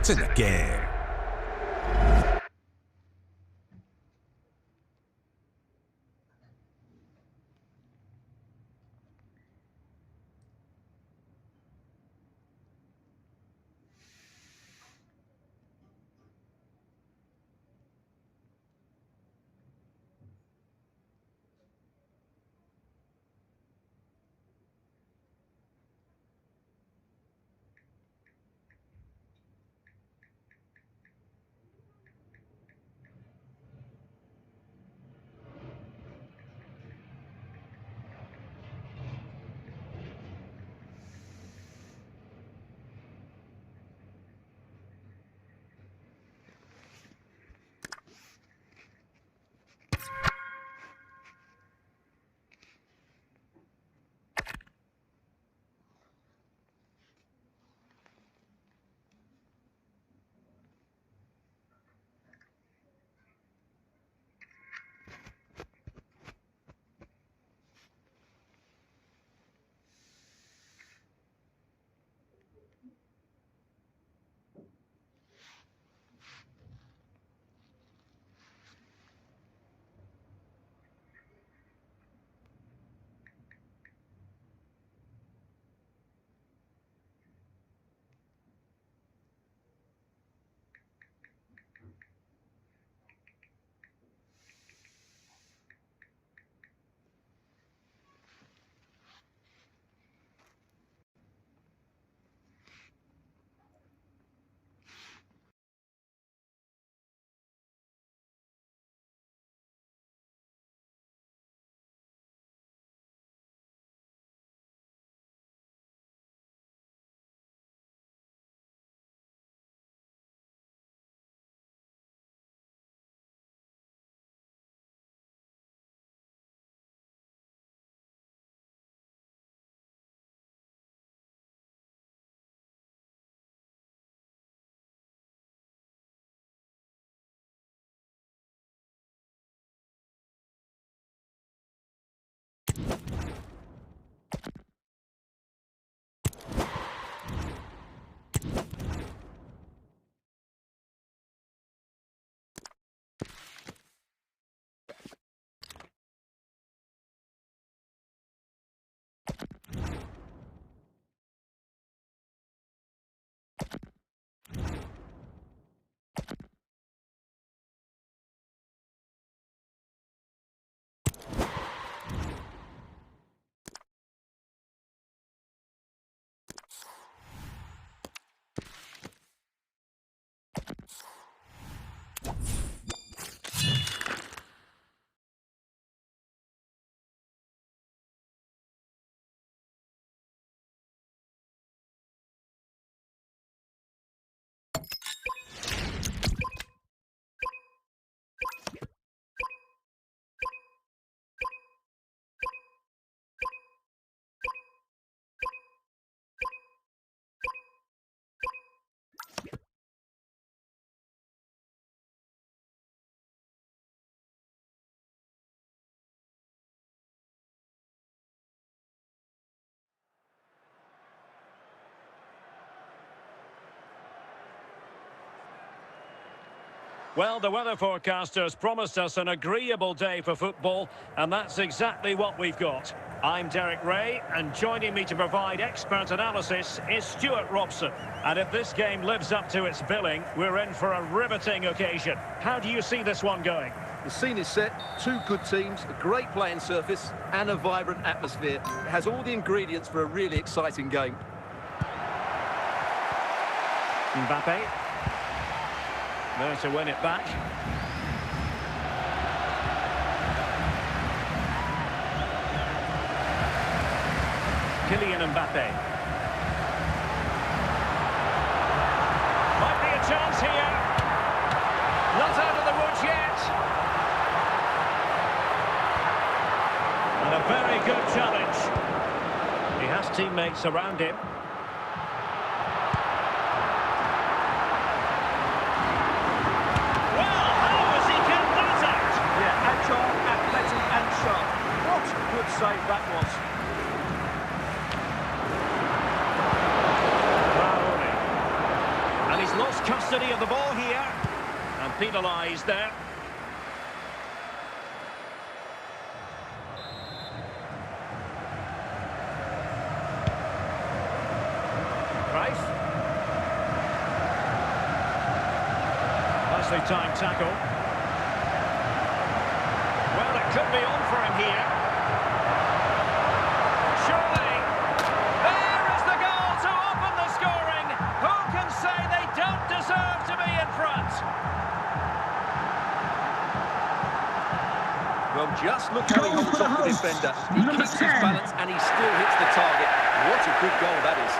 to the game. Well, the weather forecasters promised us an agreeable day for football, and that's exactly what we've got. I'm Derek Ray, and joining me to provide expert analysis is Stuart Robson. And if this game lives up to its billing, we're in for a riveting occasion. How do you see this one going? The scene is set, two good teams, a great playing surface and a vibrant atmosphere. It has all the ingredients for a really exciting game. Mbappe. There to win it back. Kylian Mbappe. Might be a chance here. Not out of the woods yet. And a very good challenge. He has teammates around him. Athletic and sharp. What a good save that was. And he's He's lost custody of the ball here. And penalised there. Rice. Nicely timed tackle. Well, it could be on for him here. Surely. There is the goal to open the scoring. Who can say they don't deserve to be in front? Well, just look how he holds off the defender. He keeps his balance and he still hits the target. What a good goal that is.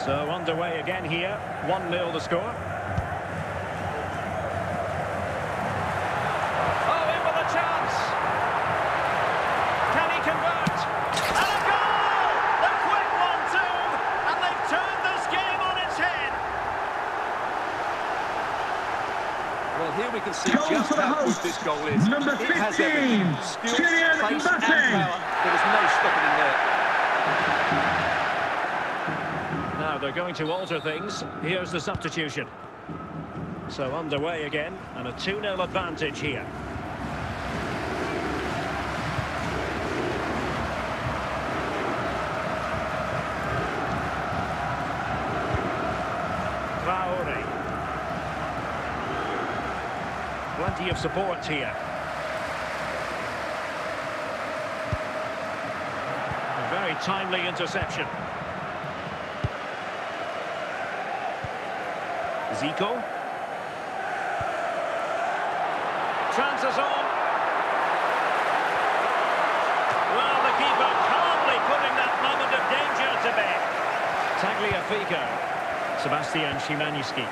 So underway again here. 1-0 the score. Oh, in with a chance. Can he convert? And a goal! The quick 1-2, and they've turned this game on its head. Well, here we can see just how good this goal is. Number 15, it has everything. Skill, pace and power. There is no stopping him there. Now they're going to alter things. Here's the substitution. So underway again, and a 2-0 advantage here. Traore. Plenty of support here. A very timely interception. Zico. Chances on. Well, the keeper calmly putting that moment of danger to bed. Tagliafico. Sebastian Szymanski.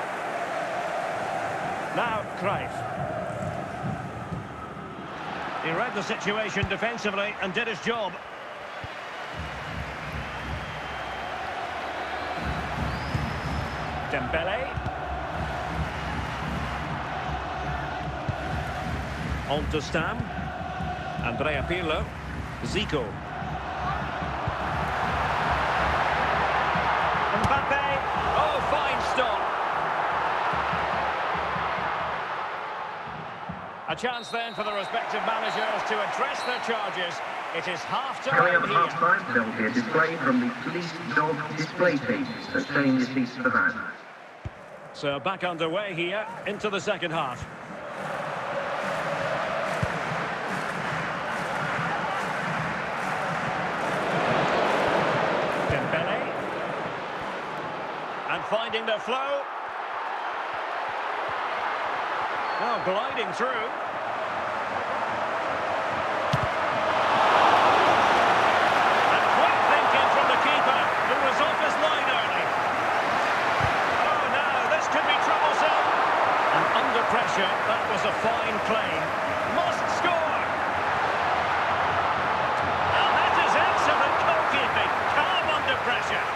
Now, Cruyff. He read the situation defensively and did his job. Dembele. On to Stam. Andrea Pirlo. Zico. Mbappe. Oh, fine stop. A chance then for the respective managers to address their charges. It is Carry half-time on here. half-time, there will be a display from the police dog display team, so stay in your seats for that. So back underway here into the second half. Dembele. And finding the flow. Now gliding through. And quick thinking from the keeper, who was off his line early. Oh, now this could be troublesome. And under pressure, that was a fine claim. Must score. And that is excellent goalkeeping. Calm under pressure.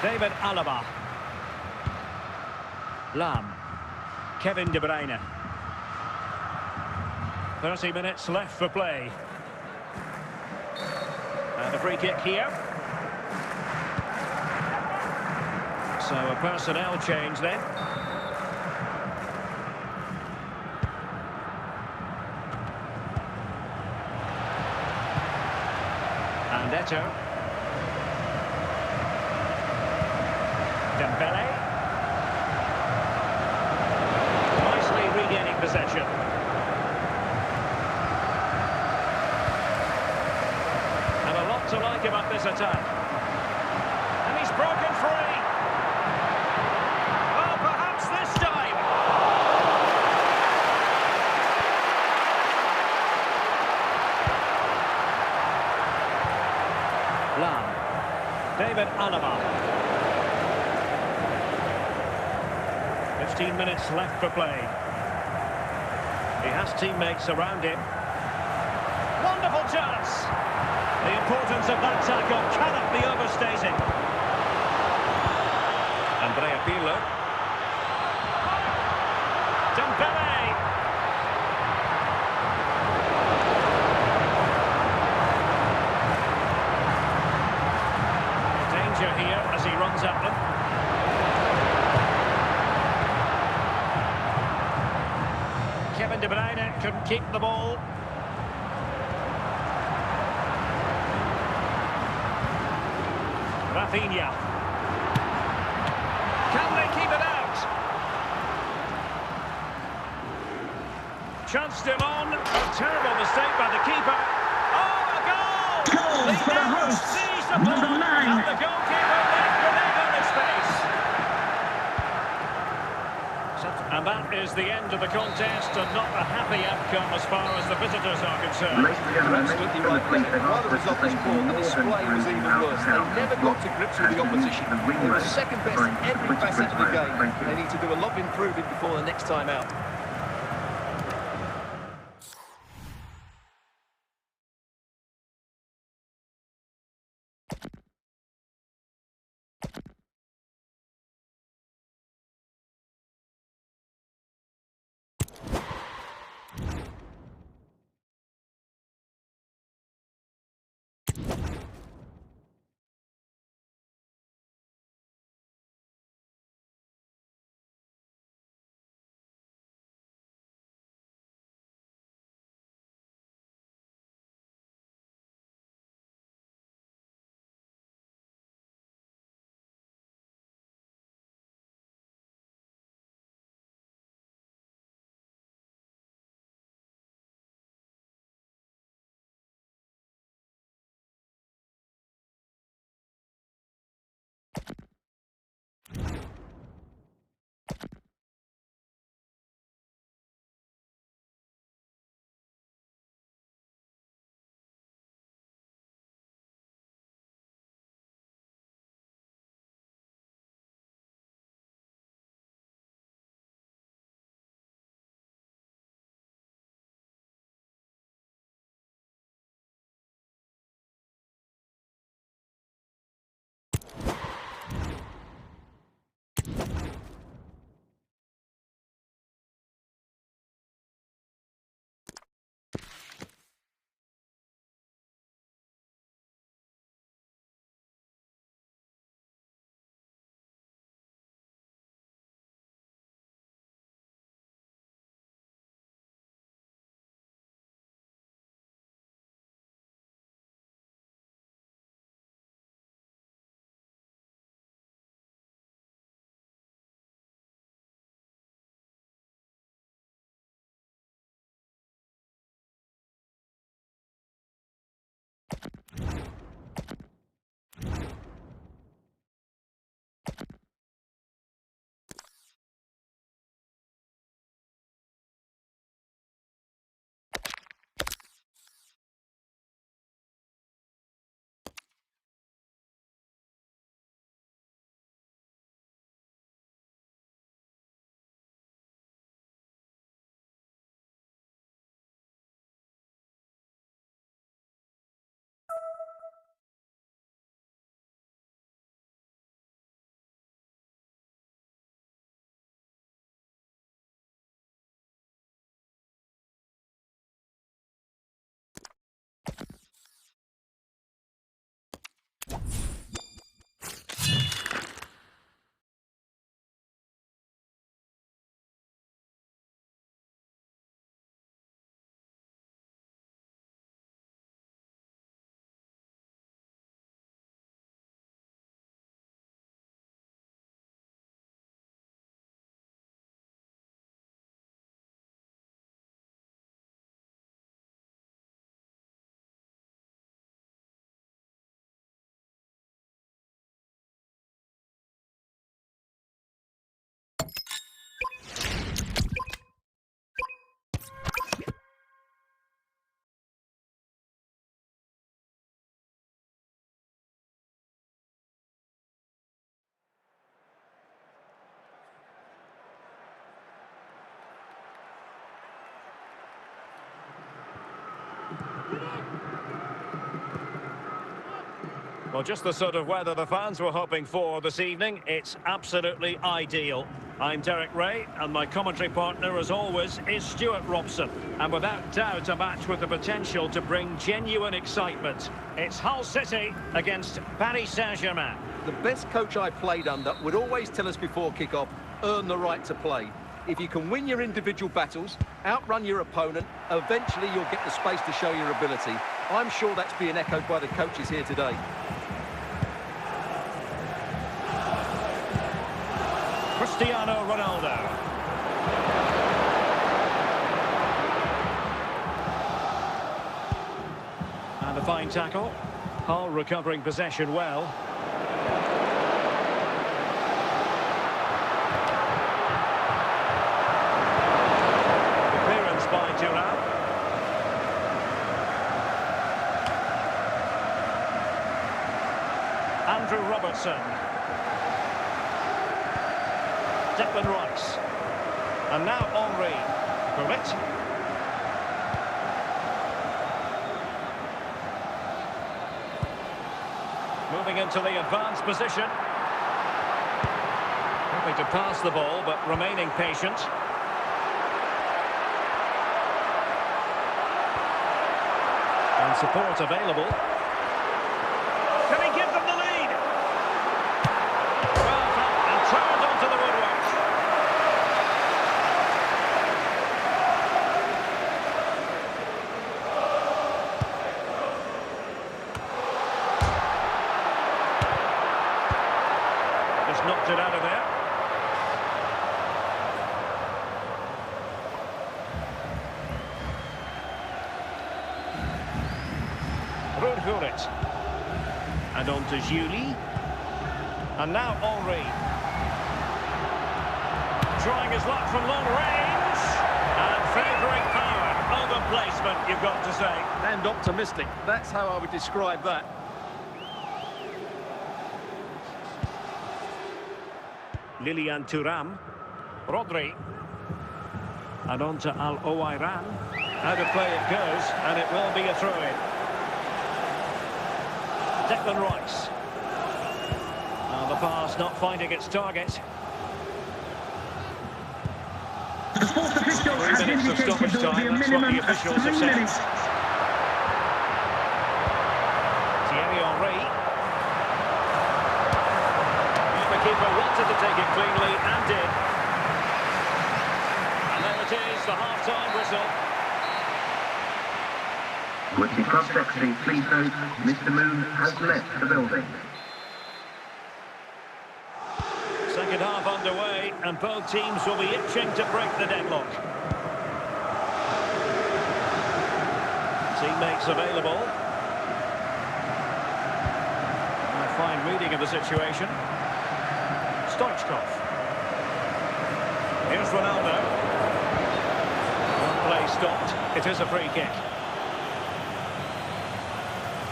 David Alaba. Lam. Kevin De Bruyne. 30 minutes left for play. And a free kick here. So a personnel change then. And Eto. Dembele. Nicely regaining possession. And a lot to like about this attack. And he's broken free. Oh, perhaps this time. Lam. David Alaba. 15 minutes left for play. He has teammates around him. Wonderful chance. The importance of that tackle cannot be overstated. Andrea Pirlo. Dembele. De Bruyne couldn't keep the ball. Rafinha. Can they keep it out? Chanced him on. A terrible mistake by the keeper. Oh, a goal! Goal for the hosts, Seized the number ball, 9. and the goalkeeper left with egg on his face. And that is the end of the contest, and not a happy outcome as far as the visitors are concerned. Ladies and gentlemen, Absolutely right, David. Rather the result this poor, the display was even worse. They never got to grips with the opposition. They were second best in every facet of the game. They need to do a lot of improving before the next time out. Well, just the sort of weather the fans were hoping for this evening. It's absolutely ideal. I'm Derek Ray, and my commentary partner, as always, is Stuart Robson. And without doubt, a match with the potential to bring genuine excitement. It's Hull City against Paris Saint-Germain. The best coach I played under would always tell us before kick-off, earn the right to play. If you can win your individual battles, outrun your opponent, eventually you'll get the space to show your ability. I'm sure that's being echoed by the coaches here today. Cristiano Ronaldo. And a fine tackle. Hull recovering possession well. Clearance by Thuram. Andrew Robertson. Declan Rice. And now Henry. Correct. Moving into the advanced position. Hoping to pass the ball, but remaining patient. And support available. Can he give them the lead? Well done, and turned onto the woodwork. Just knocked it out of there. Rudhurit. And on to Julie. And now Henry. Trying his luck from long range. And favouring power over placement, you've got to say. And optimistic. That's how I would describe that. Lilian Thuram. Rodri. And on to Al-Owairan. Out of play it goes, and it will be a throw-in. Declan Rice. Now the pass not finding its target. The sports official 3 has minutes of indicated stoppage there will be a time, that's what minimum the of officials 3 have said. minutes. Thierry Henry. The keeper wanted to take it cleanly and did. And there it is, the half-time whistle. With the cross-section, please note, Mr. Moon has left the building. Second half underway, and both teams will be itching to break the deadlock. Teammates available. And a fine reading of the situation. Stoichkov. Here's Ronaldo. One play stopped. It is a free kick.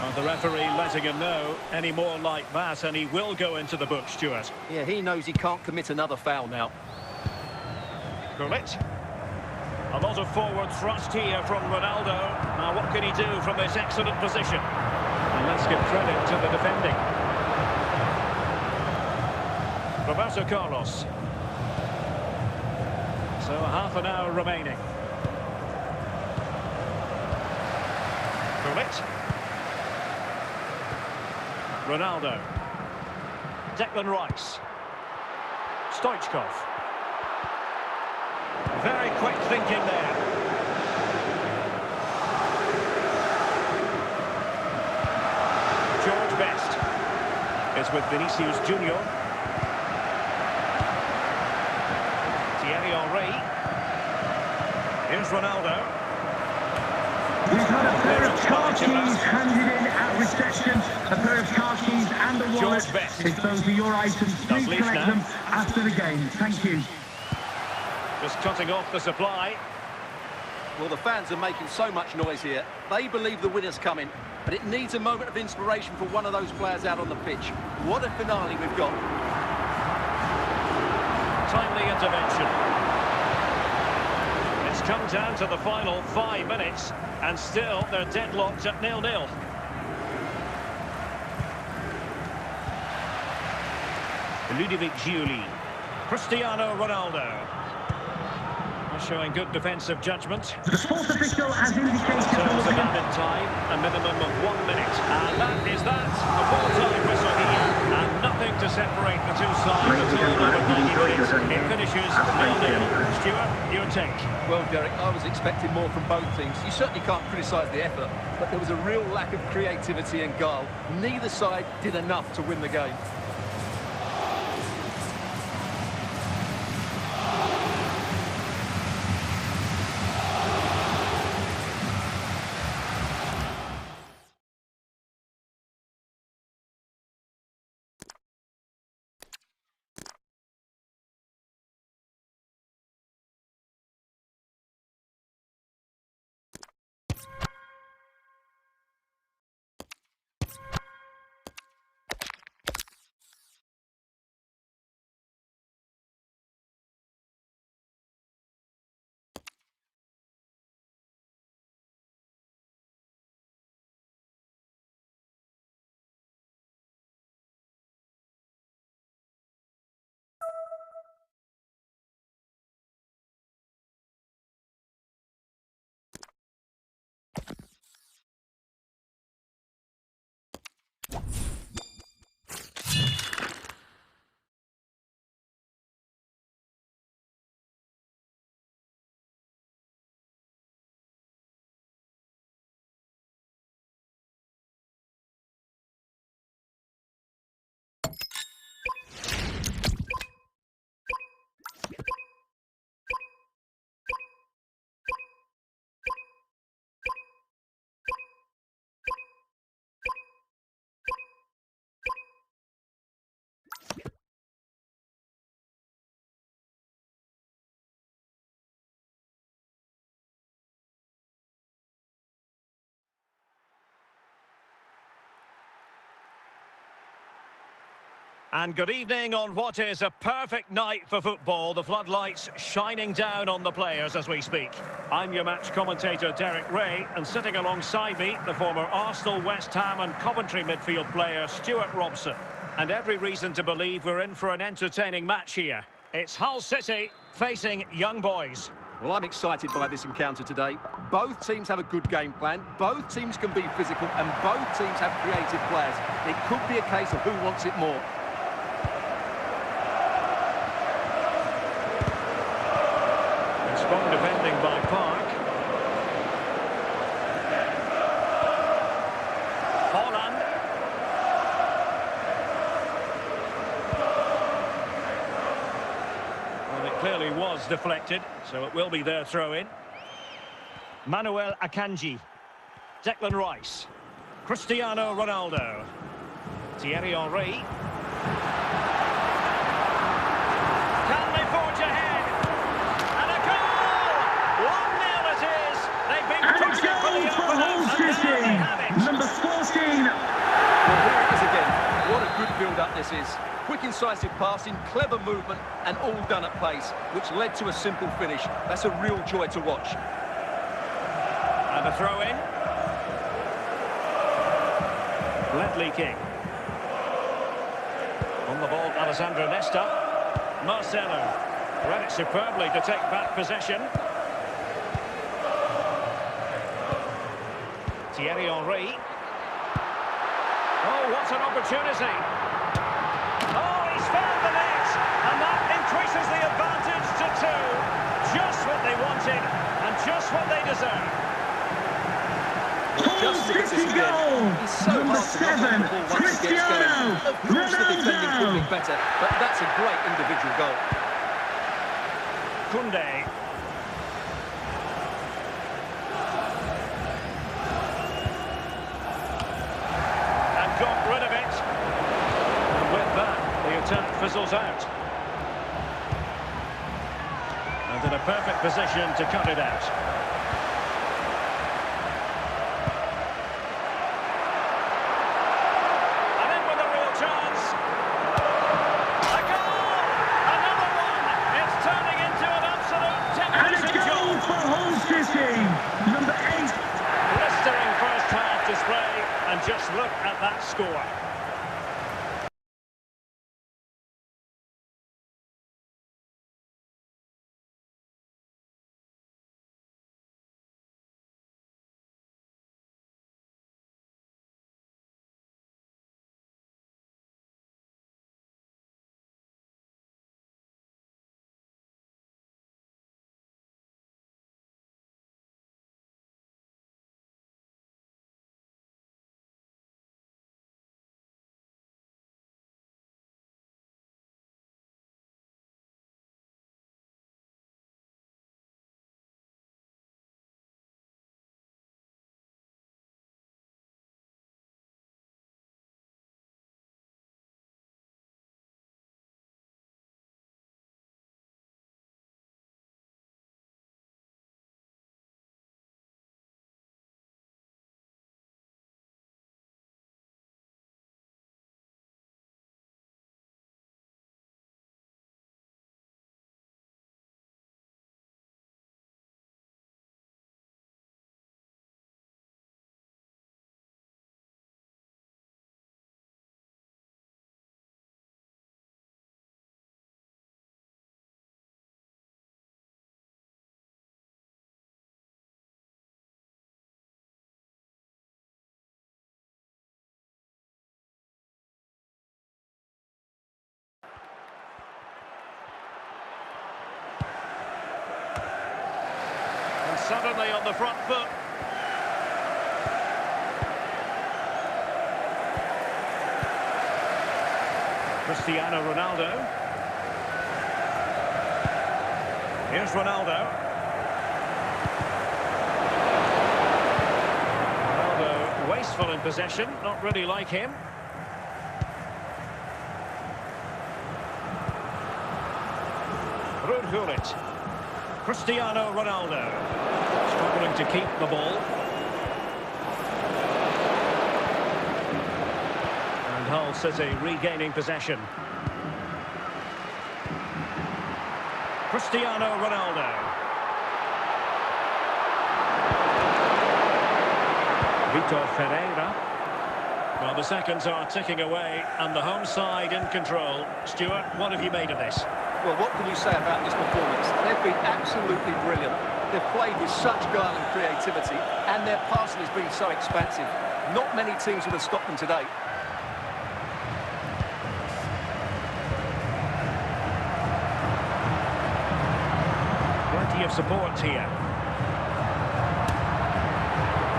And the referee letting him know any more like that, and he will go into the book, Stuart. Yeah, he knows he can't commit another foul now. Correct. A lot of forward thrust here from Ronaldo. Now what can he do from this excellent position? And let's give credit to the defending. Roberto Carlos. So half an hour remaining. Correct. Ronaldo. Declan Rice. Stoichkov. Very quick thinking there. George Best is with Vinicius Junior. Thierry Henry. Here's Ronaldo. We've had a pair of car keys handed in at reception, a pair of car keys and a wallet. George Best. If those are your items, please leave collect now. them after the game. Thank you. Just cutting off the supply. Well, the fans are making so much noise here. They believe the winner's coming, but it needs a moment of inspiration for one of those players out on the pitch. What a finale we've got. Timely intervention. It's come down to the final 5 minutes, and still they're deadlocked at 0-0. Ludovic Giuli. Cristiano Ronaldo. Showing good defensive judgment. The sports official has indicated Terms of added time, a minimum of 1 minute. And that is that. A full-time whistle here, and nothing to separate the two signs Ladies at and all gentlemen, I over hope you've 90 enjoyed your minutes. day. It finishes Have a great 0-0. day. Stuart, your take. Well, Derek, I was expecting more from both teams. You certainly can't criticise the effort, but there was a real lack of creativity and guile. Neither side did enough to win the game. And good evening on what is a perfect night for football. The floodlights shining down on the players as we speak. I'm your match commentator, Derek Ray, and sitting alongside me, the former Arsenal, West Ham and Coventry midfield player, Stuart Robson. And every reason to believe we're in for an entertaining match here. It's Hull City facing Young Boys. Well, I'm excited by this encounter today. Both teams have a good game plan, both teams can be physical, and both teams have creative players. It could be a case of who wants it more. Strong defending by Park. Holland. Well, it clearly was deflected, so it will be their throw-in. Manuel Akanji. Declan Rice. Cristiano Ronaldo. Thierry Henry. Can they forge ahead? And a goal! 1-0 it is. They've been And a pushing for the goal for opponent, Hull and now they have City. it. Number 14. Well, here it is again. What a good build-up this is. Quick, incisive passing, clever movement, and all done at pace, which led to a simple finish. That's a real joy to watch. And a throw-in. Ledley King. On the ball, Alessandro Nesta. Marcelo. Read it superbly to take back possession. Thierry Henry. Oh, what an opportunity. Oh, he's found the net. And that increases the advantage to 2. Just what they wanted and just what they deserve. Just look at this City again. goal. He's so Number hard to knock 7, off the ball once it gets Cristiano going. Of course, the defending could be Ronaldo. better, but that's a great individual goal. Koundé. And got rid of it. And with that, the attack fizzles out. And in a perfect position to cut it out. And in with a real chance. A goal! Another one! It's turning into an absolute And a demolition goal job. for Hull City. Number 8. Blistering first half display, and just look at that score. suddenly on the front foot. Cristiano Ronaldo. Here's Ronaldo. Ronaldo wasteful in possession, not really like him. Gullit. Cristiano Ronaldo struggling to keep the ball. And Hull City regaining possession. Cristiano Ronaldo. Vitor Ferreira. Well, the seconds are ticking away and the home side in control. Stuart, what have you made of this? Well, what can you say about this performance? They've been absolutely brilliant. They've played with such guile and creativity, and their passing has been so expansive. Not many teams would have stopped them today. Plenty of support here.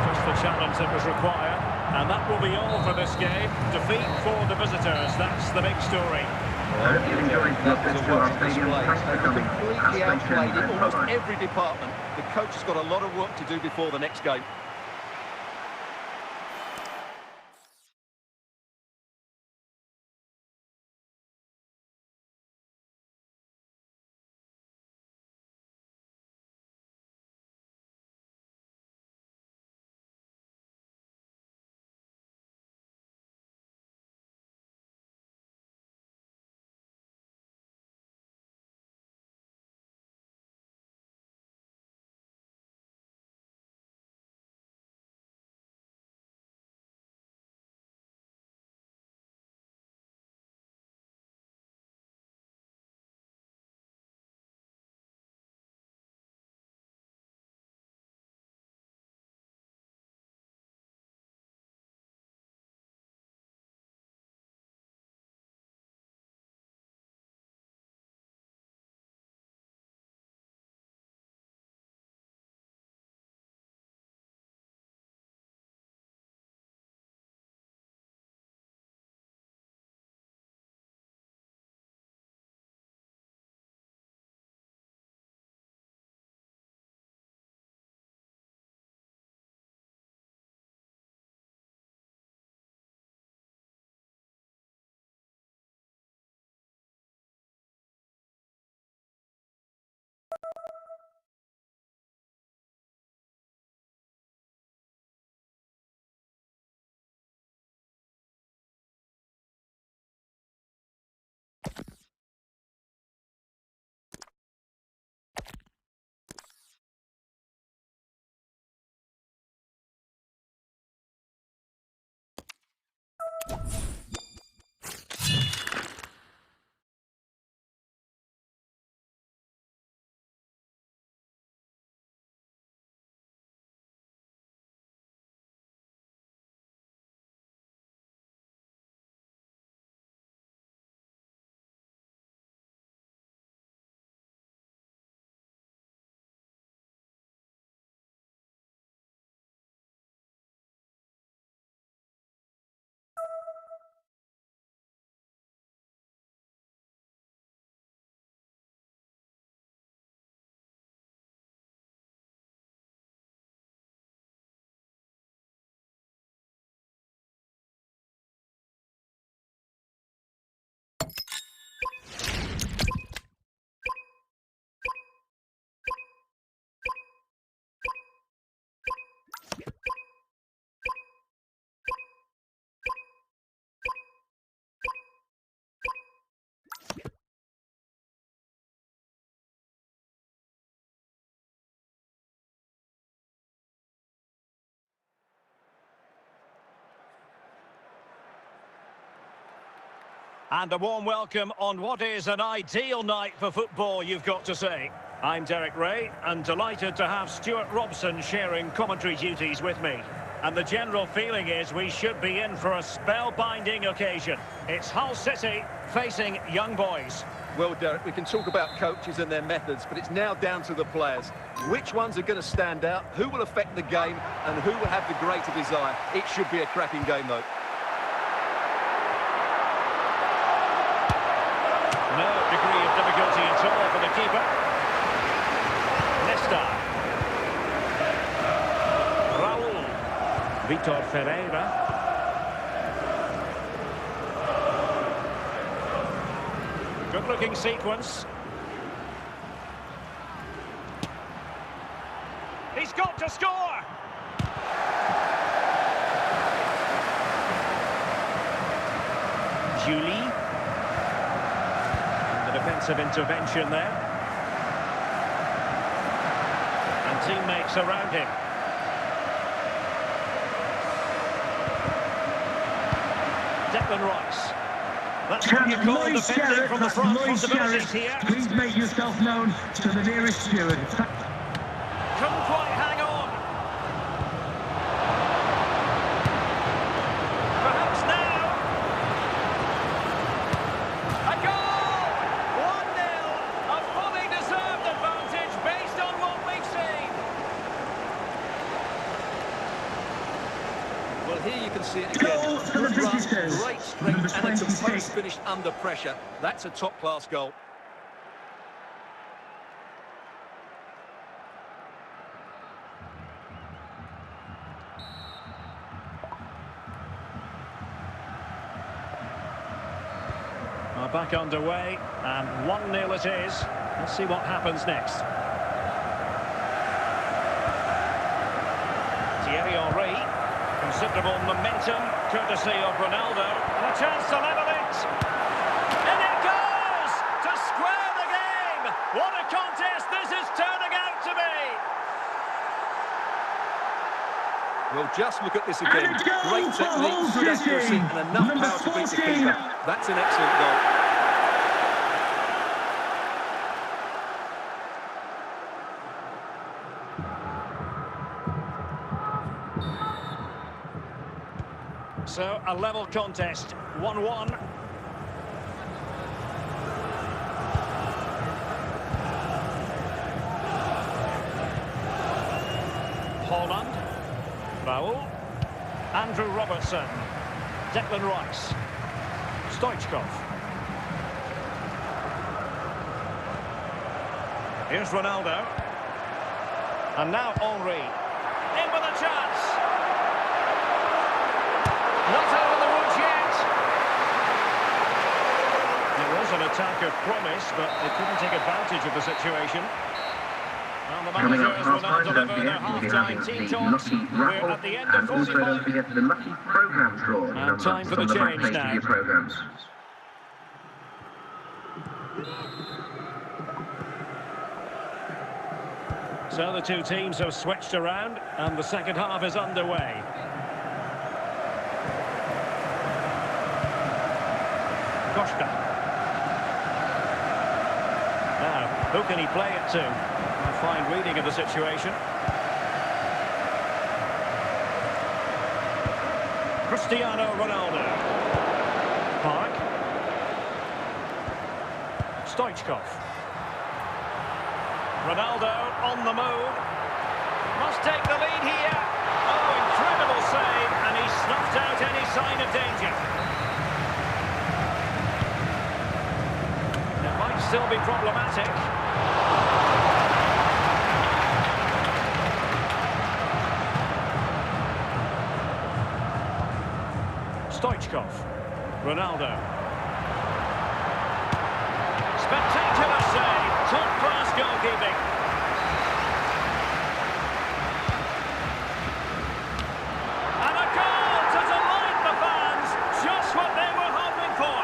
Just the challenge that was required, and that will be all for this game. Defeat for the visitors, that's the big story. I hope you enjoyed the visit to our stadium. Thanks for coming. Completely outplayed in almost every department. The coach has got a lot of work to do before the next game. And a warm welcome on what is an ideal night for football, you've got to say. I'm Derek Ray, and delighted to have Stuart Robson sharing commentary duties with me. And the general feeling is we should be in for a spellbinding occasion. It's Hull City facing Young Boys. Well, Derek, we can talk about coaches and their methods, but it's now down to the players. Which ones are going to stand out, who will affect the game, and who will have the greater desire? It should be a cracking game, though. No degree of difficulty at all for the keeper. Nesta. Raul. Vitor Ferreira. Good-looking sequence. He's got to score! Julie. The defensive intervention there. And teammates around him. Declan Rice. That's what you call defending from the front. Possibilities here. Please make yourself known to the nearest steward. Couldn't quite hang on. Perhaps now. A goal! 1-0. A fully deserved advantage based on what we've seen. Well, here you can see it again. Goal for the Good run, visitors. great strength, Number and a 26. composed finish under pressure. That's a top-class goal. Back underway, and 1-0 it is. Let's see what happens next. Thierry Henry, considerable momentum, courtesy of Ronaldo, and a chance to level it. And it goes to square the game. What a contest this is turning out to be. Well, just look at this again. And a goal Great for technique, Hull good accuracy, City. and enough Number power to beat the 14. keeper. That's an excellent goal. So, a level contest, 1-1. Holland. Raul. Andrew Robertson. Declan Rice. Stoichkov. Here's Ronaldo. And now Henry. In with a chance. Not over the woods yet. It was an attack of promise, but they couldn't take advantage of the situation. And the Coming up managers will now half-time, don't deliver their forget, we'll be having half-time team the talks. Lucky We're Raffle, at the end of and also 45. don't forget the Lucky Programme draw. And time for the on the back change page now. of your programmes. So the two teams have switched around, and the second half is underway. Costa. Now, who can he play it to? A fine reading of the situation. Cristiano Ronaldo. Park. Stoichkov. Ronaldo on the move. Must take the lead here. Oh, incredible save, and he snuffed out any sign of danger. It might still be problematic. Stoichkov. Ronaldo. Spectacular save. Top-class goalkeeping. And a goal to delight the fans. Just what they were hoping for.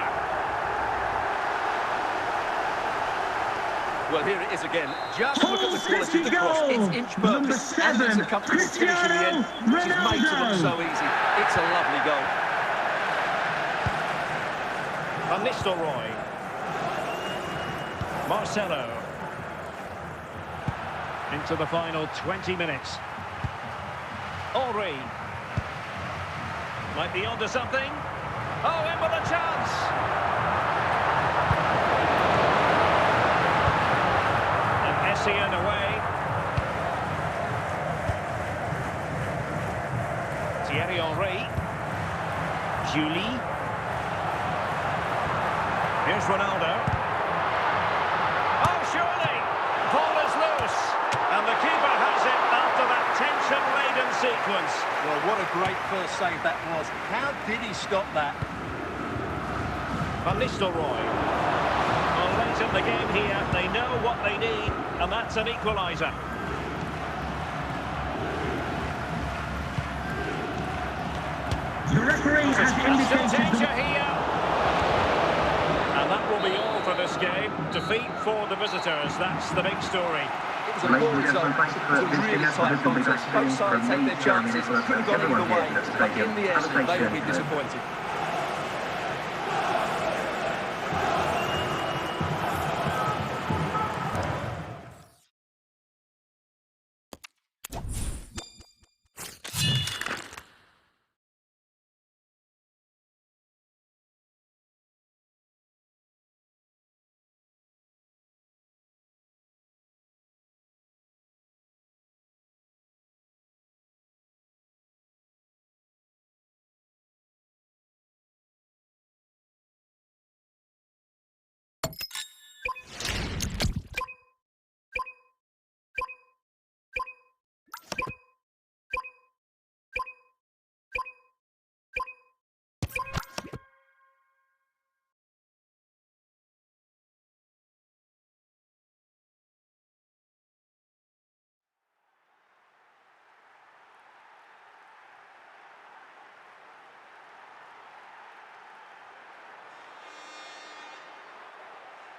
Well, here it is again. Just look at the quality of the cross. Goal. It's inch Number perfect, and it's a 7, comfortable finish in the end, which is made to look so easy. It's a lovely goal. Van Nistelrooy. Marcelo. Into the final 20 minutes. Henry. Might be onto something. Oh, in with a chance. Valenciennes away. Thierry Henry. Julie. Here's Ronaldo. Oh, surely! Ball is loose. And the keeper has it after that tension-laden sequence. Well, what a great first save that was. How did he stop that? Van Nistelrooy. Well, late in the game here, they know what they need, and that's an equaliser. The referee has indicated Danger here. And that will be all for this game. Defeat for the visitors, that's the big story. It was a poor result. It was a really tight contest. Both sides had their chances. Could have gone either way. But in the end, they will be disappointed.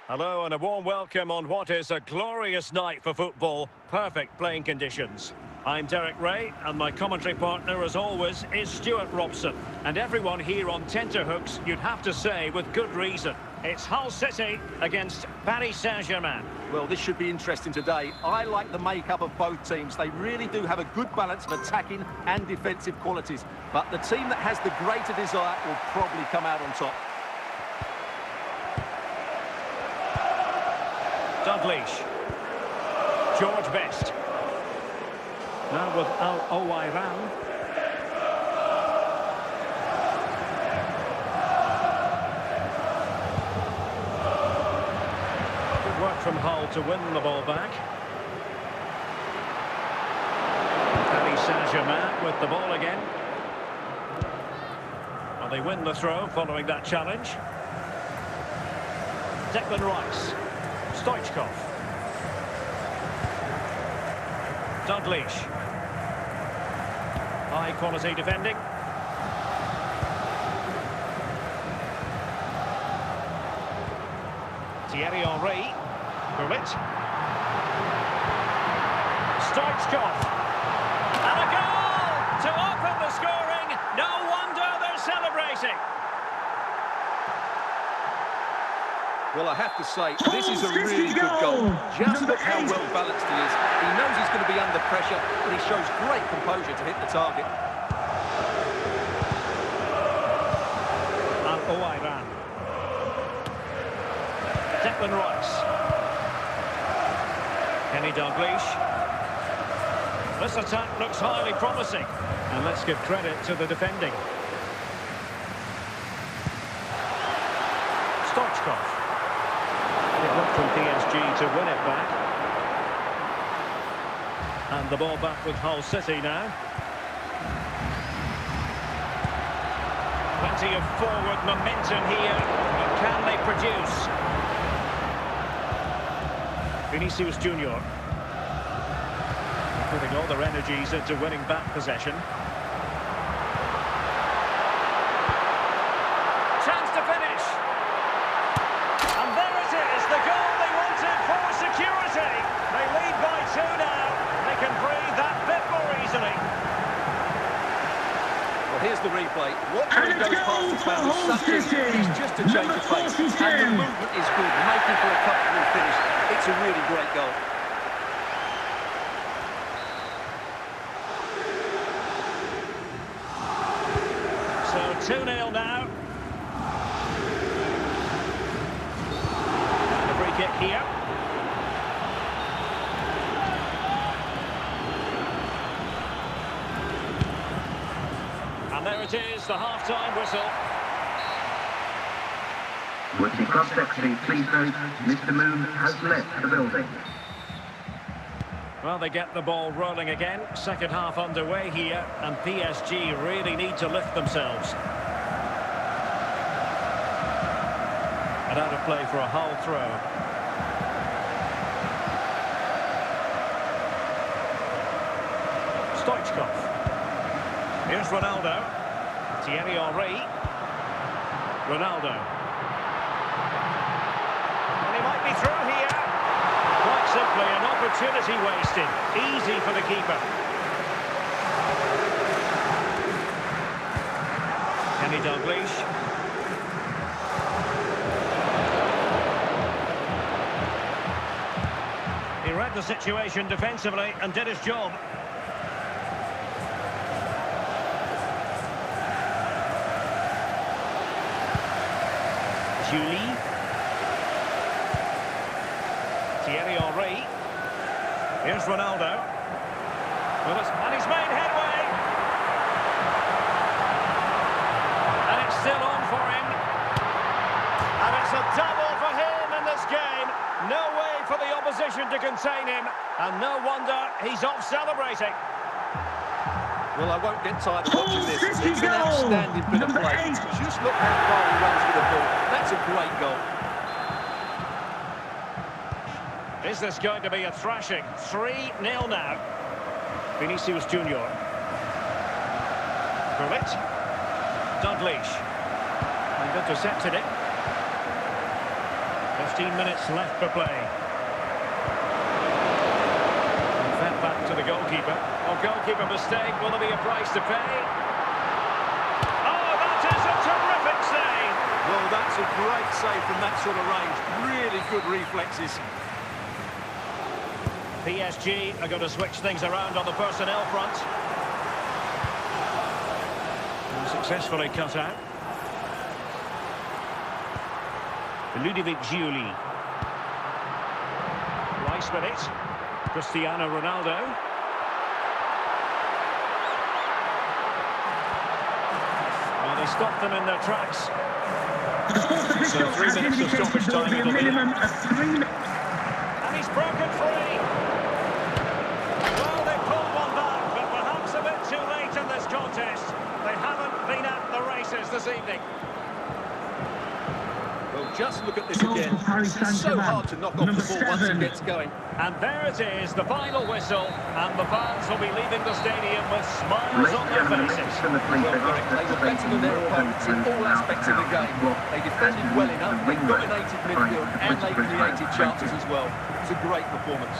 Hello and a warm welcome on what is a glorious night for football. Perfect playing conditions. I'm Derek Ray and my commentary partner as always is Stuart Robson. And everyone here on tenterhooks, you'd have to say with good reason. It's Hull City against Paris Saint-Germain. Well, this should be interesting today. I like the makeup of both teams. They really do have a good balance of attacking and defensive qualities. But the team that has the greater desire will probably come out on top. Dalglish. George Best. Now with Al-Owairan. Good work from Hull to win the ball back. Paris Saint-Germain with the ball again. Well, they win the throw following that challenge. Declan Rice. Stoichkov. Dalglish. High quality defending. Thierry Henry. Bullet. Stoichkov. And a goal to open the scoring. No wonder they're celebrating. Well, I have to say, this is a really good goal. Just look how well balanced he is. He knows he's going to be under pressure, but he shows great composure to hit the target. Al-Owairan. Declan Rice. Kenny Dalglish. This attack looks highly promising. And let's give credit to the defending. Stoichkov. It worked from PSG to win it back. And the ball back with Hull City now. Plenty of forward momentum here. But can they produce? Vinicius Junior. Putting all their energies into winning back possession. Chance to finish. And there it is, the goal they wanted for security. They lead by 2 now. They can breathe that bit more easily. Well, here's the replay. What he goes past the man with such ease. He's just a change of pace. And the movement is good, making for a comfortable finish. It's a really great goal. So 2-0 now. Here. And there it is, the half-time whistle. Would the cross-secretary please note Mr. Moon has left the building. Well, they get the ball rolling again. Second half underway here, and PSG really need to lift themselves. And out of play for a Hull throw. Stoichkov. Here's Ronaldo. Thierry Henry. Ronaldo. And he might be through here. Quite simply an opportunity wasted. Easy for the keeper. Kenny Dalglish. He read the situation defensively and did his job. Julie. Thierry Henry. Here's Ronaldo. And he's made headway. And it's still on for him. And it's a double for him in this game. No way for the opposition to contain him. And no wonder he's off celebrating. Well, I won't get tired of watching this. It's an outstanding bit of play. Just look how far he runs with the ball. That's a great goal. Is this going to be a thrashing? 3-0 now. Vinicius Junior. Gullit. Dalglish. And intercepted it. 15 minutes left for play. And fed back to the goalkeeper. Oh, goalkeeper mistake. Will there be a price to pay? Oh, that is a terrific save! Well, that's a great save from that sort of range. Really good reflexes. PSG are going to switch things around on the personnel front. And successfully cut out. Ludovic Giuli. Rice with it. Cristiano Ronaldo. Well, they stopped them in their tracks. So 3 minutes of stoppage time it'll be. And he's broken free. Well, they pulled one back, but perhaps a bit too late in this contest. They haven't been at the races this evening. Well, just look at this again. It's so hard to knock off the ball once it gets going. And there it is, the final whistle, and the fans will be leaving the stadium with smiles on their faces. Well, Derek, they were better than their opponents in all aspects of the game. They defended well enough, they dominated midfield, and they created chances as well. It's a great performance.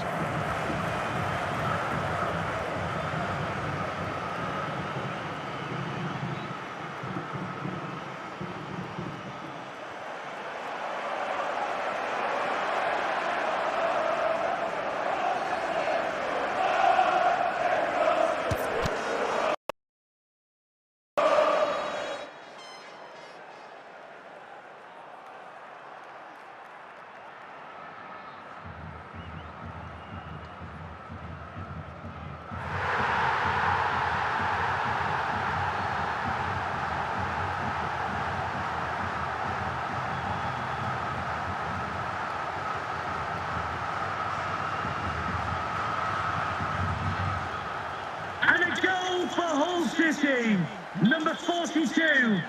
And a goal for Hull City, number 42.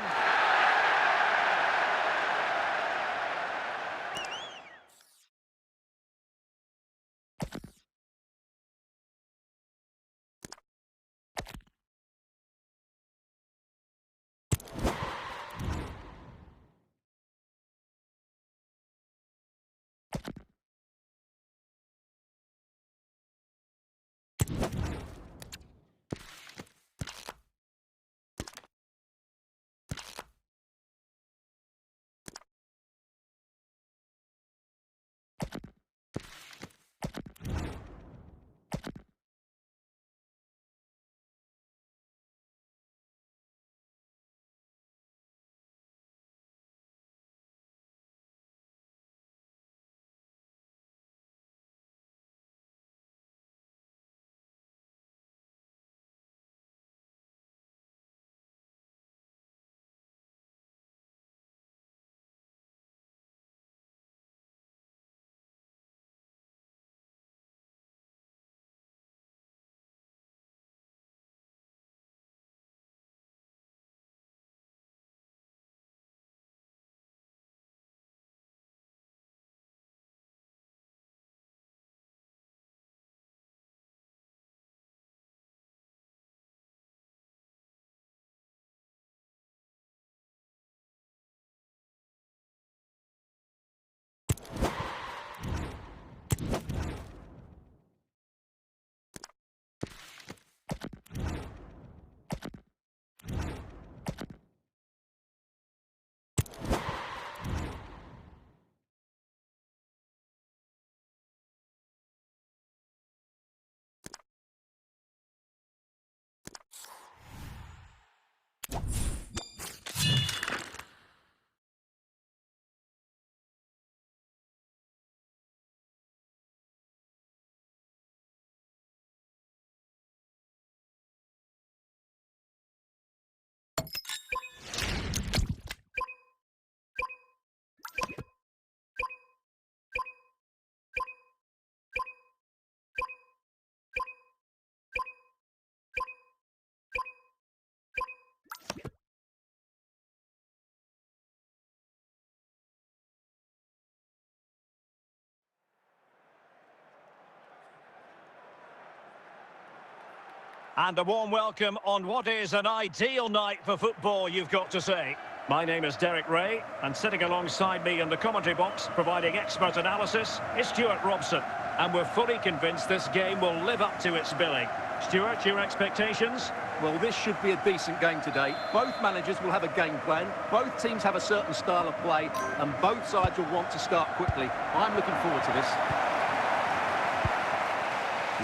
And a warm welcome on what is an ideal night for football, you've got to say. My name is Derek Ray, and sitting alongside me in the commentary box, providing expert analysis, is Stuart Robson. And we're fully convinced this game will live up to its billing. Stuart, your expectations? Well, this should be a decent game today. Both managers will have a game plan. Both teams have a certain style of play, and both sides will want to start quickly. I'm looking forward to this.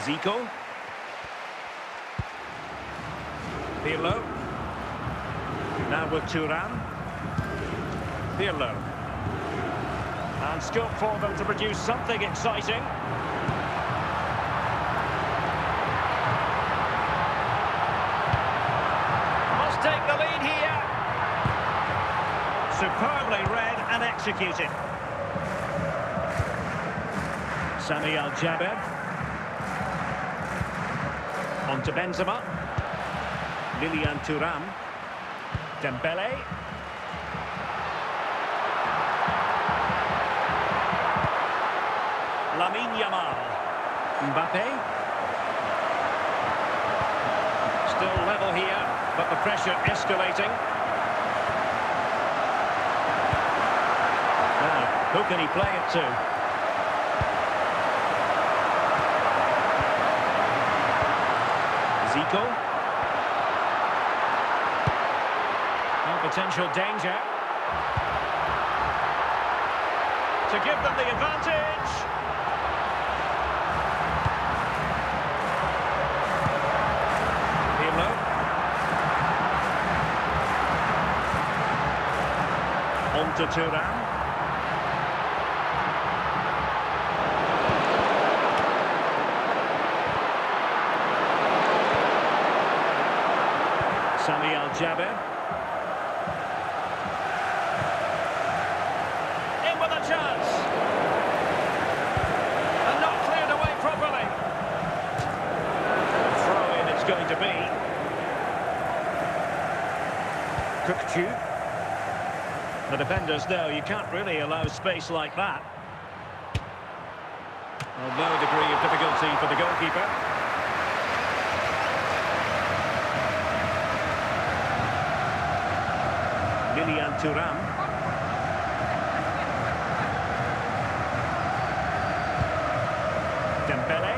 Zico. Pirlo. Now with Thuram. Pirlo. And scope for them to produce something exciting. Must take the lead here. Superbly read and executed. Sami Al-Jaber. On to Benzema. Lilian Thuram. Dembele. Lamine Yamal. Mbappe. Still level here, but the pressure escalating. Now, who can he play it to? Zico. Potential danger. To give them the advantage. Pirlo. On to Thuram. Sami Al-Jaber. Chance. And not cleared away properly. Throw in it's going to be. Cookchu. The defenders know you can't really allow space like that. Well, no degree of difficulty for the goalkeeper. Lilian Thuram. Dembele.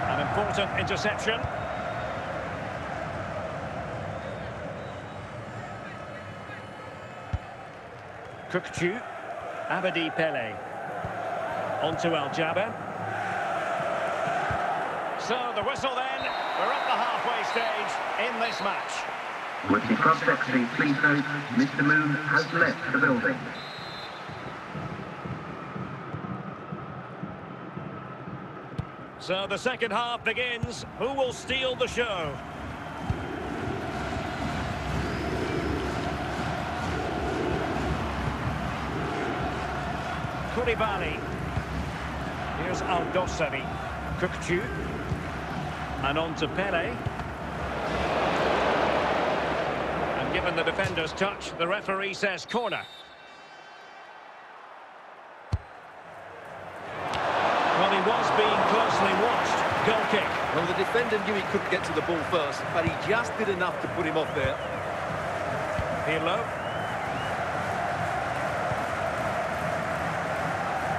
An important interception. Cookchu. Abedi Pele. On to Al-Jaber. So the whistle then. We're at the halfway stage in this match. With the prospect fee, please note, Mr. Moon has left the building. So the second half begins. Who will steal the show? Koulibaly. Here's Al-Dossari. Cookchu. And on to Pele. And given the defender's touch, the referee says corner. Well, he was being closely watched. Goal kick. Well, the defender knew he couldn't get to the ball first, but he just did enough to put him off there. Pirlo.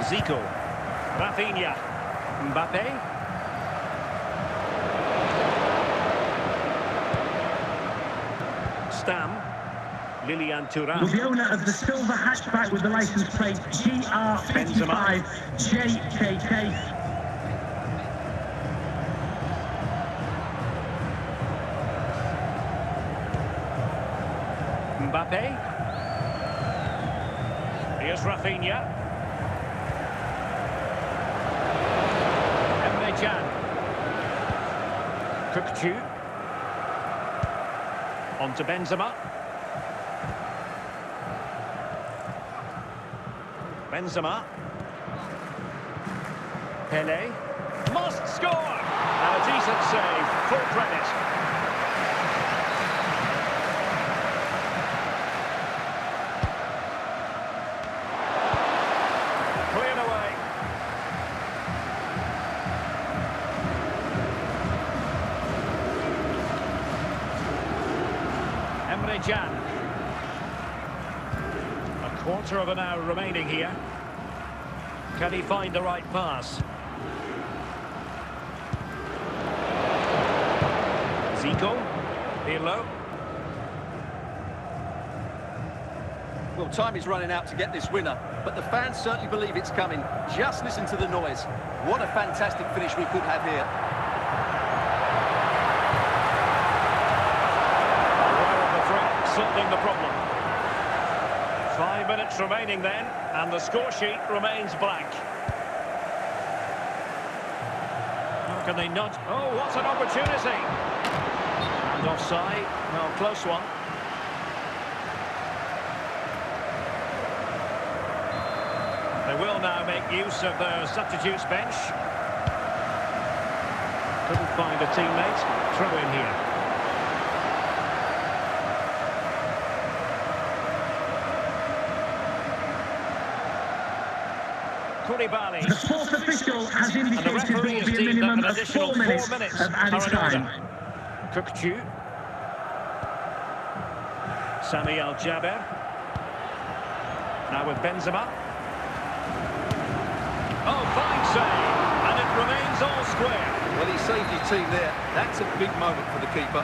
Zico. Rafinha. Mbappe. Stam. Lilian Thuram. With the owner of the silver hatchback with the license plate GR55JKK. Mbappe. Here's Rafinha. Can. Cookchu. On to Benzema. Benzema. Pele. Must score! And a decent save. Full credit. Cleared away. Emre Can. A quarter of an hour remaining here. Can he find the right pass? Zico. Pirlo. Well, time is running out to get this winner, but the fans certainly believe it's coming. Just listen to the noise. What a fantastic finish we could have here. Aware of the threat, solving the problem. 5 minutes remaining then, and the score sheet remains blank. How can they not? Oh, what an opportunity! And offside. Well, close one. They will now make use of their substitutes bench. Couldn't find a teammate. Throw in here. Koulibaly. The fourth official has And the indicated there referee will has be a deemed that minimum an of additional 4 minutes 4 minutes of added are in time. order. Kukçu. Sami Al-Jaber. Now with Benzema. Oh, fine save. And it remains all square. Well, he saved his team there. That's a big moment for the keeper.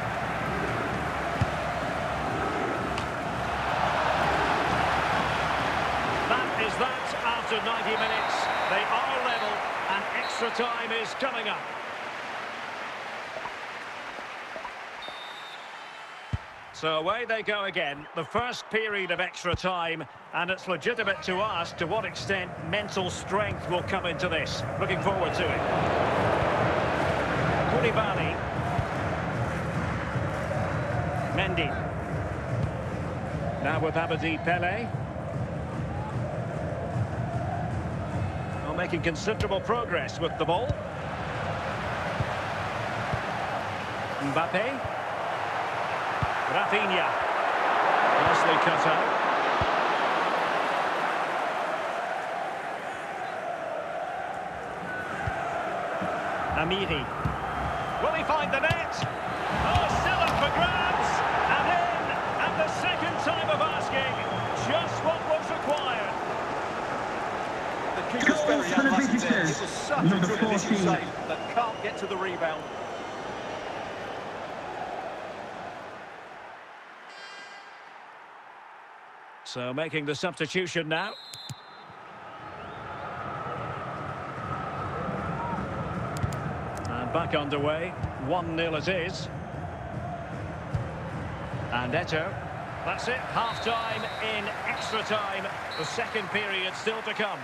That is that after 90 minutes. They are level and extra time is coming up. So away they go again, the first period of extra time, and it's legitimate to ask to what extent mental strength will come into this. Looking forward to it. Koulibaly. Mendy. Now with Abedi Pele. Well, making considerable progress with the ball. Mbappe. Rafinha. Nicely cut out. Amiri. Will he find the net? Oh, still up for grabs. And in. And the second time of asking. Just what was required. The keeper's very for the unlucky there. It visitors. was such a Number good initial 14. save that can't get to the rebound. So making the substitution now. And back underway. 1-0 it is. And Eto'o. That's it. Half-time in extra time. The second period still to come.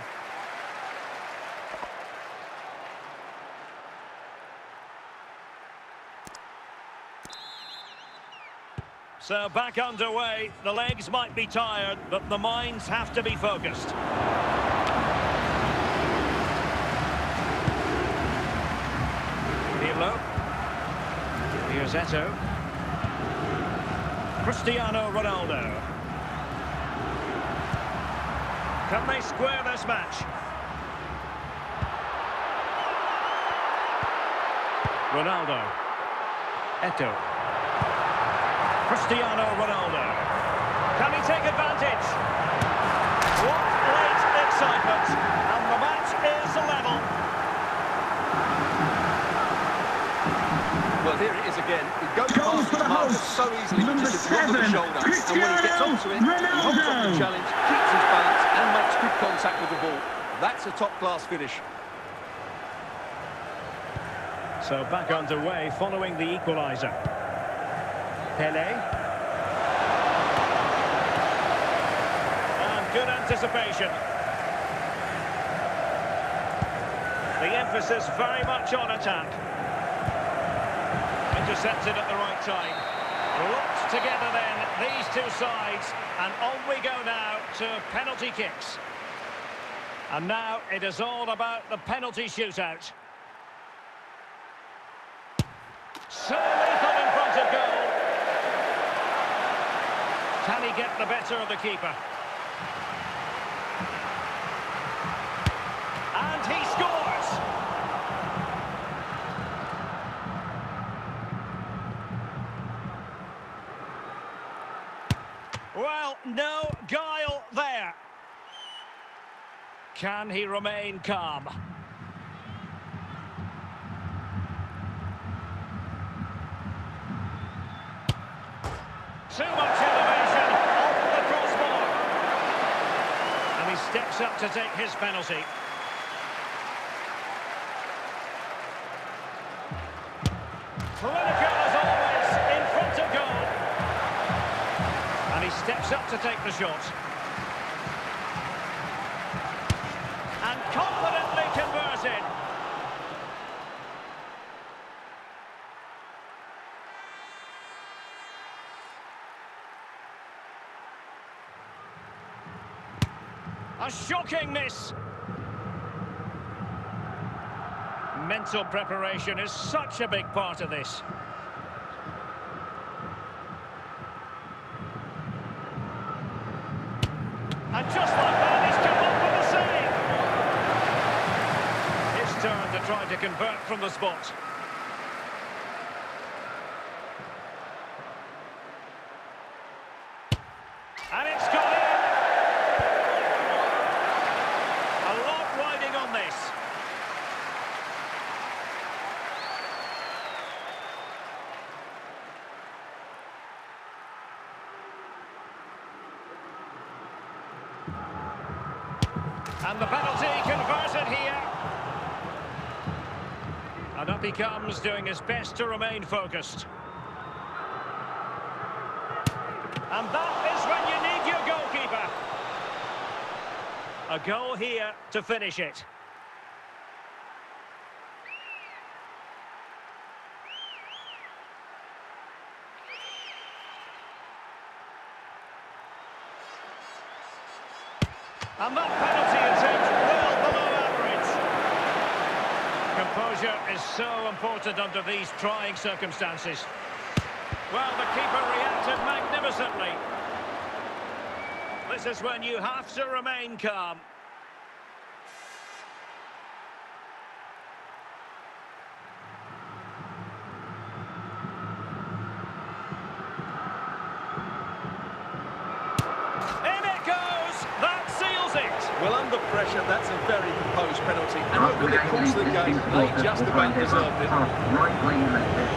So back underway. The legs might be tired, but the minds have to be focused. Pirlo. Here's Eto'o. Cristiano Ronaldo. Can they square this match? Ronaldo. Eto'o. Cristiano Ronaldo. Can he take advantage? What late excitement. And the match is level. Well, here it is again. It goes Goal past for his the marker hosts. so easily with Number just a drop of the 7, shoulder. And when he gets Cristiano onto it, he holds up the Ronaldo. challenge, keeps his balance and makes good contact with the ball. That's a top-class finish. So back underway following the equaliser. Pele. And good anticipation. The emphasis very much on attack. Intercepted at the right time. Locked together then, these two sides. And on we go now to penalty kicks. And now it is all about the penalty shootout. So lethal in front of goal. Can he get the better of the keeper? And he scores! Well, no guile there. Can he remain calm? Too much elevation off the crossbar. And he steps up to take his penalty. Clinical as always, in front of goal. And he steps up to take the shot. And confidently converted. A shocking miss. Mental preparation is such a big part of this. And just like that, he's come up with a save. His turn to try to convert from the spot. And it's gone in. A lot riding on this. And the penalty converted here. And up he comes, doing his best to remain focused. And that is when you need your goalkeeper. A goal here to finish it. And that penalty attempt well below average. Composure is so important under these trying circumstances. Well, the keeper reacted magnificently. This is when you have to remain calm. Well, under pressure, that's a very composed penalty. And over the course of the game, they just about deserved it. Right where you left it.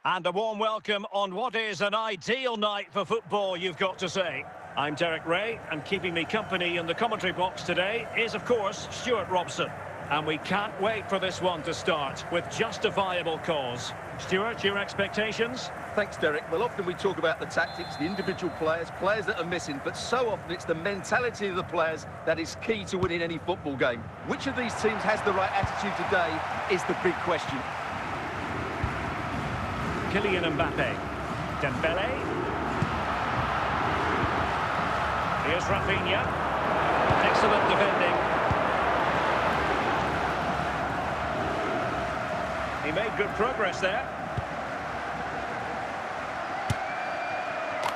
And a warm welcome on what is an ideal night for football, you've got to say. I'm Derek Ray, and keeping me company in the commentary box today is, of course, Stuart Robson. And we can't wait for this one to start with justifiable cause. Stuart, your expectations? Thanks, Derek. Well, often we talk about the tactics, the individual players that are missing, but so often it's the mentality of the players that is key to winning any football game. Which of these teams has the right attitude today is the big question. Kylian Mbappe. Dembele. Here's Rafinha. Excellent defending. He made good progress there.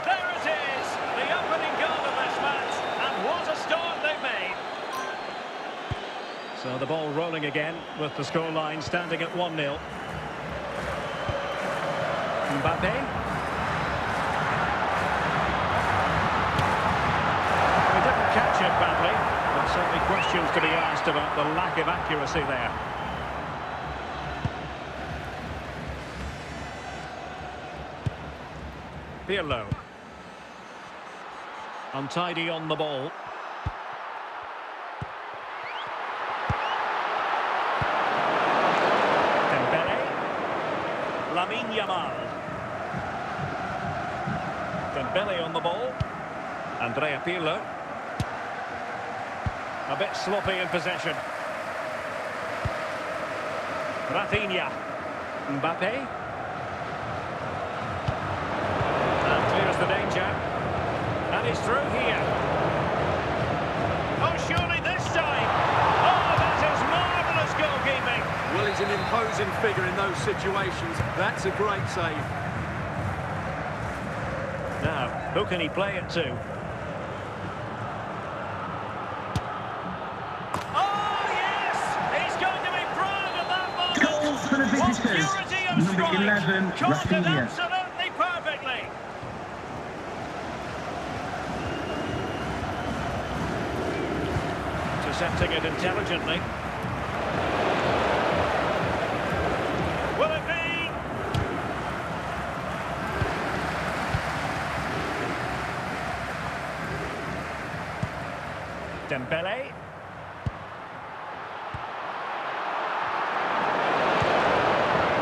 There it is! The opening goal of this match. And what a start they've made. So the ball rolling again with the scoreline standing at 1-0. Mbappe. We didn't catch it badly, but certainly questions to be asked about the lack of accuracy there. Pirlo. Untidy on the ball. Dembele. Lamine Yamal. Dembele on the ball. Andrea Pirlo. A bit sloppy in possession. Rafinha. Mbappe. And clears the danger. And he's through here. Oh, surely this time. Oh, that is marvellous goalkeeping. Well, he's an imposing figure in those situations. That's a great save. Now, who can he play it to? Oh, yes! He's going to be proud of that moment. Goal for the visitors. Purity of Number strike. 11, Caught it Rafinha. absolutely perfectly. Intercepting it intelligently. Will it be? Dembele.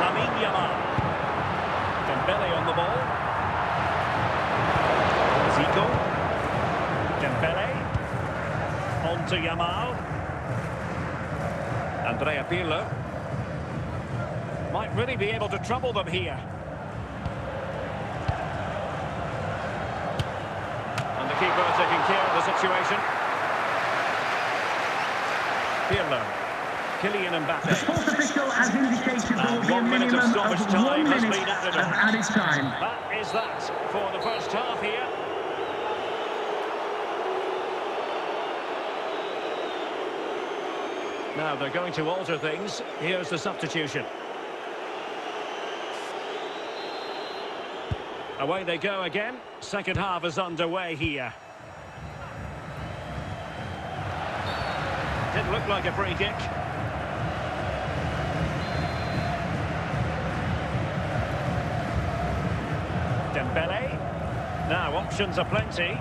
Lamine Yamal. Dembele on the ball. Zico. Dembele. On to Yamal. Andrea Pirlo. Might really be able to trouble them here. And the keeper taking care of the situation. Pirlo. Kylian The Mbappe. sports official has indicated there will be a 1 minute of minimum stoppage of time 1 has minute been added of on. added time. That is that for the first half here. Now they're going to alter things. Here's the substitution. Away they go again. Second half is underway here. Didn't look like a free kick. Dembele. Now options are plenty.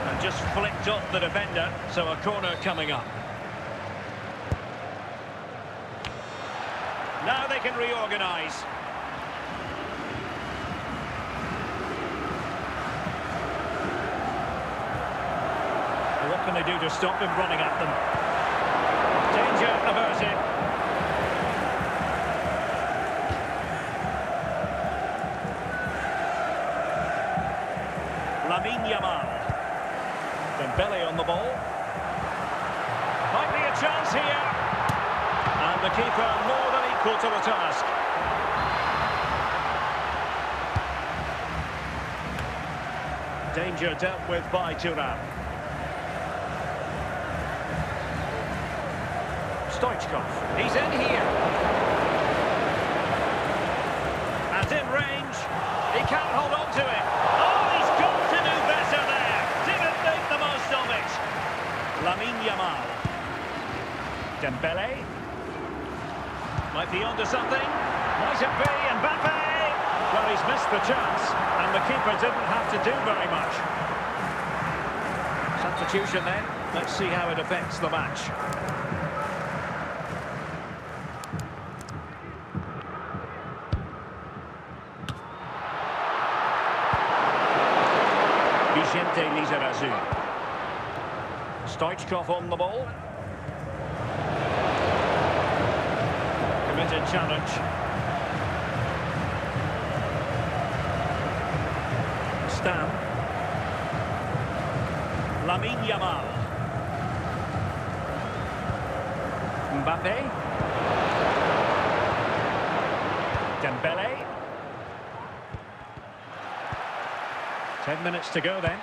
And just flicked off the defender, so a corner coming up. Now they can reorganise. What can they do to stop him running at them? Danger averted. Lamine Yamal. Dembele on the ball. Might be a chance here. And the keeper more than equal to the task. Danger dealt with by Thuram. Stoichkov. He's in here. And in range. He can't hold on to it. Oh, he's got to do better there. Didn't make the most of it. Lamine Yamal. Dembele. Might be onto something. Might it be Mbappe? Well, he's missed the chance, and the keeper didn't have to do very much. Substitution then. Let's see how it affects the match. Stoichkov on the ball. Committed challenge. Stam. Lamine Yamal. Mbappe. Dembele. 10 minutes to go then.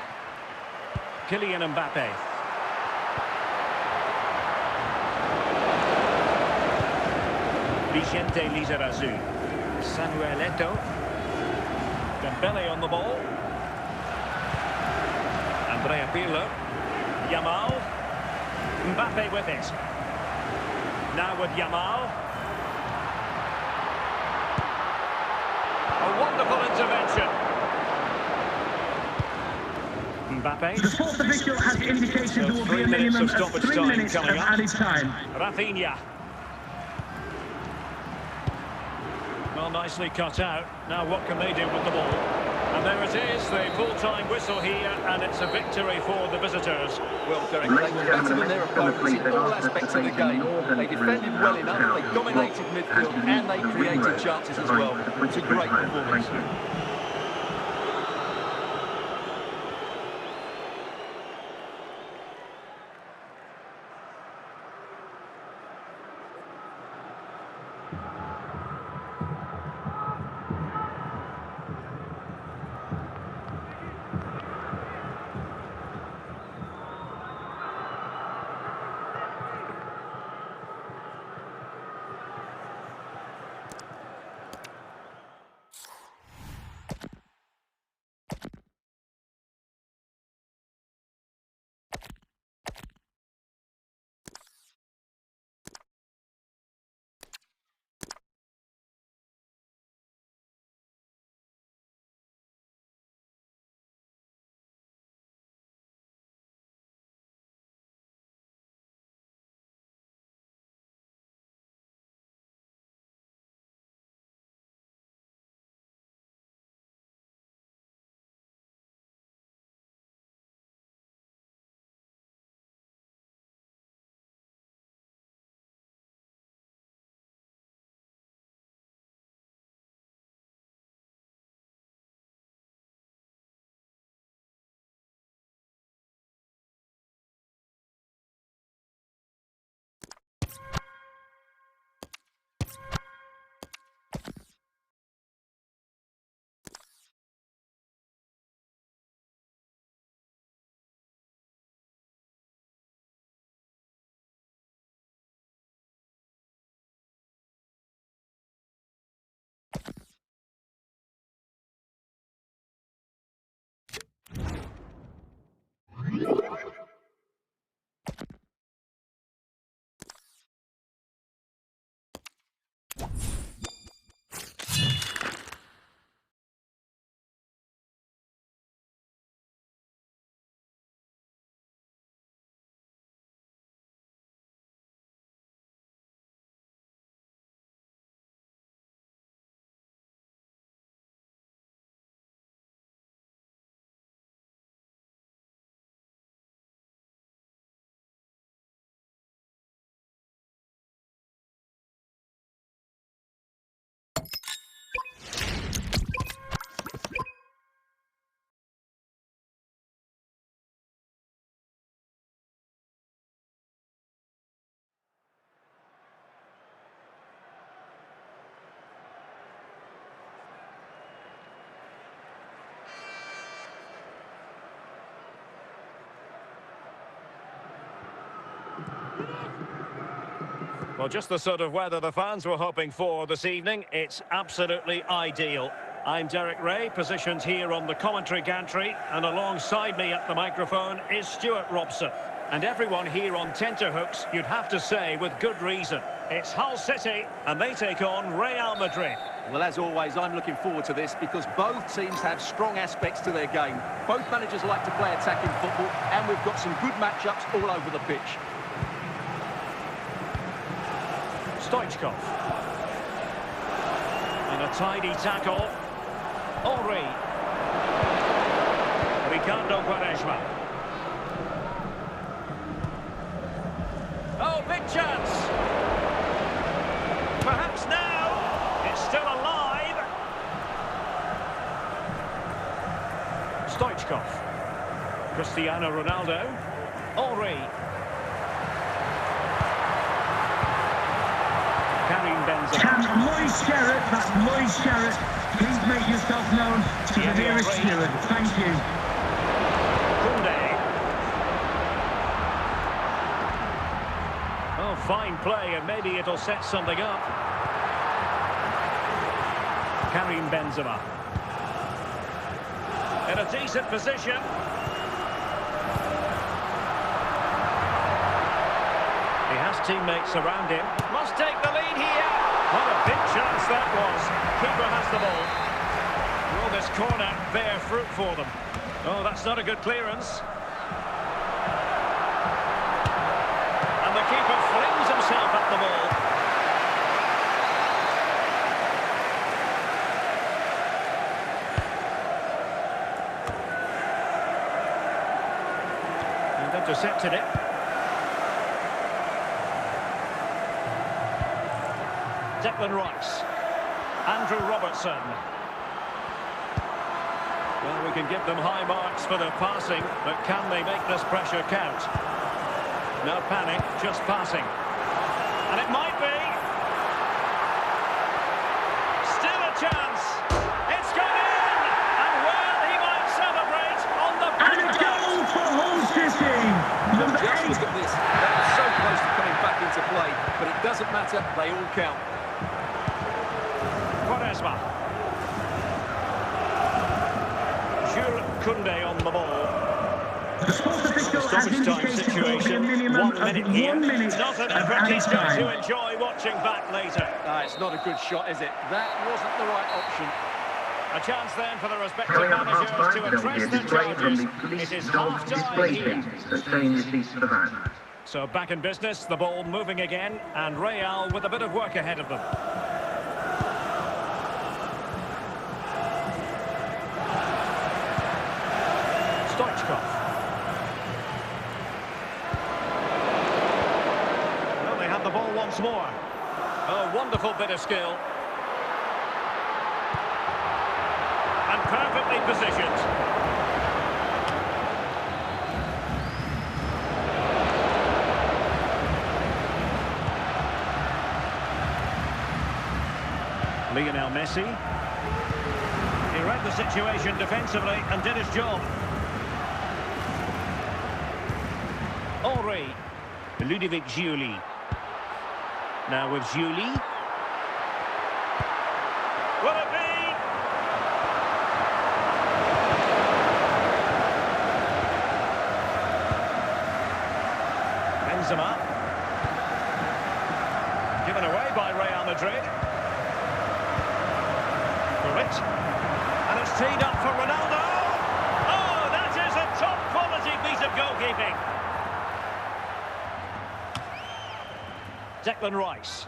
Kylian Mbappe. Vicente Lizarazu. Samuel Eto'o. Dembele on the ball. Andrea Pirlo. Yamal. Mbappe with it. Now with Yamal. A wonderful intervention. Mbappe. The fourth official has indicated there will be a minimum of 3 minutes of added time. Rafinha. Well, nicely cut out. Now what can they do with the ball? And there it is, the full-time whistle here, and it's a victory for the visitors. Well, Derek, they were better than their opponents in all aspects of the game. They defended well enough, they dominated midfield, and they created chances as well. It's a great performance. Well, just the sort of weather the fans were hoping for this evening. It's absolutely ideal. I'm Derek Ray, positioned here on the commentary gantry, and alongside me at the microphone is Stuart Robson. And everyone here on tenterhooks, you'd have to say with good reason. It's Hull City, and they take on Real Madrid. Well, as always, I'm looking forward to this because both teams have strong aspects to their game. Both managers like to play attacking football, and we've got some good matchups all over the pitch. Stoichkov. And a tidy tackle. Henry. Ricardo Quaresma. Oh, big chance. Perhaps now. It's still alive. Stoichkov. Cristiano Ronaldo. Henry. Can Moise Sherrod, that's Moise Sherrod, please make yourself known to the nearest steward. Thank you. Oh, fine play, and maybe it'll set something up. Karim Benzema. In a decent position. He has teammates around him. Must take the lead here. What a big chance that was. Keeper has the ball. Will this corner bear fruit for them? Oh, that's not a good clearance. And the keeper flings himself at the ball. And intercepted it. Declan Rice. Andrew Robertson. Well, we can give them high marks for their passing, but can they make this pressure count? No panic, just passing. And it might be. Still a chance. It's gone in! And well, he might celebrate on the And a goal for Hull City. Number Just 8. look at this. That was so close to coming back into play, but it doesn't matter. They all count. Quaresma. Jules Koundé on the ball. The sports official has Stoppage time indicated there will be a situation. minimum 1 minute of here. 1 minute Not an of effort added he's going to time. enjoy watching back later. It's not a good shot, is it? That wasn't the right option. A chance then for the respective Coming up managers half-time, to there will be address a their display from charges. the It police is dog half-time display here. pages. The stainless piece for that. So back in business, the ball moving again, and Real with a bit of work ahead of them. Stoichkov. Well, they have the ball once more. A wonderful bit of skill. And perfectly positioned. Lionel Messi. He read the situation defensively and did his job. Henry. Ludovic Giuli. Now with Giuli. Will it be? Benzema. Given away by Real Madrid. And it's teed up for Ronaldo. Oh, that is a top-quality piece of goalkeeping. Declan Rice.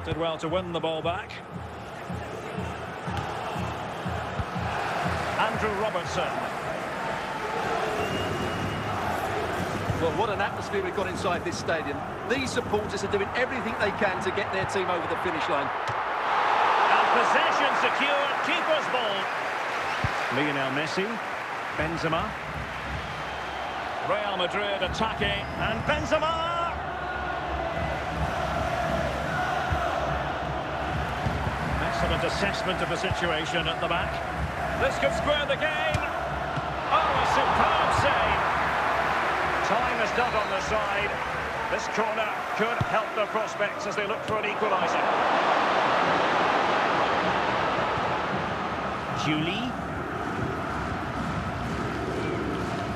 Did well to win the ball back. Andrew Robertson. Well, what an atmosphere we've got inside this stadium. These supporters are doing everything they can to get their team over the finish line. Possession secured, keeper's ball. Lionel Messi, Benzema. Real Madrid attacking, and Benzema! Excellent assessment of the situation at the back. This could square the game. Oh, a superb save. Time is not on the side. This corner could help their prospects as they look for an equaliser. Giuli.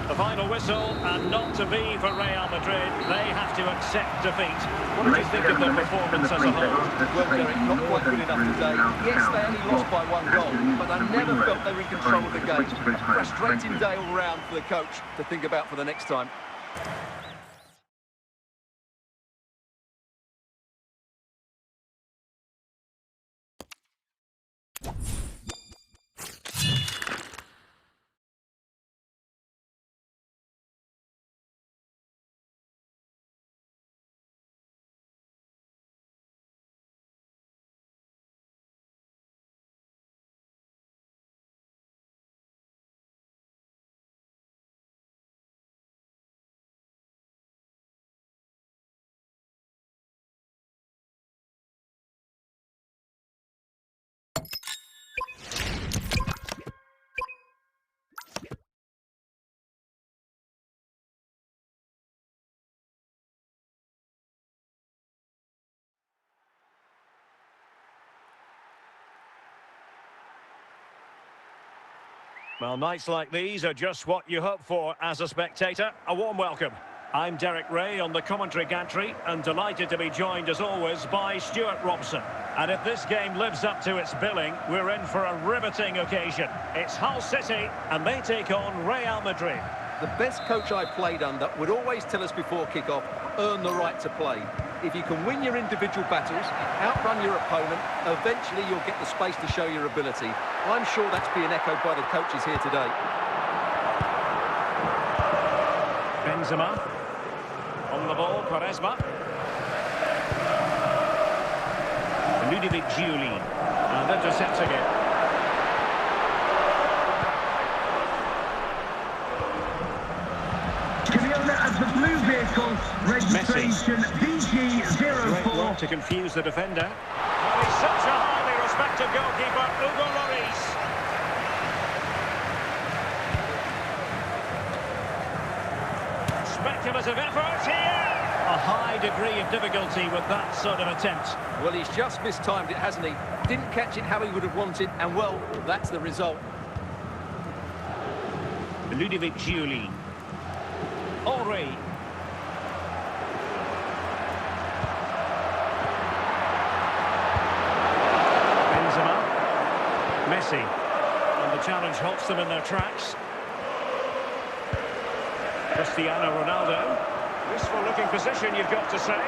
The final whistle, and not to be for Real Madrid. They have to accept defeat. What did you think of their performance as a whole? Well, Derek, not quite good enough today. Yes, they only lost by 1 goal, but I never felt they were in control of the game. A frustrating day all round for the coach to think about for the next time. Well, nights like these are just what you hope for as a spectator. A warm welcome. I'm Derek Ray on the commentary gantry and delighted to be joined as always by Stuart Robson. And if this game lives up to its billing, we're in for a riveting occasion. It's Hull City and they take on Real Madrid. The best coach I played under would always tell us before kick-off, earn the right to play. If you can win your individual battles, outrun your opponent, eventually you'll get the space to show your ability. I'm sure that's being echoed by the coaches here today. Benzema. On the ball, Quaresma. Ludovic Giuli. And intercepting it. As the blue vehicle, registration BG04. Great work to confuse the defender. Oh, he's such a highly respected goalkeeper, Hugo Lloris. Speculative effort here. A high degree of difficulty with that sort of attempt. Well, he's just mistimed it, hasn't he? Didn't catch it how he would have wanted, and well, that's the result. Ludovic Giuli. Henry. Benzema. Messi. And the challenge halts them in their tracks. Cristiano Ronaldo. Useful looking position, you've got to say.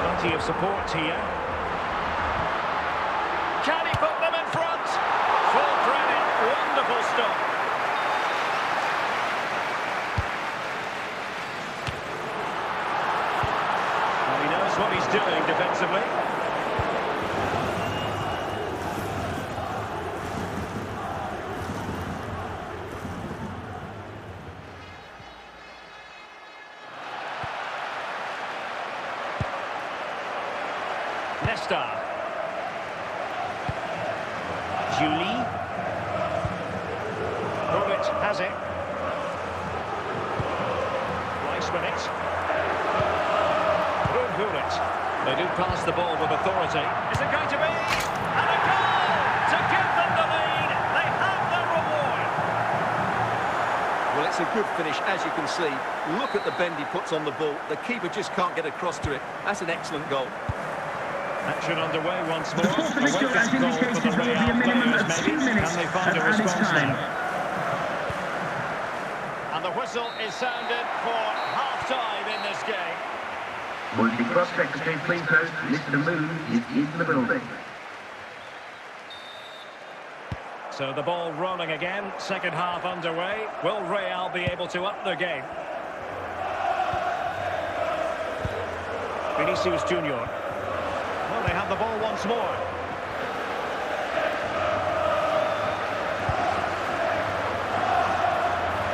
Plenty of support here. Can he put them in front? Full credit. Wonderful stop. Well, he knows what he's doing defensively. Nesta. Giuli. Robic has it. Rice with it. Hulit. They do pass the ball with authority. Is it going to be? And a goal to give them the lead. They have their reward. Well, it's a good finish, as you can see. Look at the bend he puts on the ball. The keeper just can't get across to it. That's an excellent goal. Action underway once more. The fourth official has indicated there will be a minimum of 2 minutes Can they find a of added response time. there? And the whistle is sounded for half-time in this game. Would the cross secretary please note Mr. Moon is in the building. So the ball rolling again, second half underway. Will Real be able to up their game? Vinicius Junior. Well, they have the ball once more.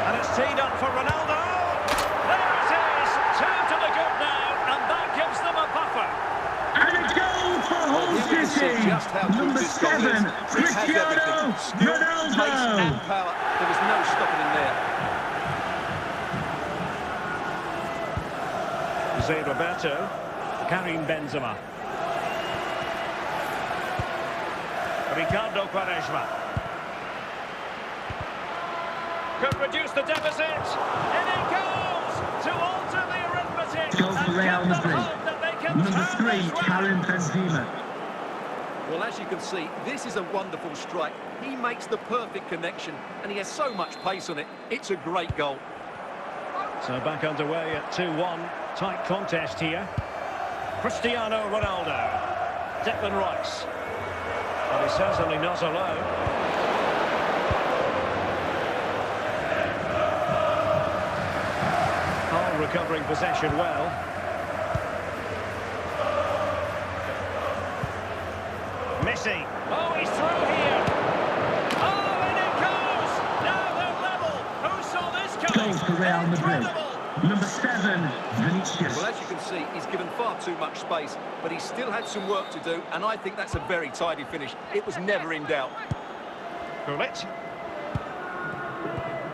And it's teed up for Ronaldo. There it is, 2 to the good now, and that gives them a buffer. And a goal for Hull City. Number 7, Cristiano Ronaldo. And power. There was no stopping him there. Jose Roberto, Karim Benzema. Ricardo Quaresma. Could reduce the deficit. In it goes to alter the arithmetic. Goal for Real Madrid. Number 3, Karim Benzema. Well, as you can see, this is a wonderful strike. He makes the perfect connection, and he has so much pace on it. It's a great goal. So back underway at 2-1. Tight contest here. Cristiano Ronaldo. Declan Rice. Well, he's certainly not alone. Hull recovering possession well. Messi. Oh, he's through here. Oh, and it goes. Now they're level. Who saw this coming? Goal for Real Madrid. Incredible. Number 7, Vinicius. Well, as you can see, he's given far too much space, but he still had some work to do, and I think that's a very tidy finish. It was never in doubt. Gullit.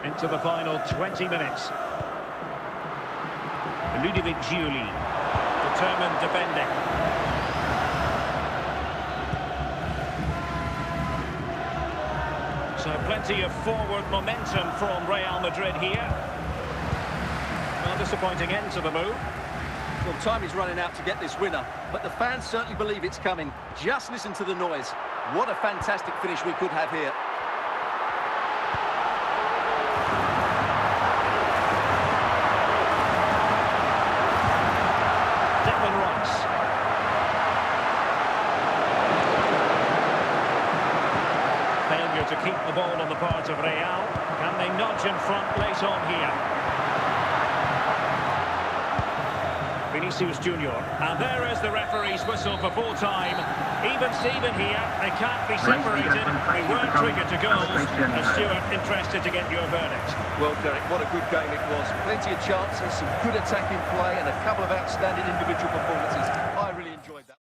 Into the final 20 minutes. Ludovic Giuli. Determined defending. So plenty of forward momentum from Real Madrid here. Well, disappointing end to the move. Well, time is running out to get this winner, but the fans certainly believe it's coming. Just listen to the noise. What a fantastic finish we could have here. To keep the ball on the part of Real. Can they nudge in front late on here? Vinicius Junior. And there is the referee's whistle for full time. Even Steven here. They can't be separated. They weren't triggered to goals. And Stuart, interested to get your verdict. Well, Derek, what a good game it was. Plenty of chances, some good attacking play, and a couple of outstanding individual performances. I really enjoyed that.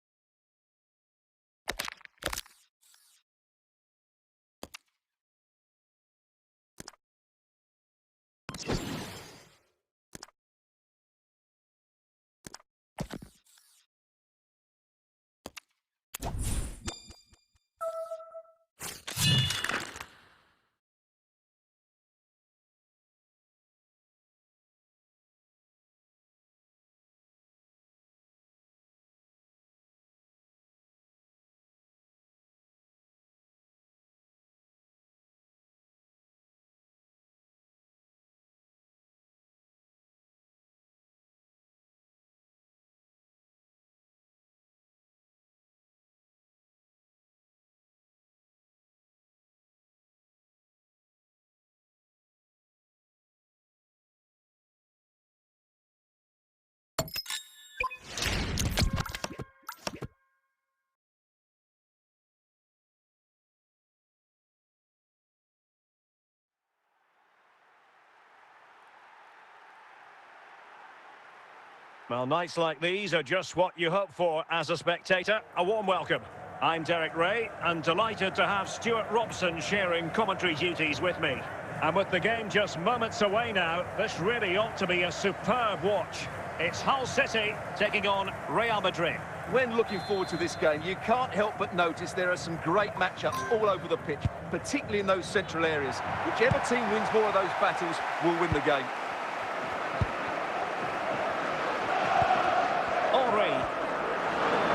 Well, nights like these are just what you hope for as a spectator. A warm welcome. I'm Derek Ray, and delighted to have Stuart Robson sharing commentary duties with me. And with the game just moments away now, this really ought to be a superb watch. It's Hull City taking on Real Madrid. When looking forward to this game, you can't help but notice there are some great matchups all over the pitch, particularly in those central areas. Whichever team wins more of those battles will win the game.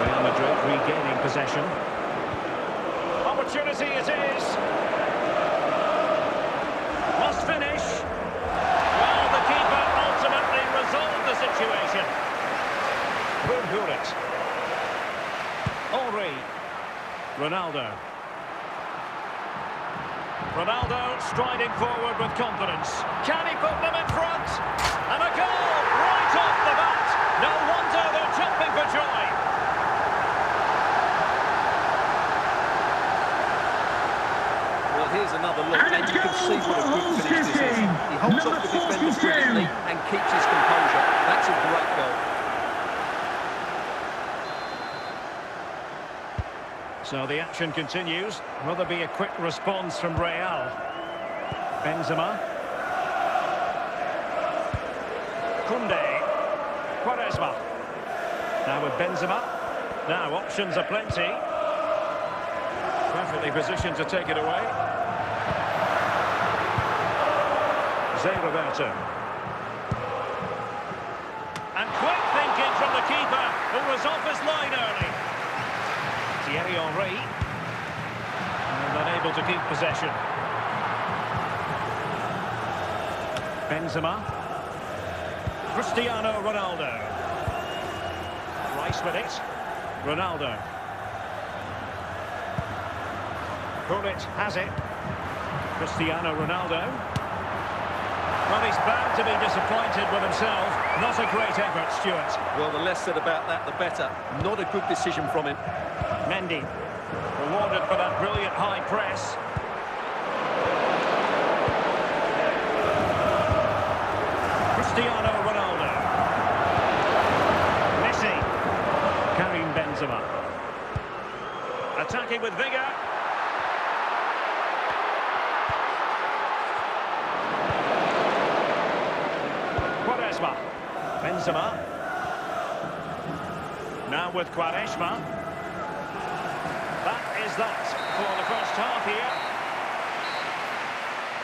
Real Madrid regaining possession. Opportunity it is. Must finish. Well, the keeper ultimately resolved the situation. It. Henry. Ronaldo. Ronaldo striding forward with confidence. Can he put them in front? And a goal right off the bat. No wonder they're jumping for joy. Here's another look, and you can see what a good finish this is. He holds off the defenders brilliantly and keeps his composure. That's a great goal. So the action continues. Will there be a quick response from Real? Benzema. Koundé. Quaresma. Now with Benzema. Now options are plenty. Perfectly positioned to take it away. Roberto. And quick thinking from the keeper, who was off his line early. Thierry Henry. And unable to keep possession. Benzema. Cristiano Ronaldo. Rice with it. Ronaldo. Gullit has it. Cristiano Ronaldo. Well, he's bound to be disappointed with himself. Not a great effort, Stuart. Well, the less said about that, the better. Not a good decision from him. Mendy. Rewarded for that brilliant high press. Cristiano Ronaldo. Messi. Karim Benzema. Attacking with vigour. Benzema. Now with Quaresma. That is that for the first half here.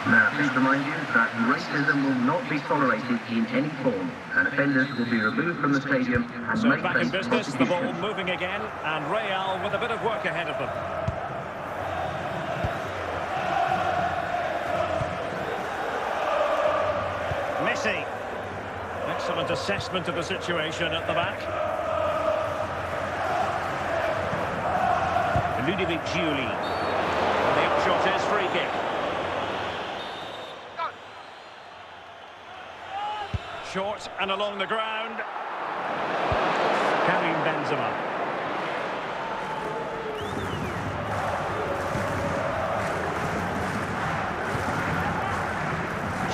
Now, please remind you that racism will not be tolerated in any form, and offenders will be removed from the stadium and So may back in face business, the ball prosecution. moving again, and Real with a bit of work ahead of them. Messi. Excellent assessment of the situation at the back. Ludovic Giuli. And the upshot is free kick. Short and along the ground. Karim Benzema.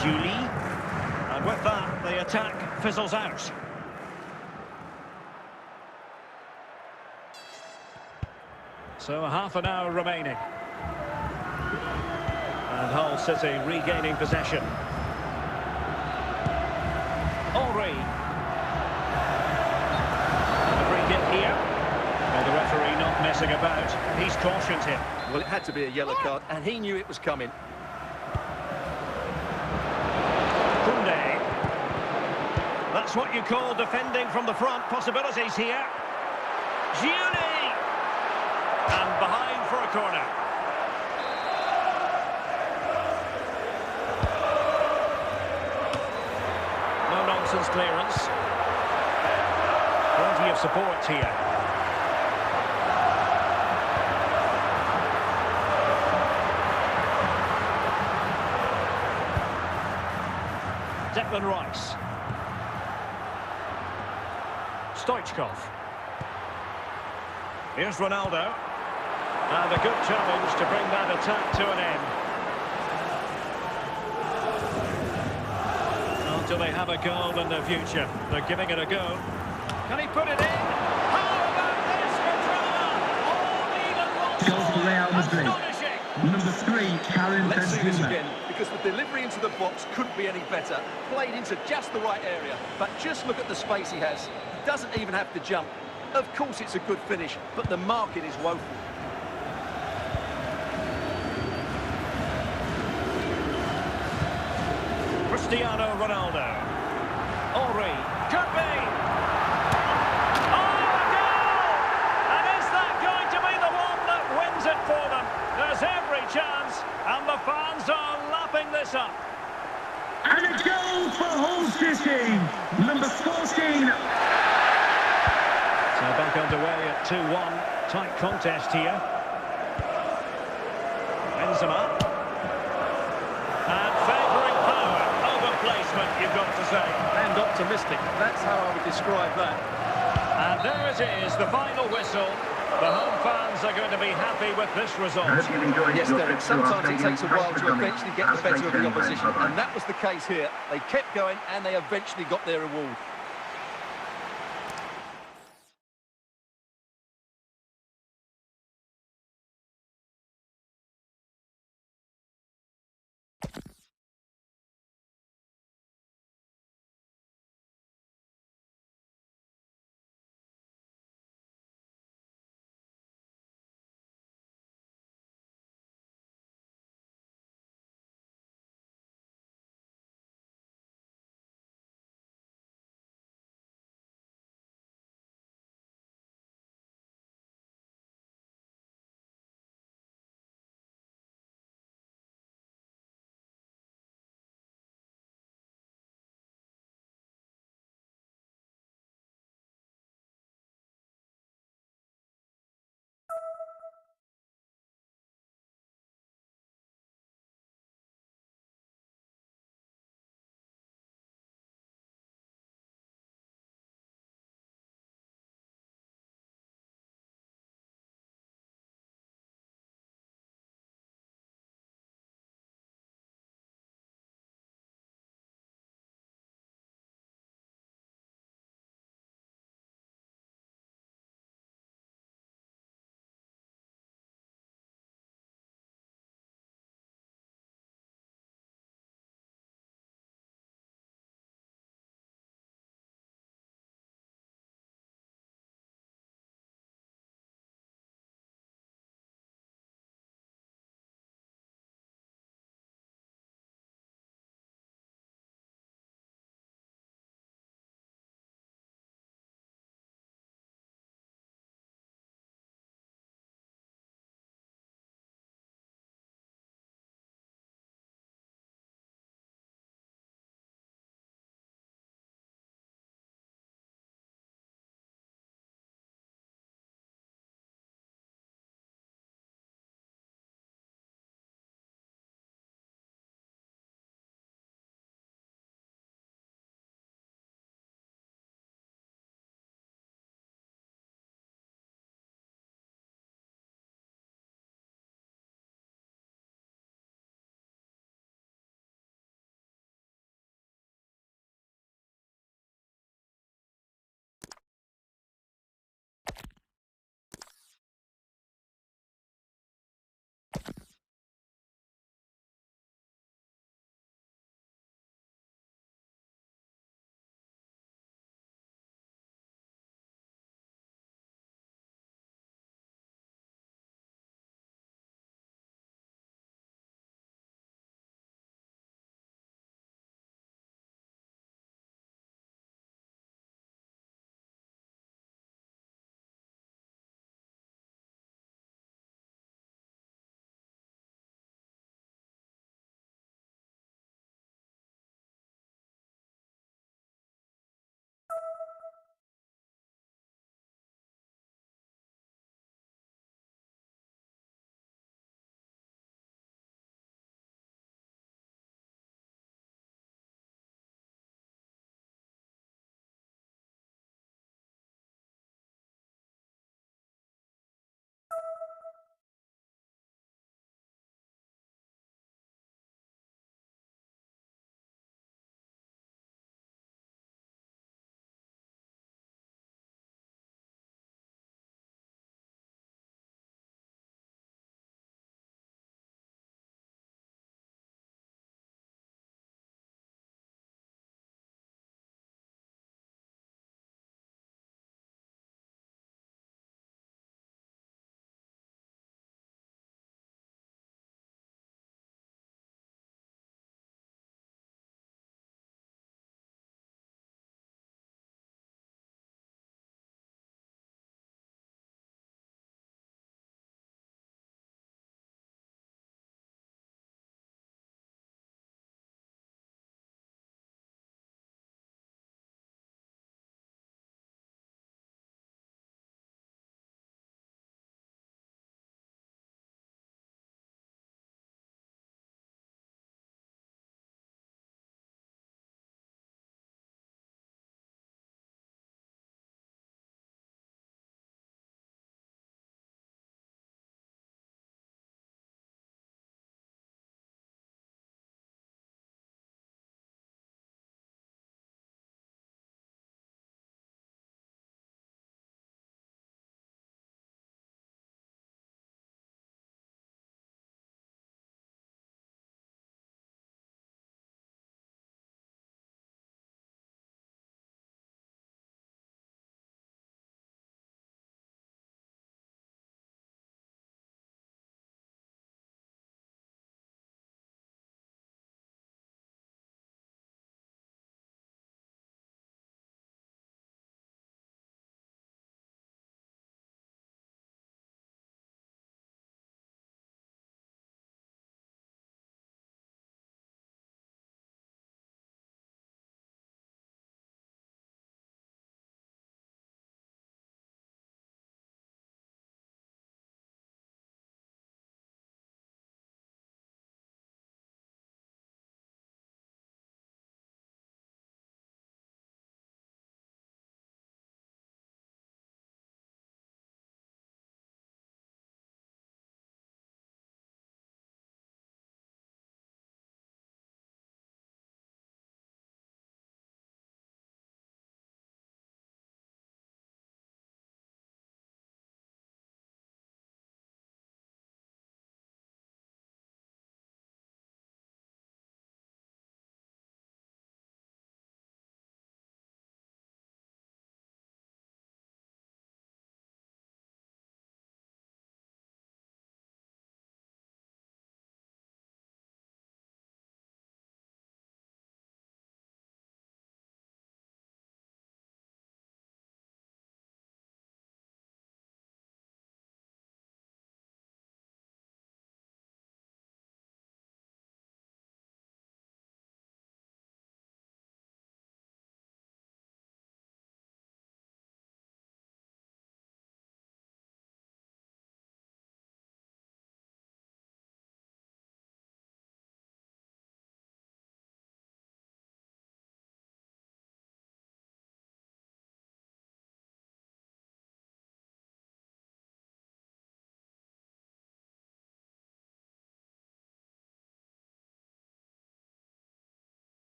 Giuli. And with that, the attack fizzles out. So half an hour remaining. And Hull City regaining possession. Henry. And the free kick here. Well, the referee not messing about. He's cautioned him. Well, it had to be a yellow card, and he knew it was coming. Koundé. That's what you call defending from the front. Possibilities here. Giuli. And behind for a corner. No-nonsense clearance. Plenty of support here. Declan Rice. Stoichkov. Here's Ronaldo. And a good challenge to bring that attack to an end. Well, do they have a goal in the future? They're giving it a go. Can he put it in? How about this for drama? All even one Goal for Real Madrid. Astonishing. Number 3, Karim Let's see this Benzema. again, because the delivery into the box couldn't be any better. Played into just the right area, but just look at the space he has. He doesn't even have to jump. Of course it's a good finish, but the marking is woeful. Cristiano Ronaldo. Henry. Could be. Oh, a goal! And is that going to be the one that wins it for them? There's every chance, and the fans are lapping this up. And a goal for Hull City. Number 14. So back underway at 2-1. Tight contest here. Benzema. And favouring power over placement, you've got to say. And optimistic, that's how I would describe that. And there it is, the final whistle. The home fans are going to be happy with this result. I hope you've enjoyed Yes, your Derek, trip to our sometimes it stadium. takes a Thanks while for to coming. eventually get Have the a safe better of the journey home. opposition, Bye-bye. and that was the case here. They kept going, and they eventually got their reward.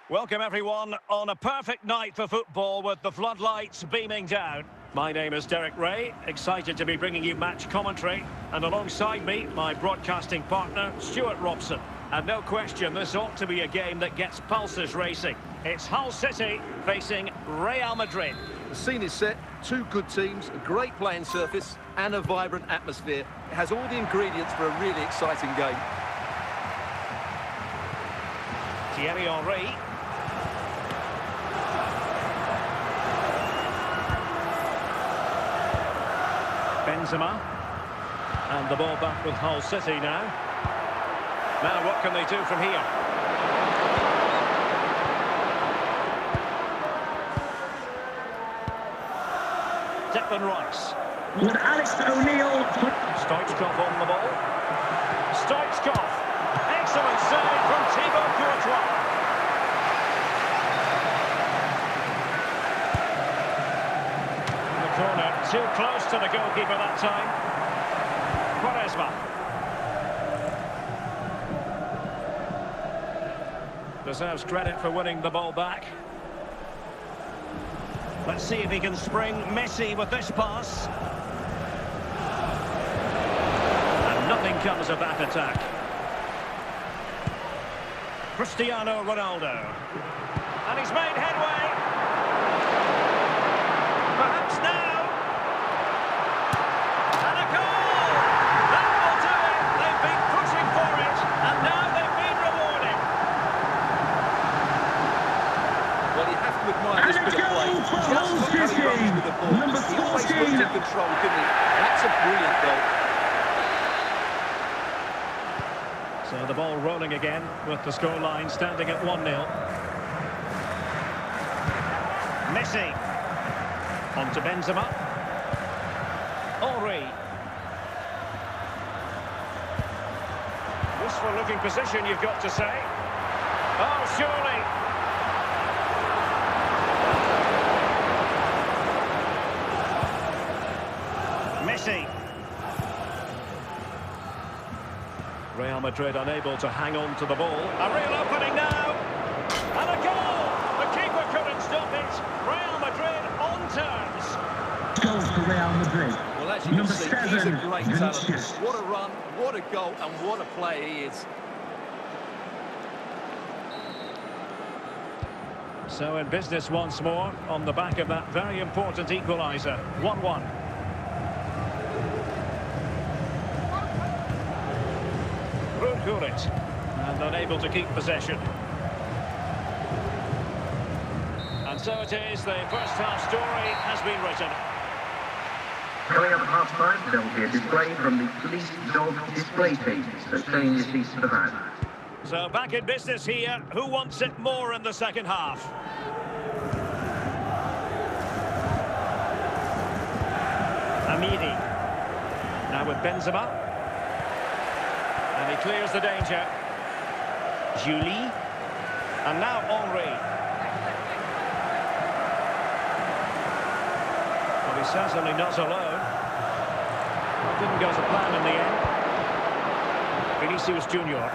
Welcome everyone on a perfect night for football with the floodlights beaming down. My name is Derek Ray, excited to be bringing you match commentary, and alongside me, my broadcasting partner, Stuart Robson. And no question, this ought to be a game that gets pulses racing. It's Hull City facing Real Madrid. The scene is set, two good teams, a great playing surface and a vibrant atmosphere. It has all the ingredients for a really exciting game. Thierry Henry. Benzema. And the ball back with Hull City now. Now what can they do from here? Declan Rice. Would Alex O'Neill... Stoichkov on the ball. Stoichkov. Excellent save from Thibaut Courtois. Corner, too close to the goalkeeper that time. Quaresma. Deserves credit for winning the ball back. Let's see if he can spring Messi with this pass. And nothing comes of that attack. Cristiano Ronaldo. And he's made headway. Perhaps now. And a goal! That will do it. They've been pushing for it, and now they've been rewarded. Well, you have to admire this And a bit of play. goal for Just Hull look how he City. runs with the ball. Number He always 14. was in control, didn't he? That's a brilliant goal. So the ball rolling again with the scoreline standing at 1-0. Messi. On to Benzema. Henry. Useful looking position, you've got to say. Oh, surely. Messi. Real Madrid unable to hang on to the ball. A real opening now. And a goal! The keeper couldn't stop it. Real Madrid on terms. Goals for Real Madrid. Well, as you can Number see, 7, he's a great talent. Vinicius. What a run, what a goal, and what a player he is. So in business once more on the back of that very important equaliser. 1-1. Rudhurit, and unable to keep possession. And so it is, the first half story has been written. Coming up at half-time, there will be a display from the police dog display team, so stay in your seats for that. So back in business here, who wants it more in the second half? Amiri. Now with Benzema. And he clears the danger. Julie. And now Henry. Well, he's certainly not alone. It didn't go to plan in the end. Vinicius Junior.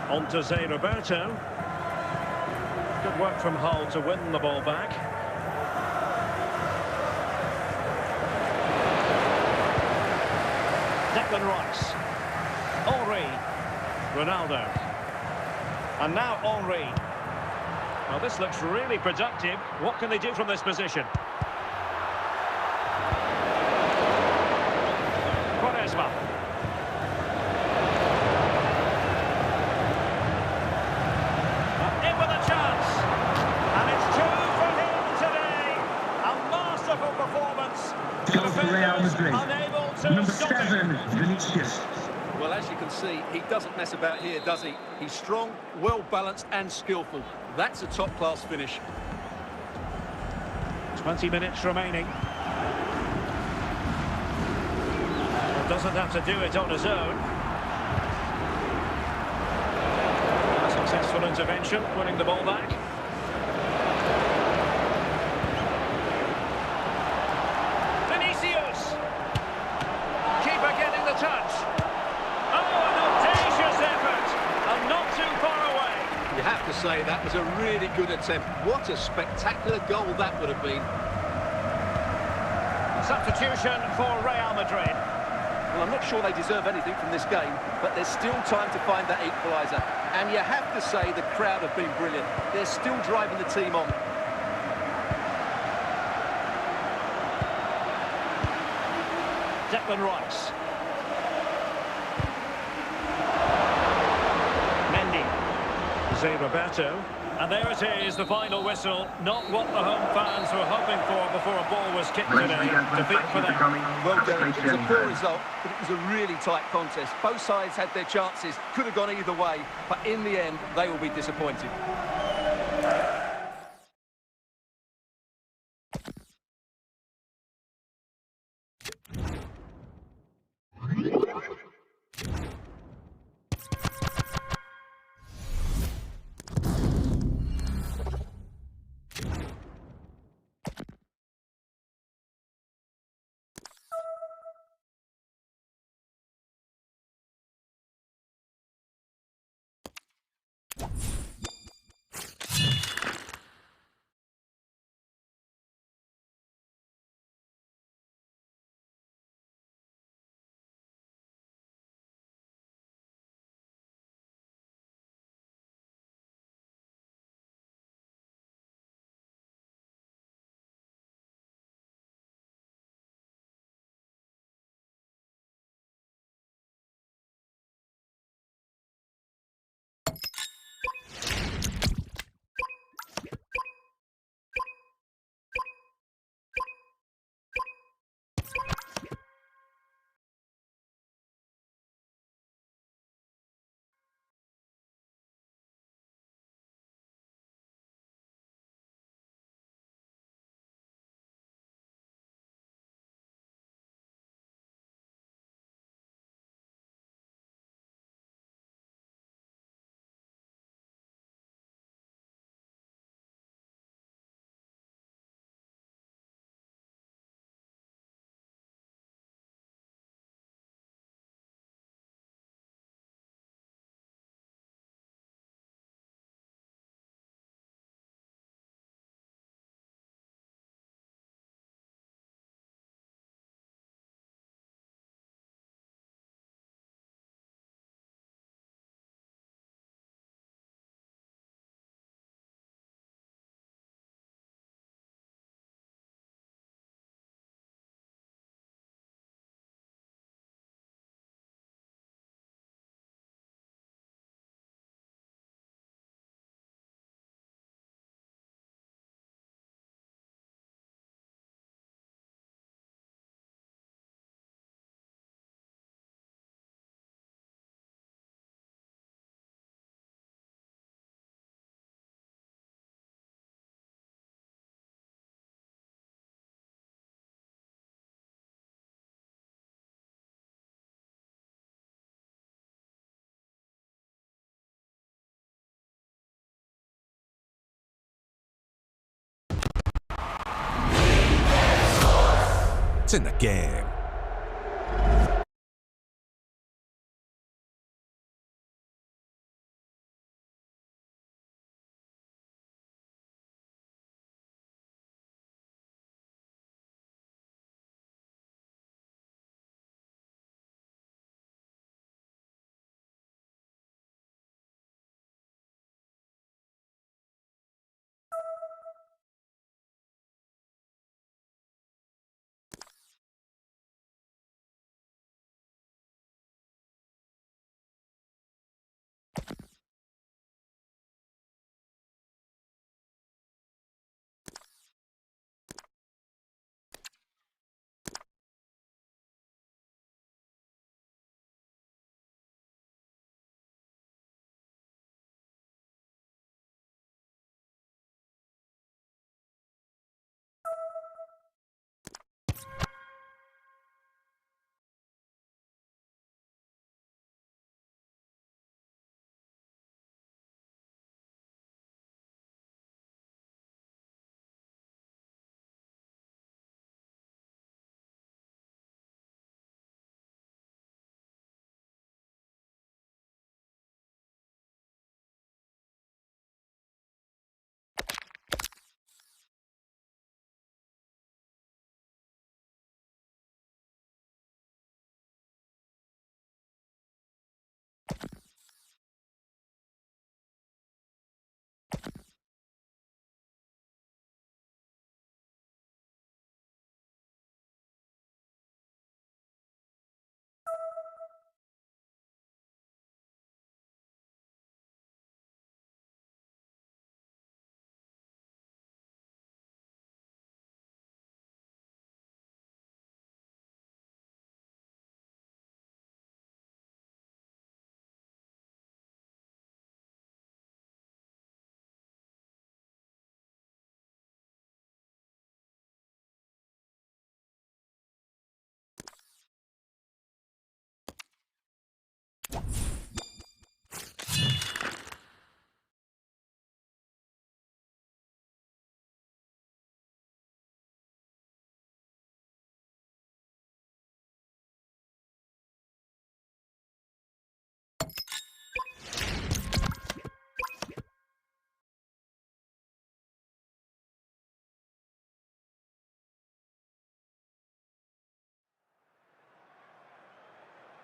On to Zé Roberto. Good work from Hull to win the ball back. Declan Rice. Henry. Ronaldo. And now Henry. Well, this looks really productive. What can they do from this position? Quaresma. In with a chance. And it's two for him today. A masterful performance. Goal for Real Madrid. Unable to Number stop 7, it. Vinicius. Well, as you can see, he doesn't mess about here, does he? He's strong, well-balanced and skillful. That's a top-class finish. 20 minutes remaining. Well, doesn't have to do it on his own. A successful intervention, winning the ball back. Vinicius! Keeper getting the touch. Oh, an audacious effort! And not too far away. You have to say that was a really good attempt. What a spectacular goal that would have been. Substitution for Real Madrid. Well, I'm not sure they deserve anything from this game, but there's still time to find that equaliser. And you have to say the crowd have been brilliant. They're still driving the team on. Declan Rice. Jose Roberto. And there it is, the final whistle. Not what the home fans were hoping for before a ball was kicked today. Defeat for them. Well, Derek, it was a poor result, but it was a really tight contest. Both sides had their chances, could have gone either way, but in the end, they will be disappointed. It's in the game.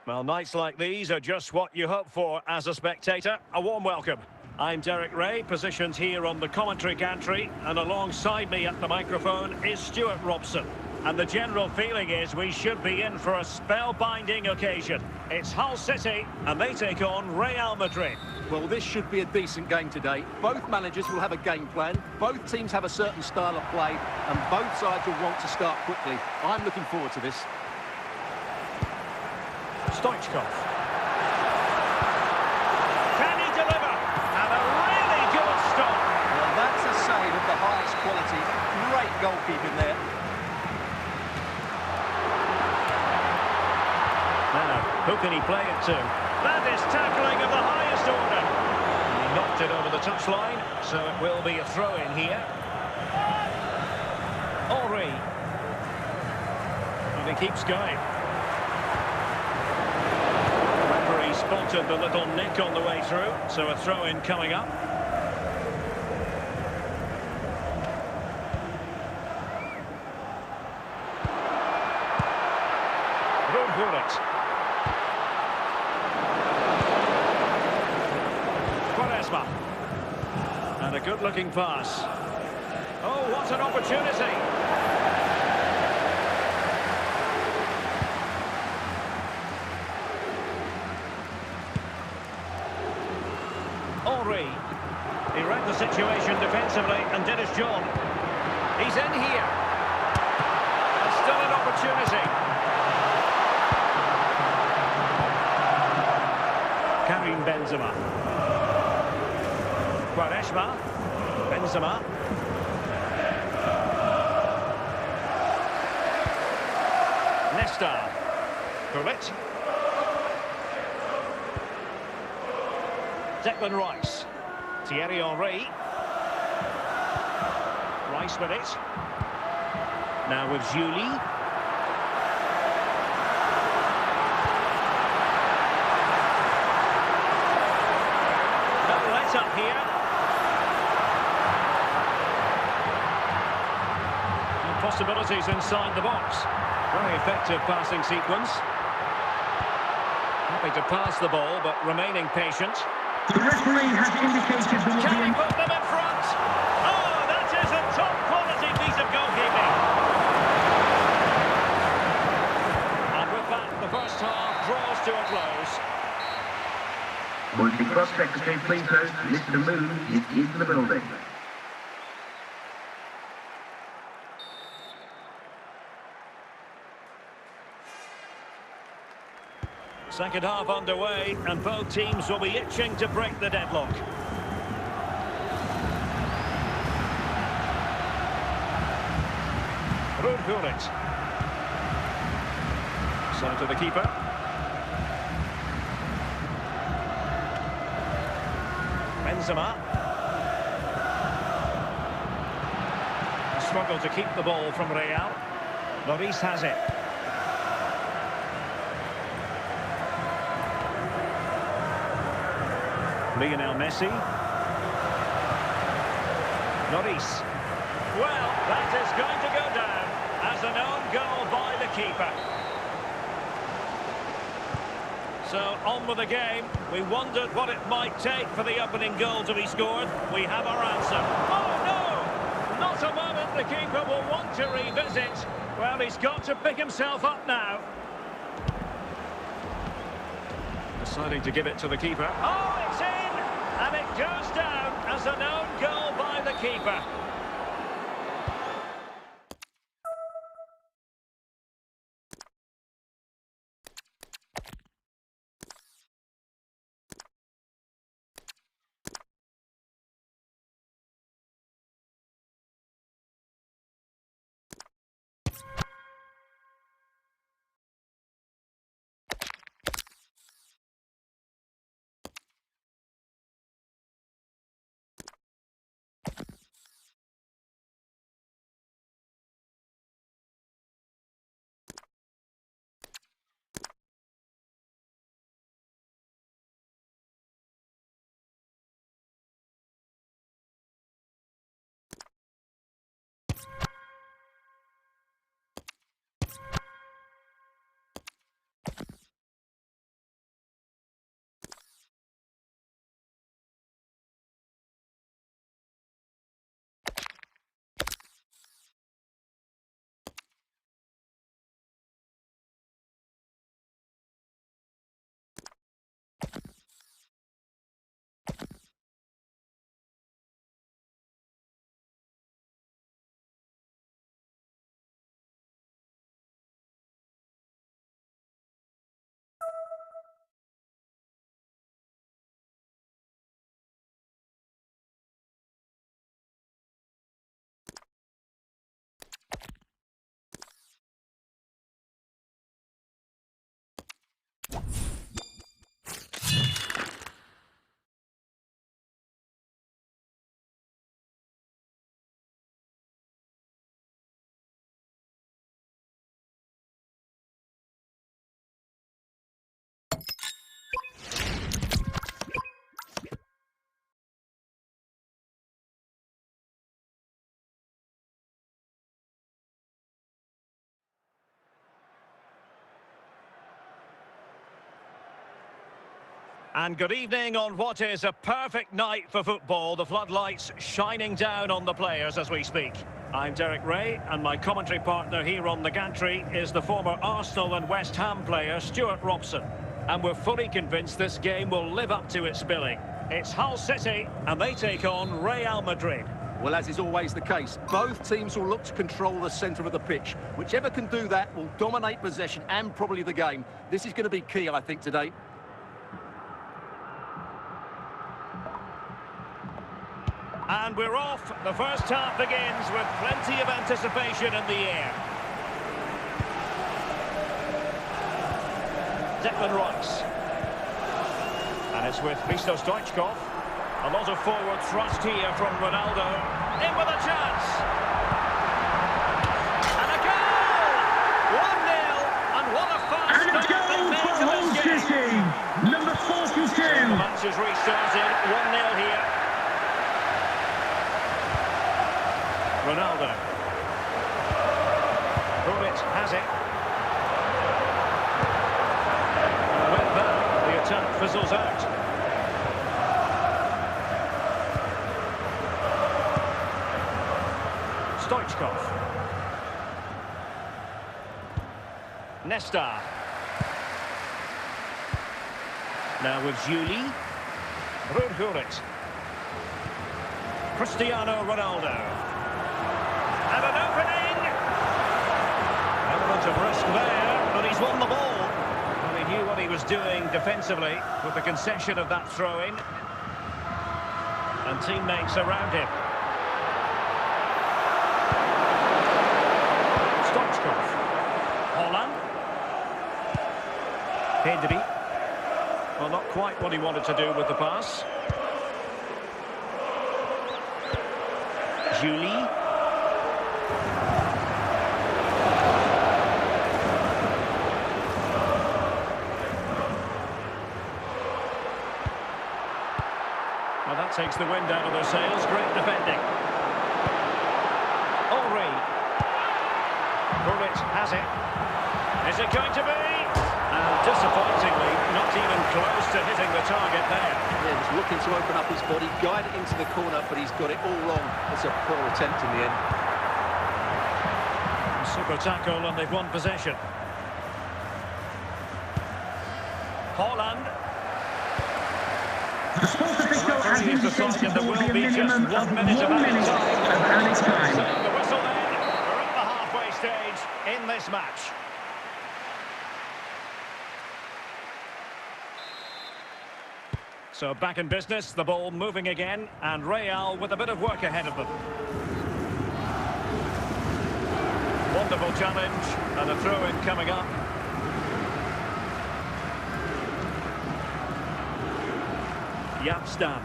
Well, nights like these are just what you hope for as a spectator. A warm welcome. I'm Derek Ray, positioned here on the commentary gantry, and alongside me at the microphone is Stuart Robson. And the general feeling is we should be in for a spellbinding occasion. It's Hull City, and they take on Real Madrid. Well, this should be a decent game today. Both managers will have a game plan. Both teams have a certain style of play, and both sides will want to start quickly. I'm looking forward to this. Stoichkov. Can he deliver? And a really good stop. Well, that's a save of the highest quality. Great goalkeeping there. Now, who can he play it to? That is tackling of the highest order. And he knocked it over the touchline, so it will be a throw-in here. Henry. And he keeps going. Spotted the little nick on the way through, so a throw-in coming up. Quaresma. And a good-looking pass. Oh, what an opportunity! Henry. He read the situation defensively and did his job. He's in here. And still an opportunity. Karim Benzema. Quaresma. Benzema. Nesta. Gullit. Declan Rice. Thierry Henry. Rice with it. Now with Julie. No let up here. And possibilities inside the box. Very effective passing sequence. Happy to pass the ball, but remaining patient. The referee has indicated there will Can he be put them in front? Oh, that is a top quality piece of goalkeeping. And with that, the first half draws to a close. Would the Cross Secretary please note Mr. Moon is in the building. Second half underway, and both teams will be itching to break the deadlock. Ruud. So to the keeper. Benzema. Struggle to keep the ball from Real. Lloris has it. Lionel Messi. Lloris. Well, that is going to go down as an own goal by the keeper. So, on with the game. We wondered what it might take for the opening goal to be scored. We have our answer. Oh, no! Not a moment the keeper will want to revisit. Well, he's got to pick himself up now. Deciding to give it to the keeper. Oh, it's in! And it goes down as an own goal by the keeper. And good evening on what is a perfect night for football. The floodlights shining down on the players as we speak. I'm Derek Ray, and my commentary partner here on the gantry is the former Arsenal and West Ham player Stuart Robson. And we're fully convinced this game will live up to its billing. It's Hull City, and they take on Real Madrid. Well, as is always the case, both teams will look to control the centre of the pitch. Whichever can do that will dominate possession and probably the game. This is going to be key, I think, today. And we're off. The first half begins with plenty of anticipation in the air. Declan Rice. And it's with Hristo Stoichkov. A lot of forward thrust here from Ronaldo. In with a chance. And a goal! 1-0. And what a fast And a goal for Hull City. Number 42. The match is restarted. 1-0 here. Ronaldo. Bullet has it. And with that, the attack fizzles out. Stoichkov. Nesta. Now with Juli. Rudhurit. Cristiano Ronaldo. And an opening! Element of risk there, but he's won the ball. Well, he knew what he was doing defensively with the concession of that throw-in. And teammates around him. Stoichkov. Holland. Pedri. Well, not quite what he wanted to do with the pass. Juli. Well, that takes the wind out of their sails. Great defending. Ulrey. Bullet has it. Is it going to be? And disappointingly, not even close to hitting the target there. Yeah, he's looking to open up his body, guide it into the corner, but he's got it all wrong. It's a poor attempt in the end. Super tackle, and they've won possession. Holland. The sports official has Referee has indicated decided there will be a minimum of 1 minute of added So time. the whistle then. We're at the halfway stage in this match. So back in business, the ball moving again, and Real with a bit of work ahead of them. Wonderful challenge, and a throw-in coming up. Yapstam.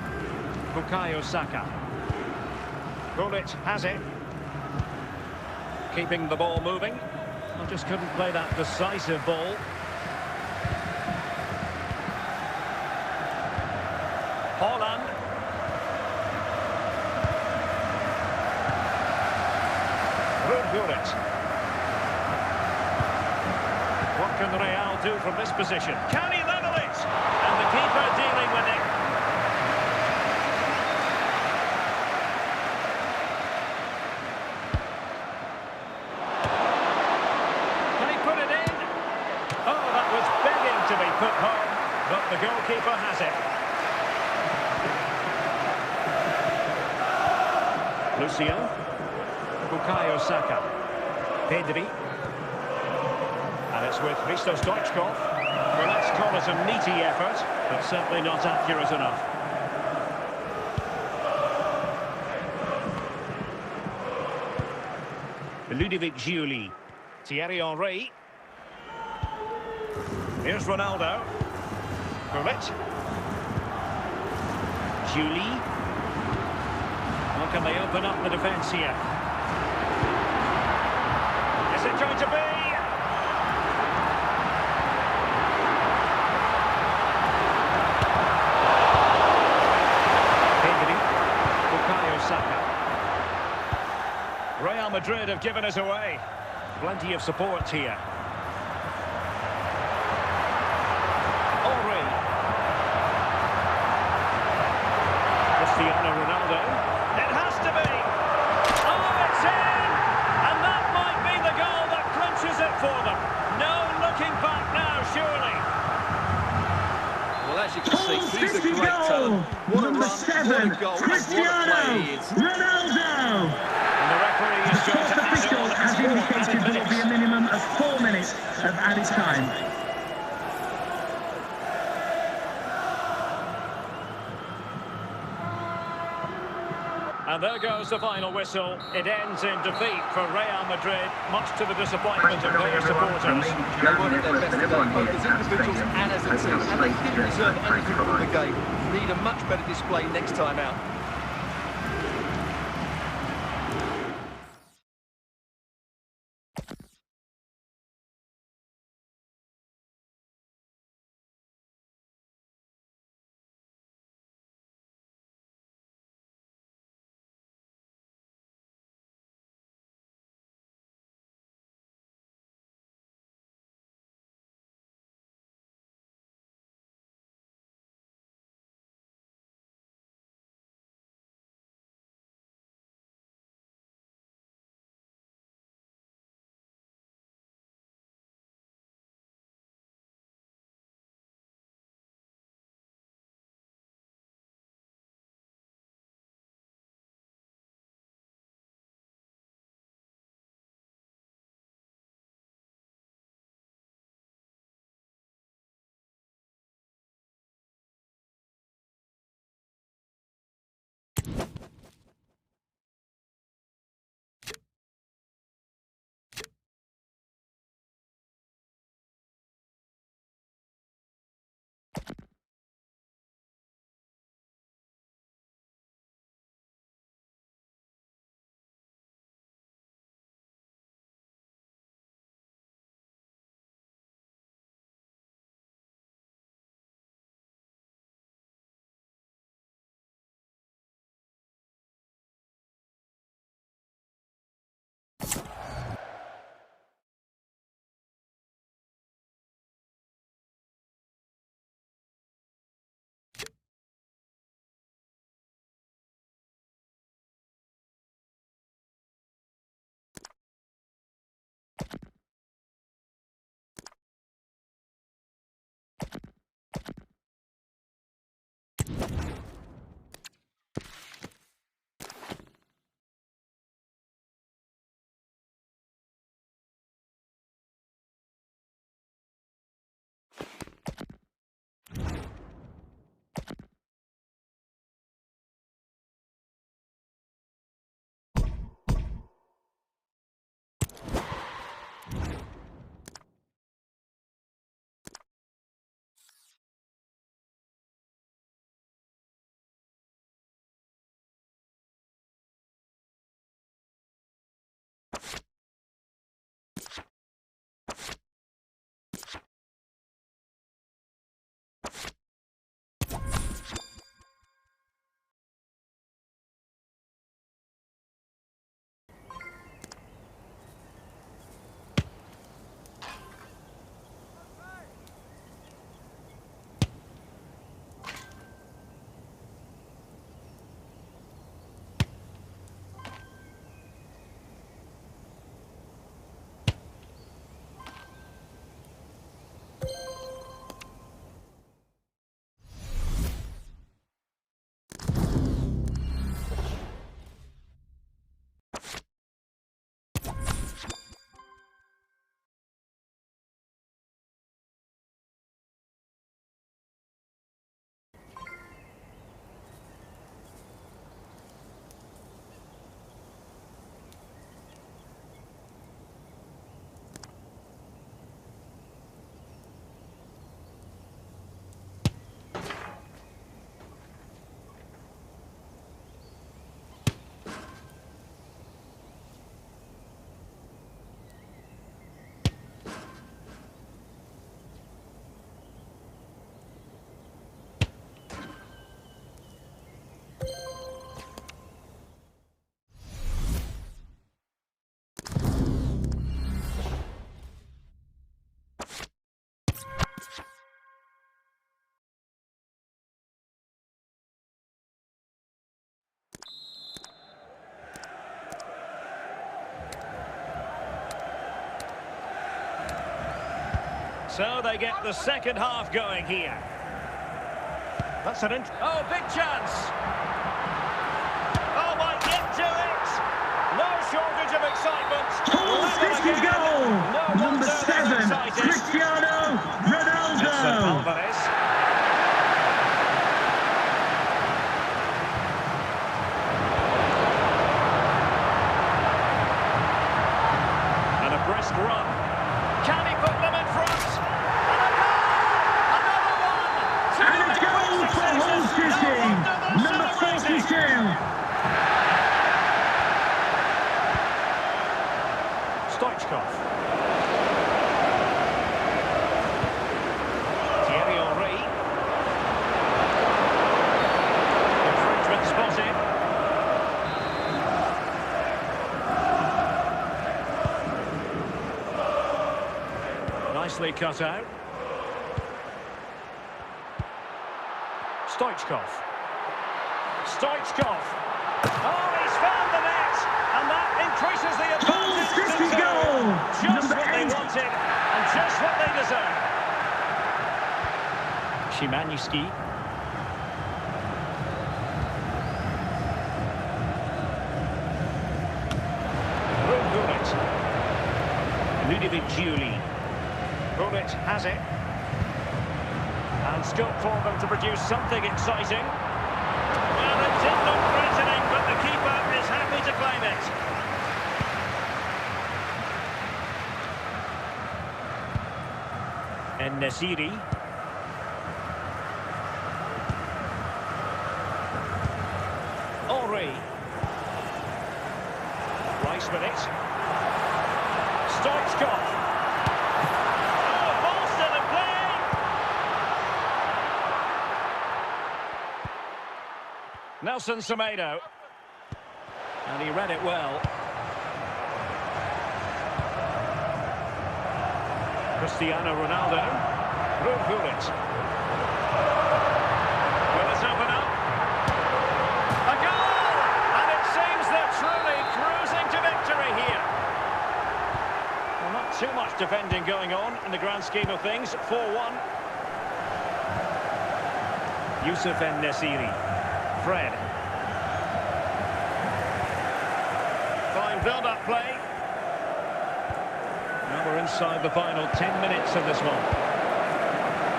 Bukayo Saka. Gullit has it. Keeping the ball moving. I just couldn't play that decisive ball. Holland. Gullit. What can Real do from this position? Can he level it? And the keeper dealing with it. Can he put it in? Oh, that was begging to be put home, but the goalkeeper has it. Lucio. Bukayo Saka. Pedri. And it's with Hristo Stoichkov. Well, let's call it a meaty effort, but certainly not accurate enough. Ludovic Giuli. Thierry Henry. Here's Ronaldo. Gullit. Giuli. How can they open up the defence here? Is it going to be? Pedri. Bukayo Saka. Real Madrid have given us away. Plenty of support here. Henry. Cristiano Ronaldo. It has to be. Oh, it's in! And that might be the goal that clinches it for them. No looking back now, surely. Well, as you can see, he's a great goal. talent. What a Number run, 7, what a goal, and what a Cristiano play he is. Ronaldo. And the referee is The going sports to add official on has 4 indicated added there will be a minutes. minimum of 4 minutes of added time. And there goes the final whistle. It ends in defeat for Real Madrid, much to the disappointment of their supporters. They weren't at their best today, both as individuals and as a team, and they didn't deserve anything from the game. Need a much better display next time out. So they get the second half going here. That's an oh, big chance. Oh, might get to it. No shortage of excitement. Oh, City goal! No Number 7, Cristiano Ronaldo. Alvarez. And a brisk run. Can he put them in front? And a goal! Another one! And a goal for Hull City. Number 42. Stoichkov. Thierry Henry. Infringement spotted. Nicely cut out. Stoichkov. Stoichkov. Oh, he's found the net, and that increases the advantage. City goal. Just Number what they 8. wanted, and just what they deserve. Szymanski. Gullit. Ludovic Giuli. Gullit has it. And scope for them to produce something exciting. Well, it did look threatening, but the keeper is happy to claim it. En-Nesyri. Henry. Rice with it. Stoichkov. Oh, ball still in play. Nelson Semedo. And he read it well. Cristiano Ronaldo. Gullit. Will it open up? A goal! And it seems they're truly cruising to victory here. Well, not too much defending going on in the grand scheme of things. 4-1. Yusuf En-Nesyri. Fred. Fine build-up play. Now we're inside the final 10 minutes of this one.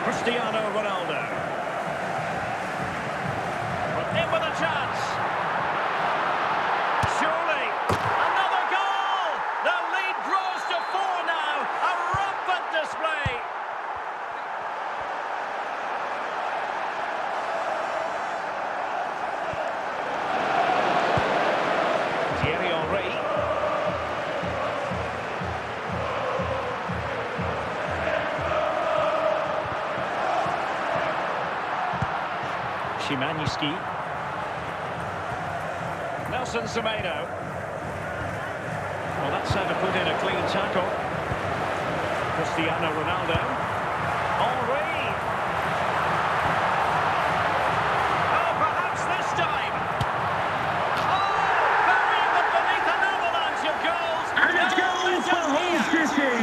Cristiano Ronaldo. In with a chance. Surely. Another goal! The lead grows to 4 now. A rampant display. Thierry Henry. Szymański. Nelson Semedo. Well, that's how to put in a clean tackle. Cristiano Ronaldo. Henry. Oh, perhaps this time. Oh, burying them beneath an avalanche of goals. And a goal for Hull City.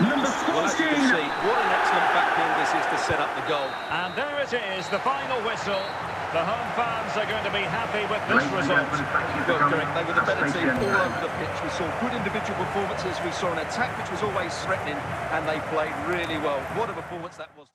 Number Well, as you can 14. see, what an excellent backheel this is to set up the goal. And there it is, the final whistle. The home fans are going to be happy with this Ladies and result. gentlemen, thank you for Well, coming. correct. They were the better Stay team all tuned. over the pitch. We saw good individual performances. We saw an attack which was always threatening, and they played really well. What a performance that was.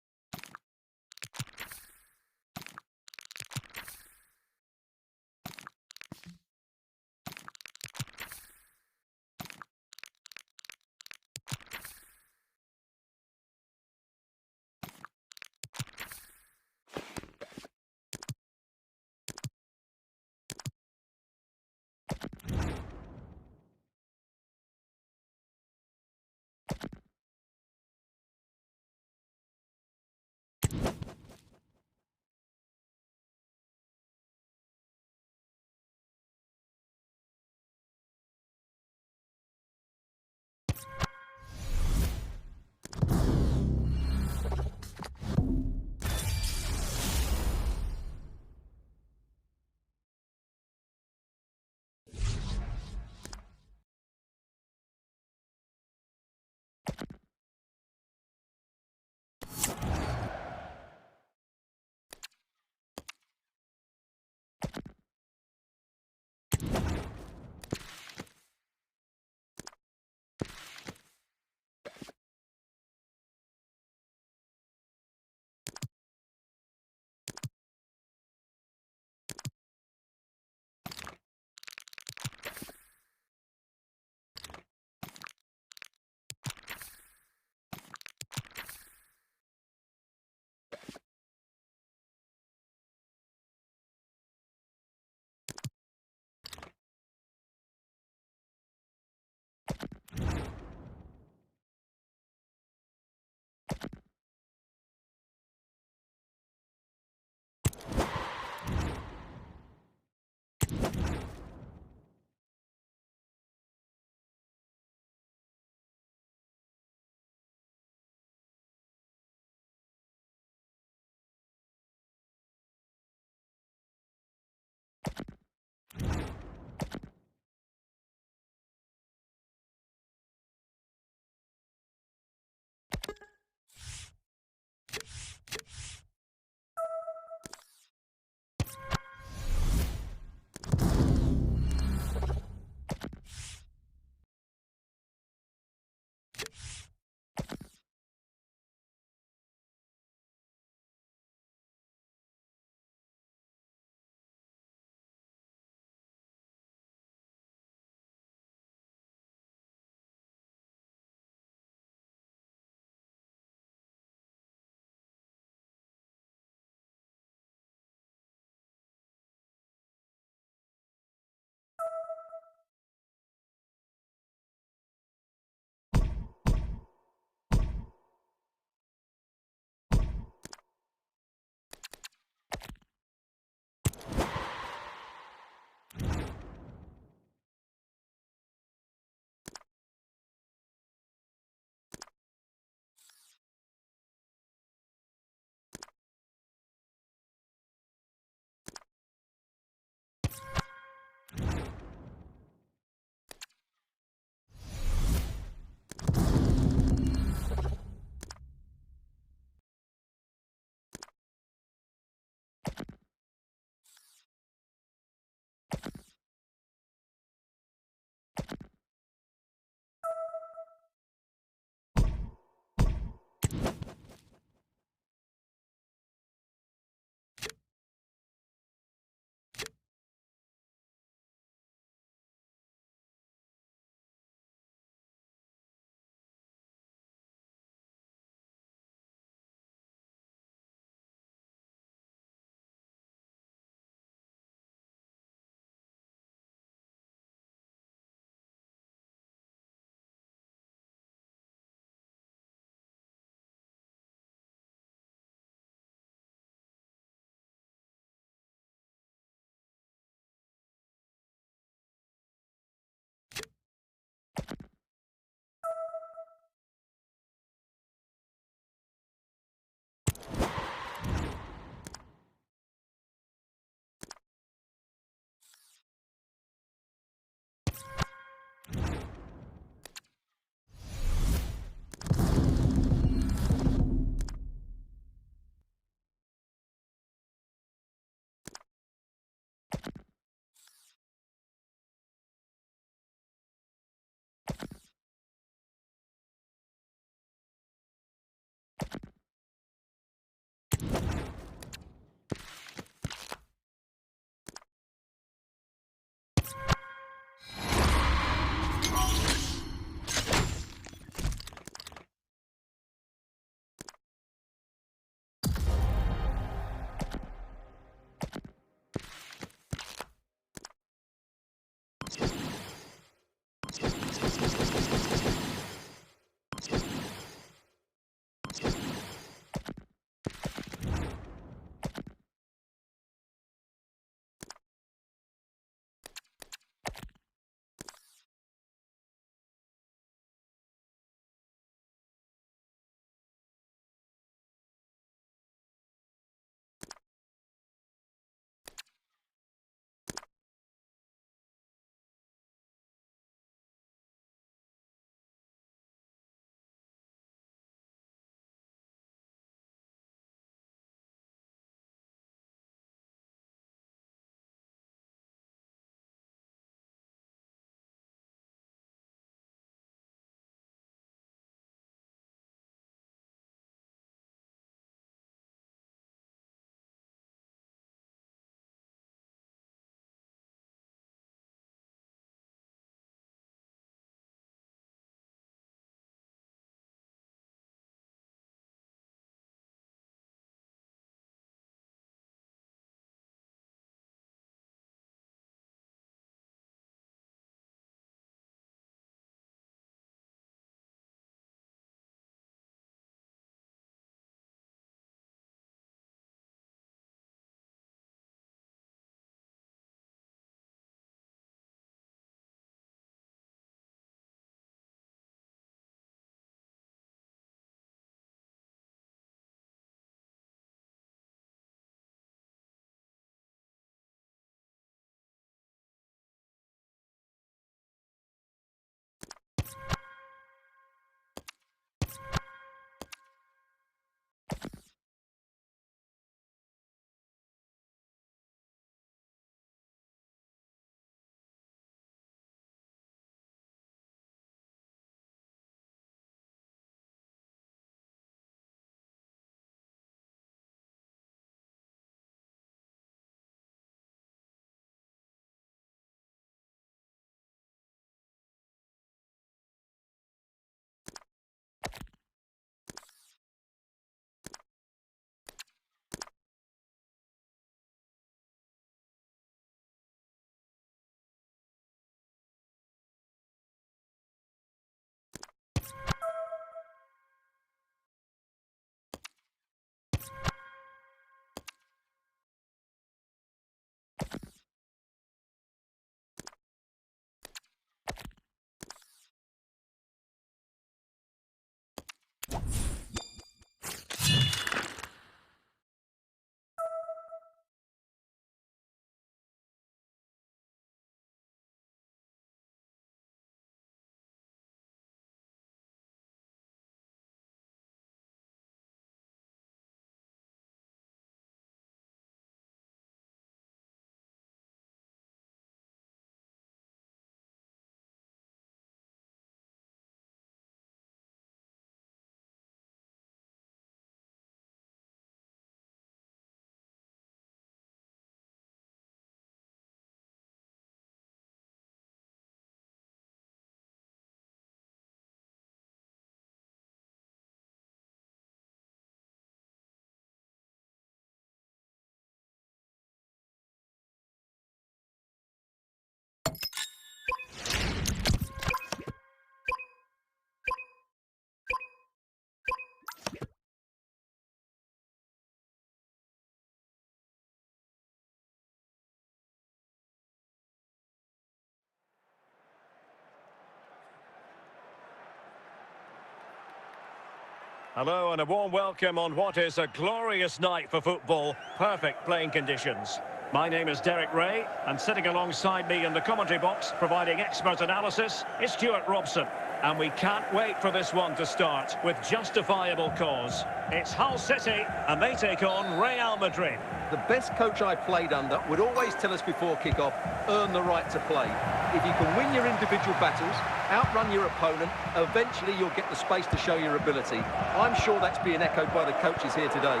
Hello and a warm welcome on what is a glorious night for football. Perfect playing conditions. My name is Derek Ray, and sitting alongside me in the commentary box, providing expert analysis, is Stuart Robson. And we can't wait for this one to start, with justifiable cause. It's Hull City, and they take on Real Madrid. The best coach I played under would always tell us before kick-off, earn the right to play. If you can win your individual battles, outrun your opponent, eventually you'll get the space to show your ability. I'm sure that's being echoed by the coaches here today.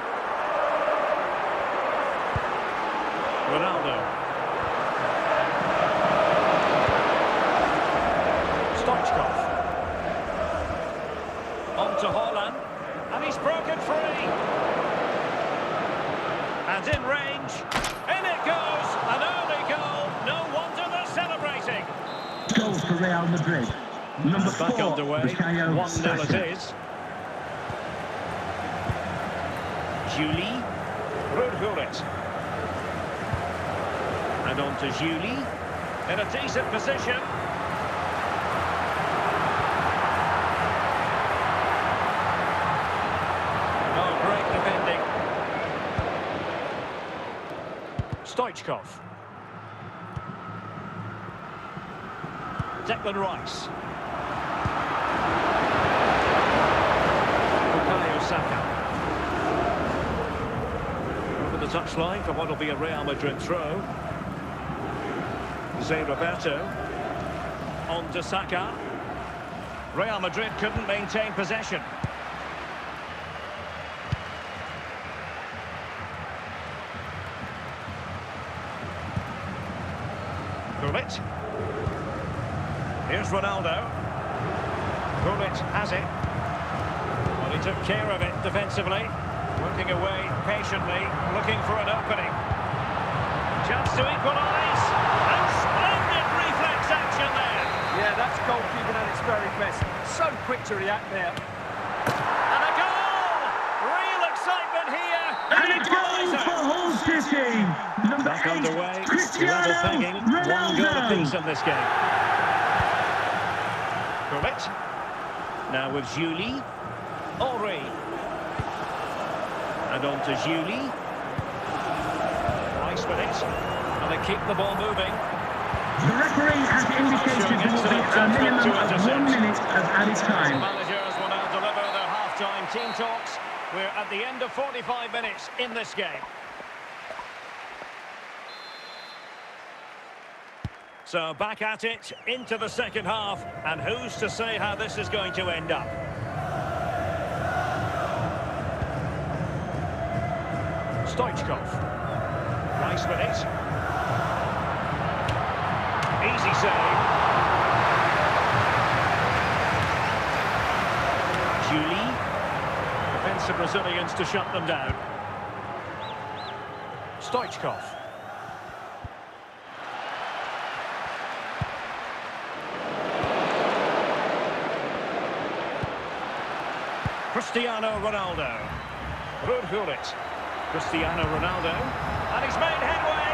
Ronaldo. Stoichkov. On to Haaland, and he's broken free. And in range, in it goes, an early goal. No wonder they're celebrating. Goals for Real Madrid. Number Back 4, underway, 1-0 it is. Julie, Rudhulit. And on to Julie, in a decent position. Oh, great defending. Stoichkov. Declan Rice. Bukayo Saka. Over the touchline for what will be a Real Madrid throw. Roberto. On to Saka. Real Madrid couldn't maintain possession. Gullit. Here's Ronaldo. Gullit has it. Well, he took care of it defensively. Working away patiently, looking for an opening. Chance to equalise. And splendid reflex action there. Yeah, that's goalkeeping at its very best. So quick to react there. And a goal! Real excitement here. And a goal for Hull City. Number Back 8, underway. Cristiano Level pegging. One goal Ronaldo. apiece in this game. Gullit. Now with Julie. Henry. And on to Julie. Nice with it. And they keep the ball moving. The referee has indicated there will be a minimum of 1 minute of added The time. managers will now deliver their half-time team talks. We're at the end of 45 minutes in this game. So back at it, into the second half, and who's to say how this is going to end up? Stoichkov. Nice with it. Easy save. Julie. Defensive Brazilians to shut them down. Stoichkov. Cristiano Ronaldo. Rudhulit. Cristiano Ronaldo. And he's made headway.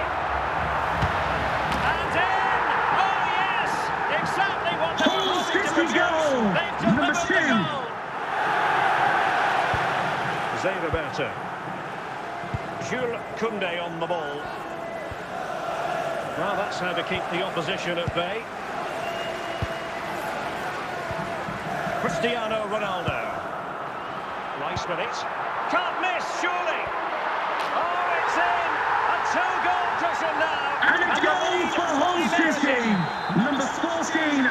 And in! Oh, yes! Exactly what they were Hull hoping to City produce. goal! They've Number delivered 2. the goal. Roberto. Jules Koundé on the ball. Well, that's how to keep the opposition at bay. Cristiano Ronaldo. Rice with it. Can't miss, surely. Oh, it's in. A two-goal cushion now. And a goal for Hull City. Number 14.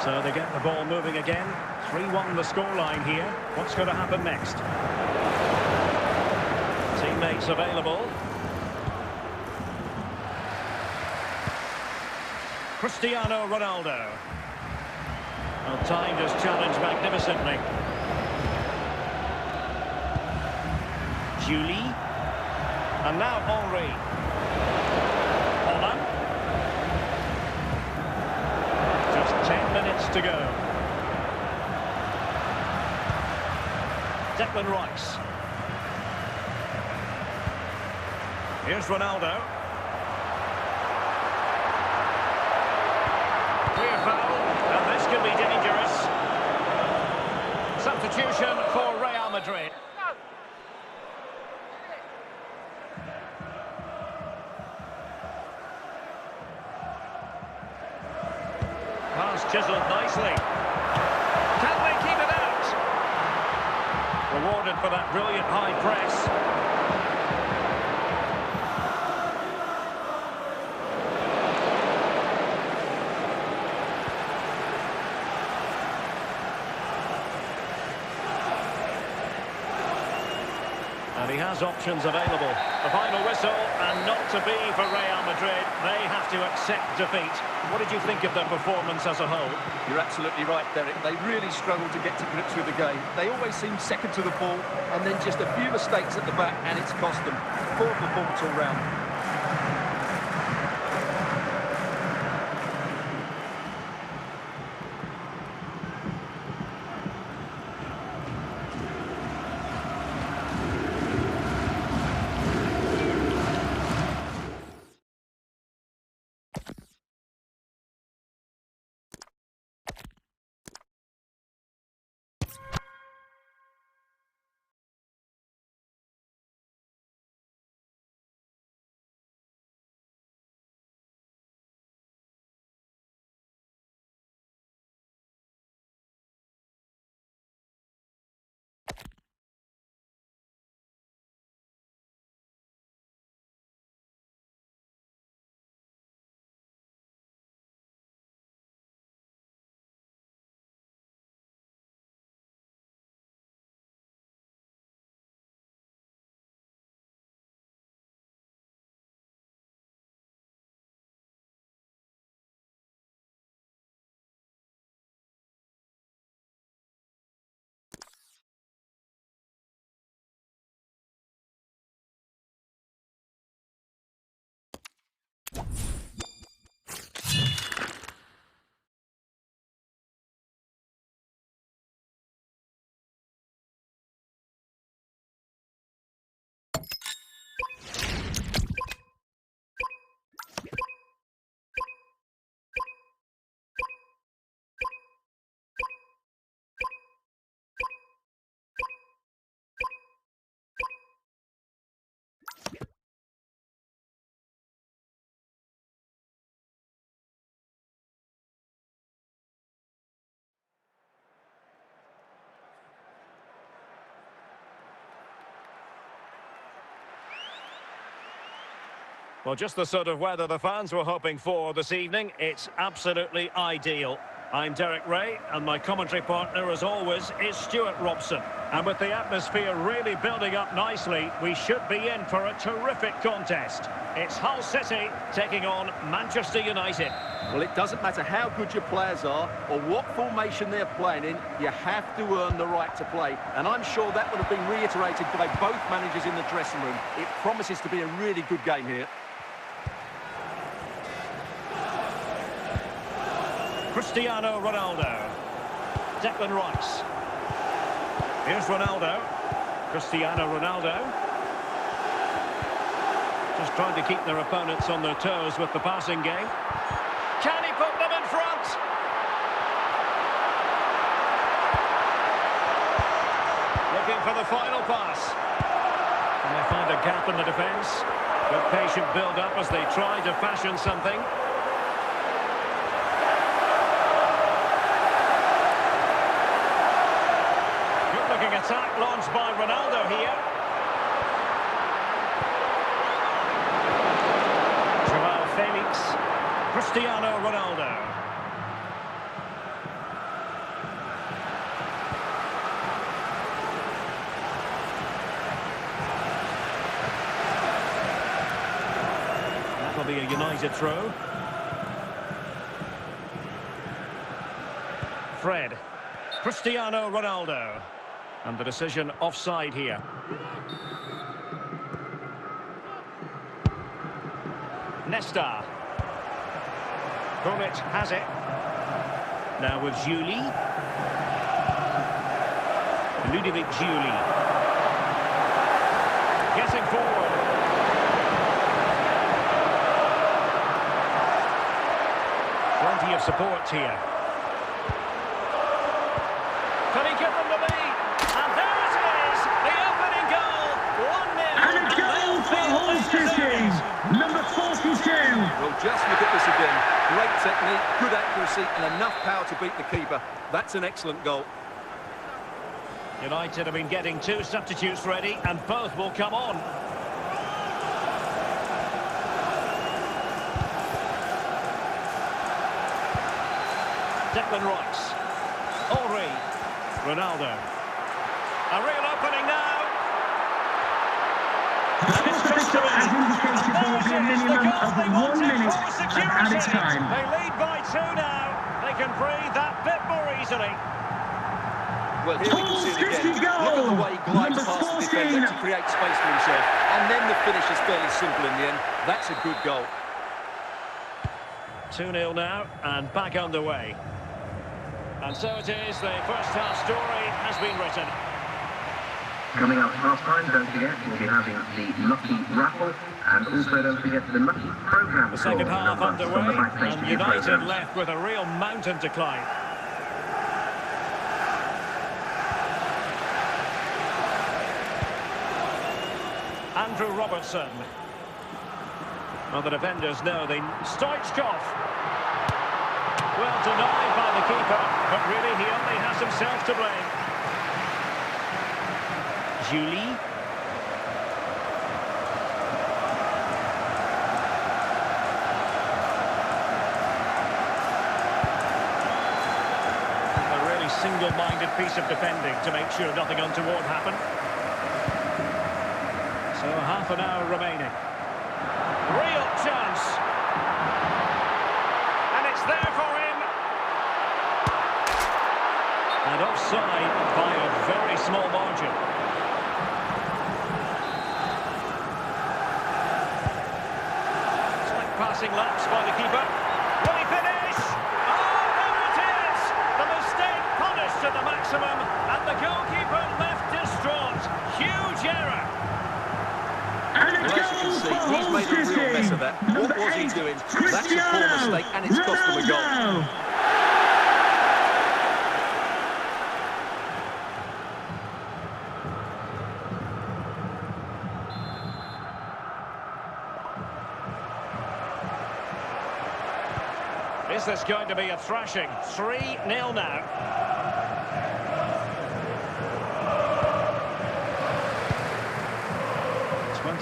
So they get the ball moving again. 3-1 the scoreline here. What's going to happen next? Teammates available. Cristiano Ronaldo. Well, timed his challenge magnificently. Julie. And now Henry. Haaland. Just 10 minutes to go. Declan Rice. Here's Ronaldo. Clear foul, and this could be dangerous. Substitution for Real Madrid. Pass chiseled nicely. Can they keep it out? Rewarded for that brilliant high press. And he has options available. The final whistle, and not to be for Real Madrid. They have to accept defeat. What did you think of their performance as a whole? You're absolutely right, Derek. They really struggled to get to grips with the game. They always seem second to the ball, and then just a few mistakes at the back, and it's cost them. Poor performance all round. Well, just the sort of weather the fans were hoping for this evening. It's absolutely ideal. I'm Derek Ray, and my commentary partner, as always, is Stuart Robson. And with the atmosphere really building up nicely, we should be in for a terrific contest. It's Hull City taking on Manchester United. Well, it doesn't matter how good your players are or what formation they're playing in, you have to earn the right to play. And I'm sure that would have been reiterated by both managers in the dressing room. It promises to be a really good game here. Cristiano Ronaldo. Declan Rice. Here's Ronaldo. Cristiano Ronaldo. Just trying to keep their opponents on their toes with the passing game. Can he put them in front? Looking for the final pass. And they find a gap in the defence. Good patient build-up as they try to fashion something. Attack launched by Ronaldo here. Joao Felix. Cristiano Ronaldo. That'll be a United throw. Fred. Cristiano Ronaldo. And the decision offside here. Nesta. Gullit has it. Now with Juli. Ludovic Juli. Getting forward. Plenty of support here. Great technique, good accuracy, and enough power to beat the keeper. That's an excellent goal. United have been getting two substitutes ready, and both will come on. Declan Rice. Henry. Ronaldo. A real opening now. And it's just to As indicated, there will be a minimum of 1 minute of added time. They lead by 2 now. They can breathe that bit more easily. Well, here we can see it again. Look at the way he glides past the defender to create space for himself. And then the finish is fairly simple in the end. That's a good goal. 2-0 now, and back underway. And so it is, the first half story has been written. Coming up half time, don't forget, we'll be having the Lucky Raffle, and also don't forget the Lucky Programme. The second half underway, and United programs. left with a real mountain to climb. Andrew Robertson. Well, the defenders know they... Stoichkov. Well denied by the keeper, but really he only has himself to blame. Julie. A really single-minded piece of defending to make sure nothing untoward happened. So half an hour remaining. Real chance. And it's there for him. And offside by a very small margin. Slight passing lapse by the keeper. Will he finish? Oh, there it is! The mistake punished to the maximum, and the goalkeeper left distraught. Huge error. Well, as you can see, he's made a real mess of that. What was he doing? That's a poor mistake, and it's cost him a goal. Is this going to be a thrashing? 3-0 now.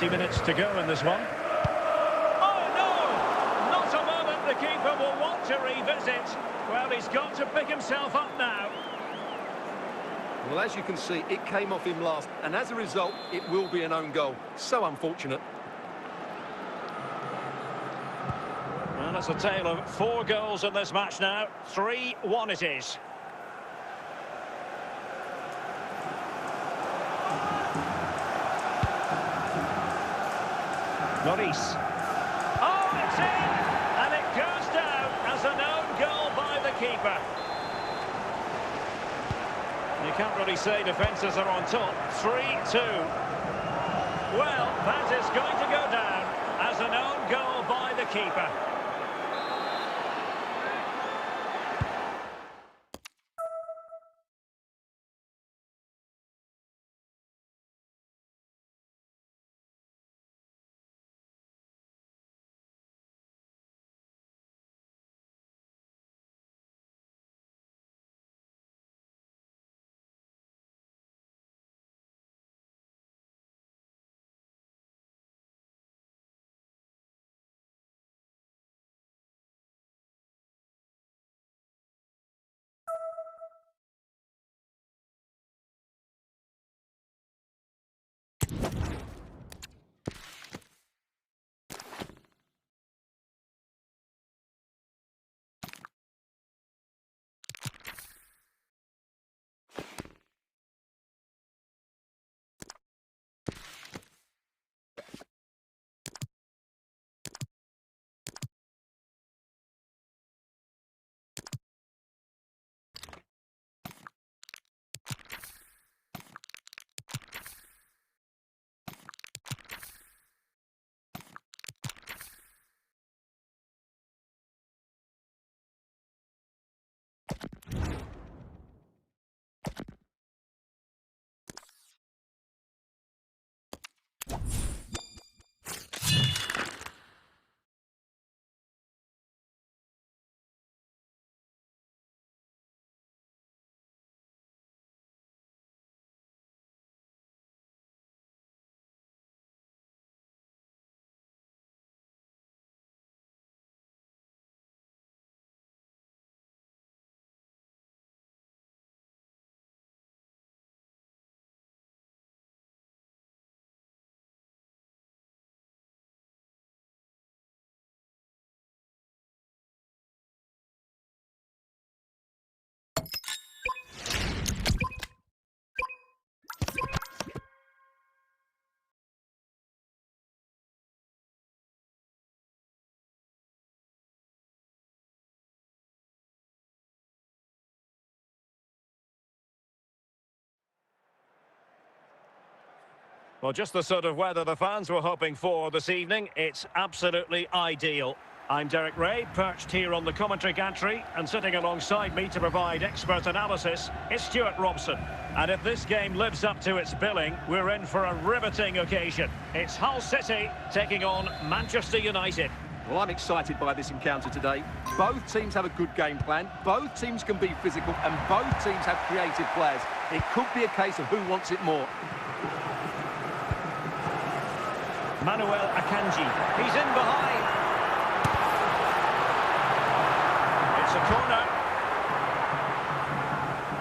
Minutes to go in this one. Oh no! Not a moment the keeper will want to revisit. Well, he's got to pick himself up now. Well, as you can see, it came off him last, and as a result, it will be an own goal. So unfortunate. Well, it's a tale of 4 goals in this match now. 3-1 it is. Lloris. Oh, it's in! And it goes down as an own goal by the keeper. You can't really say defences are on top. 3-2. Well, that is going to go down as an own goal by the keeper. Well, just the sort of weather the fans were hoping for this evening. It's absolutely ideal. I'm Derek Ray, perched here on the commentary gantry, and sitting alongside me to provide expert analysis is Stuart Robson. And if this game lives up to its billing, we're in for a riveting occasion. It's Hull City taking on Manchester United. Well, I'm excited by this encounter today. Both teams have a good game plan, both teams can be physical, and both teams have creative players. It could be a case of who wants it more. Manuel Akanji, he's in behind. It's a corner.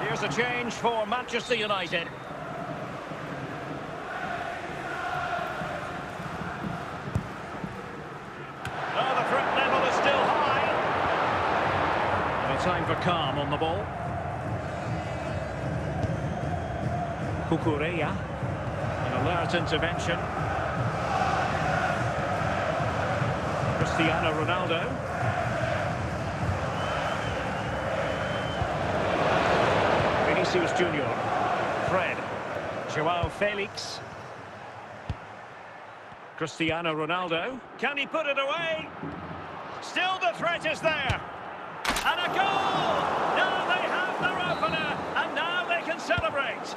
Here's a change for Manchester United. Oh, the threat level is still high. And a time for calm on the ball. Kukureya, an alert intervention. Cristiano Ronaldo. Vinicius Junior. Fred. Joao Felix. Cristiano Ronaldo. Can he put it away? Still the threat is there. And a goal! Now they have their opener, and now they can celebrate.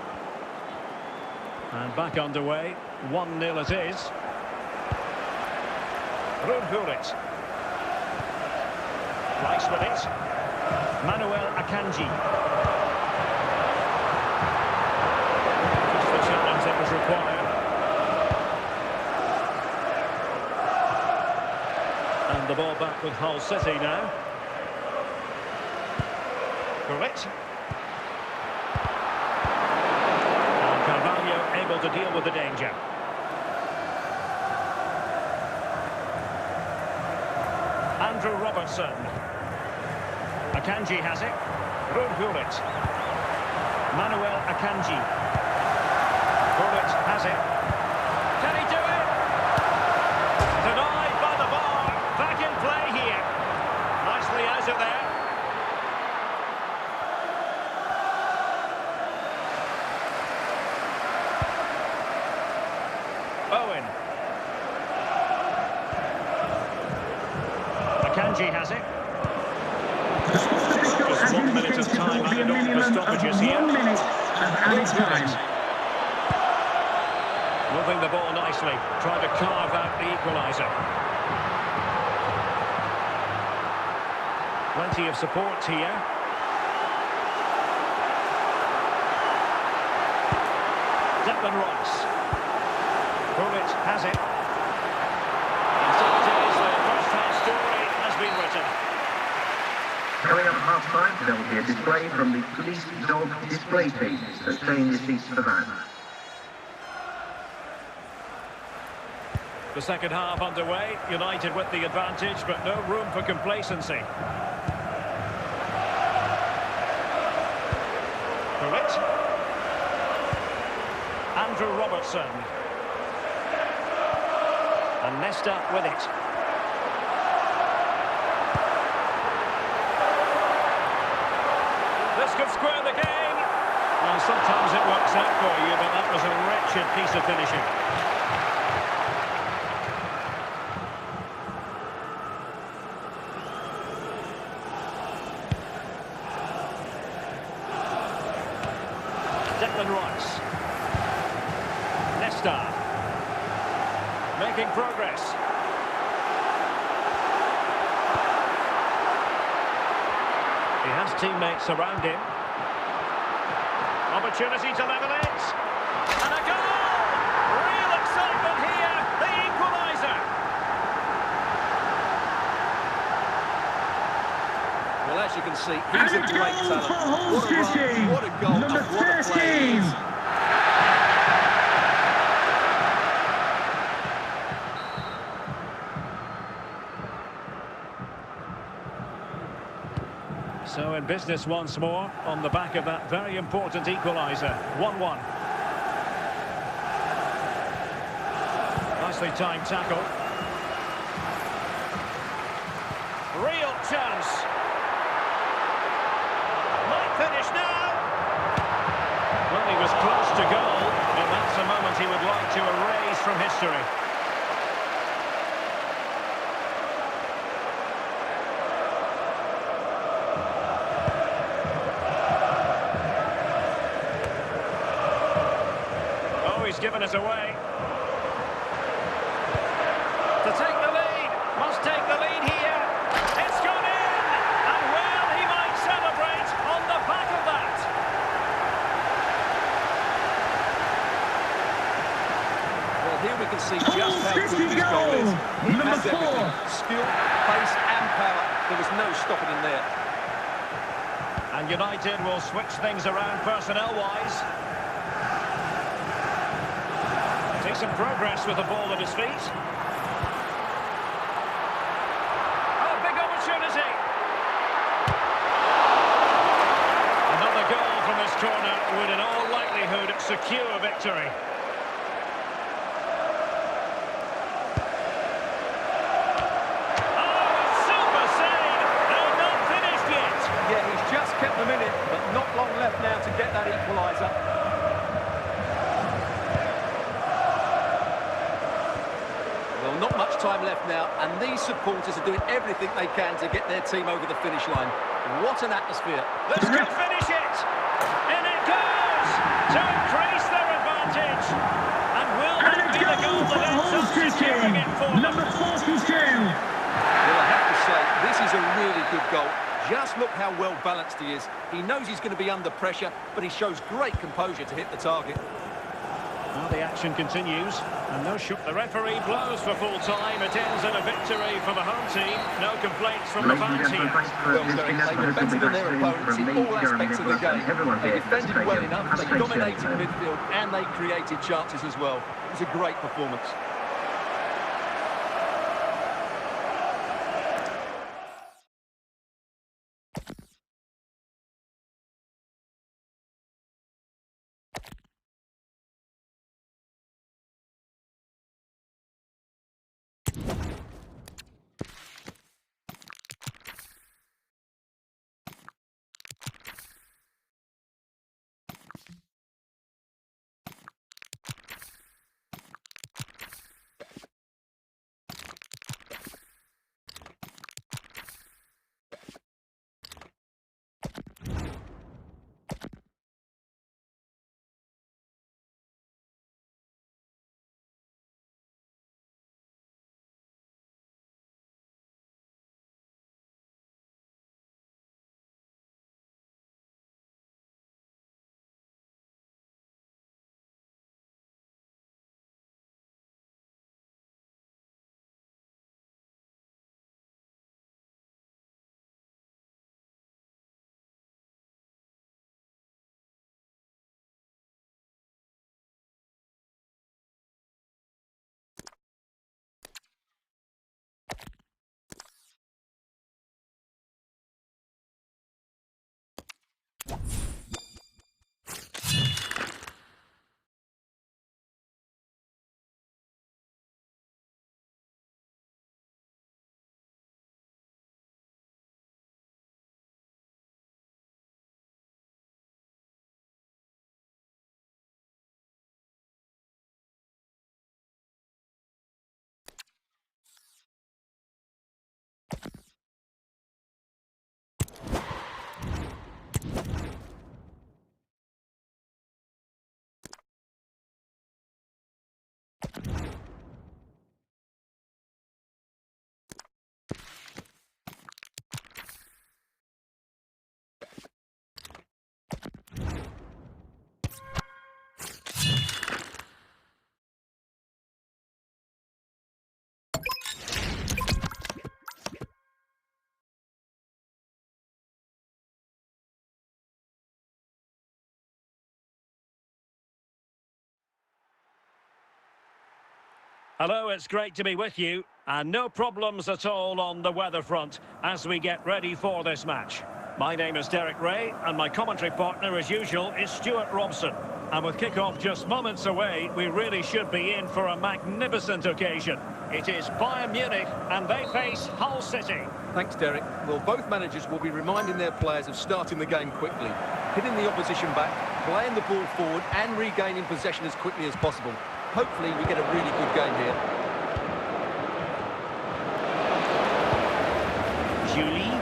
And back underway. 1-0 it is. Rundhuret. Rice with it. Manuel Akanji. Just the challenge that was required. And the ball back with Hull City now. Correct. And Carvalho able to deal with the danger. Andrew Robertson. Akanji has it. Rundhuret. Manuel Akanji. Huret has it. Can he do it? Denied by the bar. Back in play here. Nicely out of there. Owen. Akanji has it. Just 1 minute of time added on for stoppages here. 1 minute of added time. Moving the ball nicely, trying to carve out the equaliser. Plenty of support here. Declan Rice. Huret has it. And so it is, the first half story has been written. Coming up at half-time, there will be a display from the police dog display team, so stay in your seats for that. The second half underway, United with the advantage, but no room for complacency. Correct. Andrew Robertson. And Nesta with it. This could square the game. Well, sometimes it works out for you, but that was a wretched piece of finishing. Declan Rice. Nesta. Making progress. He has teammates around him. Opportunity to level it. And a goal! Real excitement here. The equaliser. Well, as you can see, he's a great talent. What a run, what a goal, Number and what a play he 13. is. So in business once more, on the back of that very important equaliser. 1-1. Nicely timed tackle. Real chance. Might finish now. Well, he was close to goal, and that's a moment he would like to erase. history. Oh, he's given us away. To take the lead, must take the lead here. It's gone in, and well, he might celebrate on the back of that. Well, here we can see just how good this goal is. It has everything. Skill, pace and power. There was no stopping him there. And United will switch things around personnel-wise. See some progress with the ball at his feet. Oh, big opportunity. Another goal from this corner would in all likelihood secure victory. Kept them in it, but not long left now to get that equaliser. Well, not much time left now, and these supporters are doing everything they can to get their team over the finish line. What an atmosphere. This could finish it! In it goes! To increase their advantage! And will that be the goal that ends up securing it for them? Number 42! Well, I have to say, this is a really good goal. Just look how well balanced he is. He knows he's going to be under pressure, but he shows great composure to hit the target. Well, the action continues, and no shoot. The referee blows for full time. It ends in a victory for the home team. No complaints from the fans here. Well, they were better than their opponents in all aspects of the game. They defended well enough, they dominated midfield, and they created chances as well. It was a great performance. Hello, it's great to be with you, and no problems at all on the weather front as we get ready for this match. My name is Derek Ray, and my commentary partner, as usual, is Stuart Robson. And with kick-off just moments away, we really should be in for a magnificent occasion. It is Bayern Munich, and they face Hull City. Thanks, Derek. Well, both managers will be reminding their players of starting the game quickly, hitting the opposition back, playing the ball forward and regaining possession as quickly as possible. Hopefully we get a really good game here. Julie.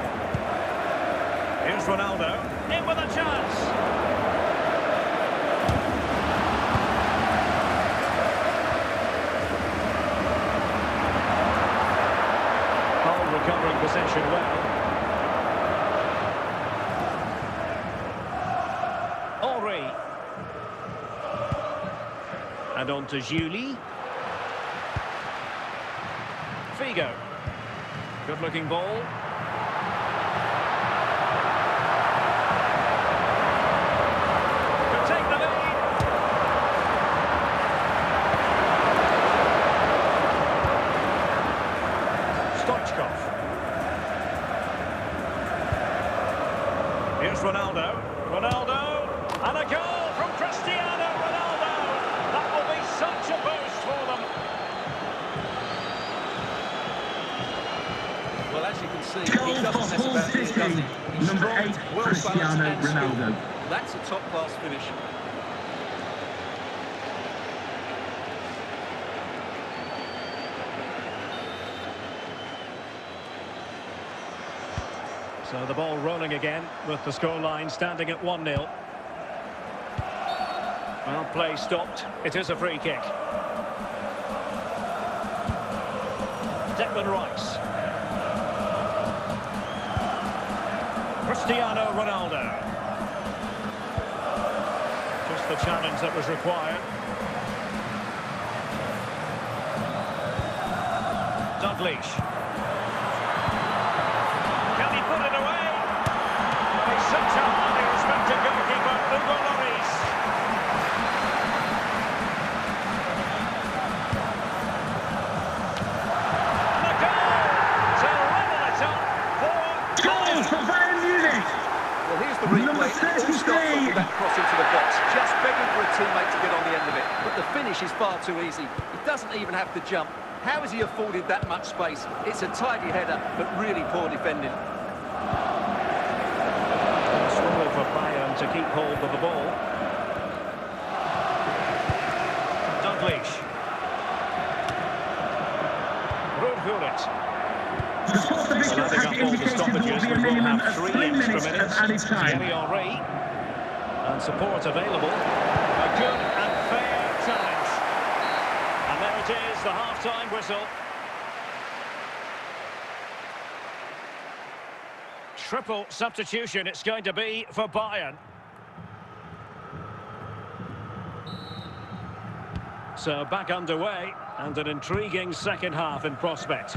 Here's Ronaldo. In with a chance. Ball recovering possession well. Henry. And on to Julie. Figo. Good-looking ball. Here's Ronaldo. Ronaldo. And a goal from Cristiano Ronaldo. That will be such a boost for them. Well, as you can see, he doesn't mess about this, does he? He's Number strong, 8, well Cristiano balanced and Ronaldo. skilled. That's a top-class finish. So the ball rolling again with the scoreline standing at 1-0. Well, play stopped. It is a free kick. Declan Rice. Cristiano Ronaldo. Just the challenge that was required. Dalglish. Can he put it away? He's such a highly respected goalkeeper, Hugo Lloris. And a goal to level it up for Goal for Bayern Munich! Well, here's the Number replay. 33. Two shots off that cross into the box, just begging for a teammate to get on the end of it. But the finish is far too easy. He doesn't even have to jump. How has he afforded that much space? It's a tidy header, but really poor defending. Struggle for Bayern to keep hold of the ball. Dalglish. Ruud. The sports official Adding has up all the indicated there will stoppages, be a we will minimum have of 3 3 extra minutes of minutes. added time. Thierry Henry. And support available. A good and fair challenge. And there it is, the half-time whistle. Triple substitution it's going to be for Bayern. So back underway, and an intriguing second half in prospect.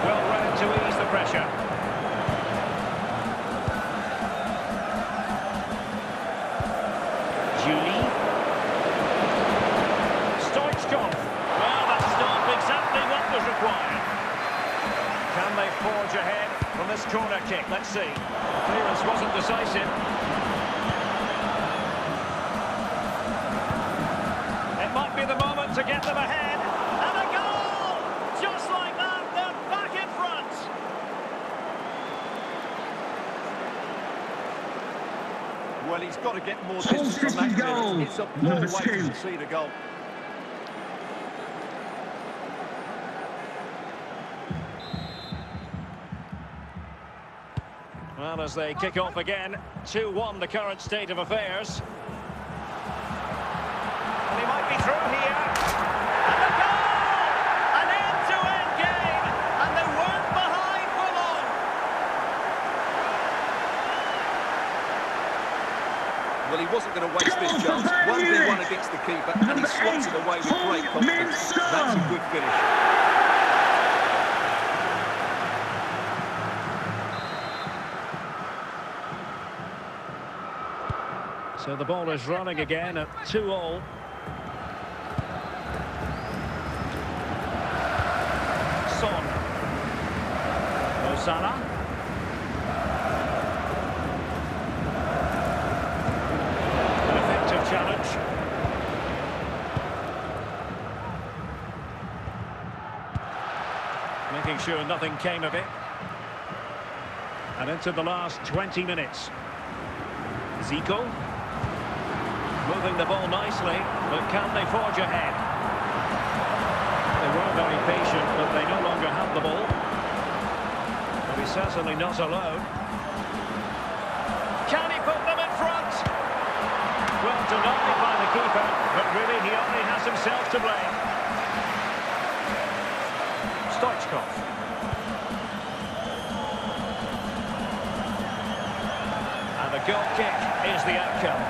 Well read to ease the pressure. Julie. Stoichkov. Well, that's not exactly what was required. Can they forge ahead from this corner kick? Let's see. Clearance wasn't decisive. It might be the moment to get them ahead. And a goal! Just like that, they're back in front. Well, he's got to get more distance on that clearance. It's a poor Number way 2. to concede a goal. Well, as they kick off again, 2-1 the current state of affairs. And he might be through here. And a goal! An end-to-end game, and they weren't behind for long. Well, he wasn't going to waste this chance. 1v1 against the keeper, and he slots it away with great confidence. That's a good finish. So the ball is running again at 2-2. Son. Osana. An effective challenge. Making sure nothing came of it. And into the last 20 minutes. Zico. Moving the ball nicely, but can they forge ahead? They were very patient, but they no longer have the ball. But he's certainly not alone. Can he put them in front? Well, denied by the keeper, but really he only has himself to blame. Stoichkov. And the goal kick is the outcome.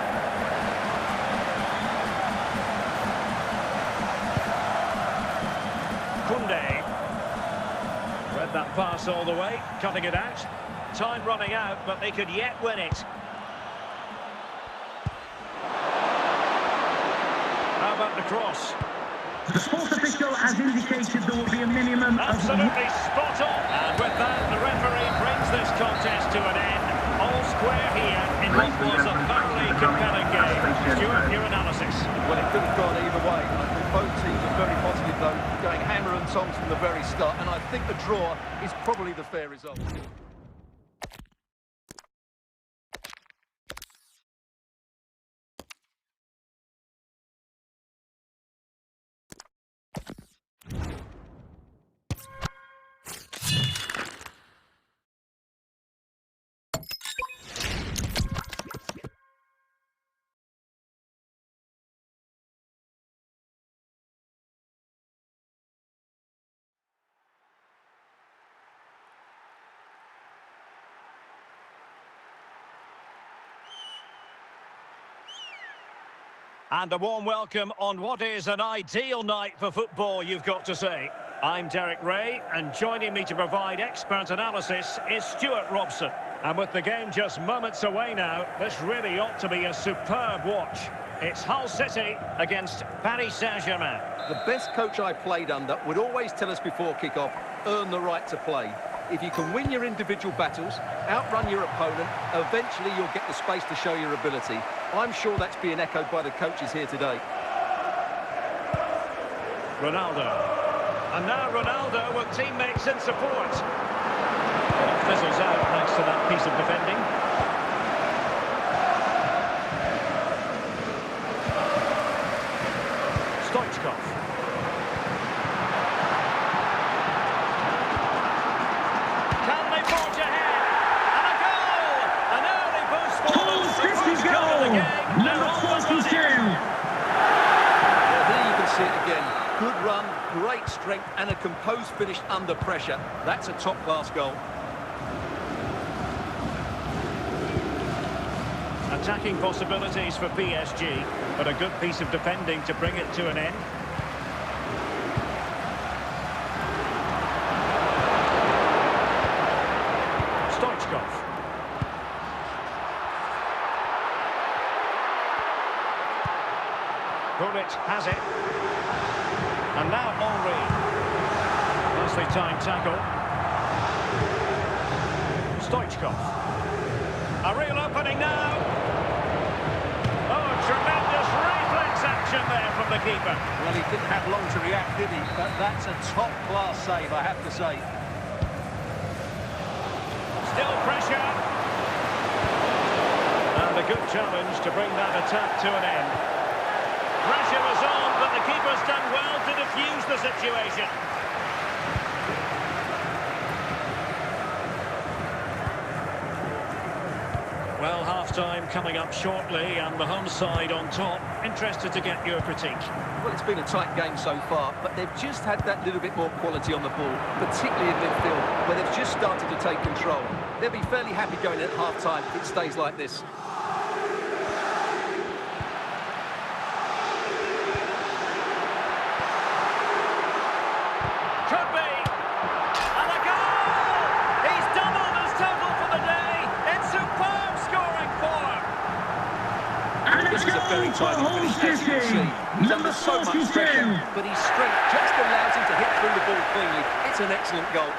Kunde. Read that pass all the way, cutting it out. Time running out, but they could yet win it. How about the cross? The sports official has indicated there will be a minimum of... Absolutely spot on. And with that, the referee brings this contest to an end. All square here in what was a thoroughly compelling game. Stuart, your analysis. Well, it could have gone either way. I think both teams are very positive, though, going hammer and tongs from the very start. And I think the draw is probably the fair result. And a warm welcome on what is an ideal night for football, you've got to say. I'm Derek Ray, and joining me to provide expert analysis is Stuart Robson. And with the game just moments away now, this really ought to be a superb watch. It's Hull City against Paris Saint-Germain. The best coach I played under would always tell us before kick-off, earn the right to play. If you can win your individual battles, outrun your opponent, eventually you'll get the space to show your ability. I'm sure that's being echoed by the coaches here today. Ronaldo. And now Ronaldo with teammates in support. Well, it fizzles out thanks to that piece of defending. Stoichkov. Good run, great strength, and a composed finish under pressure. That's a top-class goal. Attacking possibilities for PSG, but a good piece of defending to bring it to an end. Stoichkov. Bullet has it. And now Henry. Nicely timed tackle. Stoichkov. A real opening now. Oh, tremendous reflex action there from the keeper. Well, he didn't have long to react, did he? But that's a top-class save, I have to say. Still pressure. And a good challenge to bring that attack to an end. Pressure was on, but the keeper's done well to defuse the situation. Well, half-time coming up shortly, and the home side on top. Interested to get your critique. Well, it's been a tight game so far, but they've just had that little bit more quality on the ball, particularly in midfield, where they've just started to take control. They'll be fairly happy going at half-time if it stays like this. Very tidy finish, as you can see. He's under so much pressure, but his strength just allows him to hit through the ball cleanly. It's an excellent goal.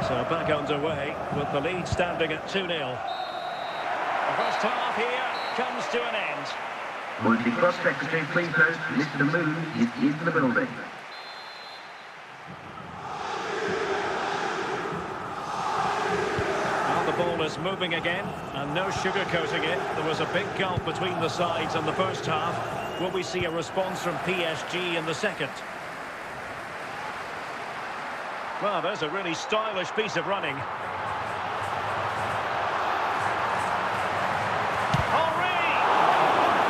So back underway with the lead standing at 2-0. The first half here comes to an end. Would the Cross Secretary please note Mr. Moon is in the building. Now the ball is moving again, and no sugarcoating it. There was a big gulf between the sides in the first half. Will we see a response from PSG in the second? Well, there's a really stylish piece of running.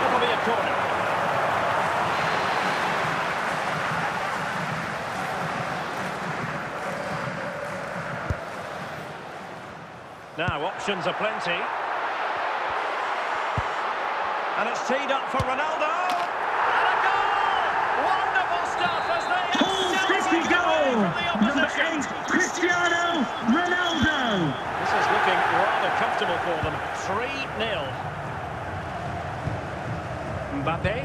It'll be a corner. Now, options are plenty. And it's teed up for Ronaldo. And a goal! Wonderful stuff as they accelerate away from the opposition. Number 8, Cristiano Ronaldo. This is looking rather comfortable for them. 3-0. Mbappe.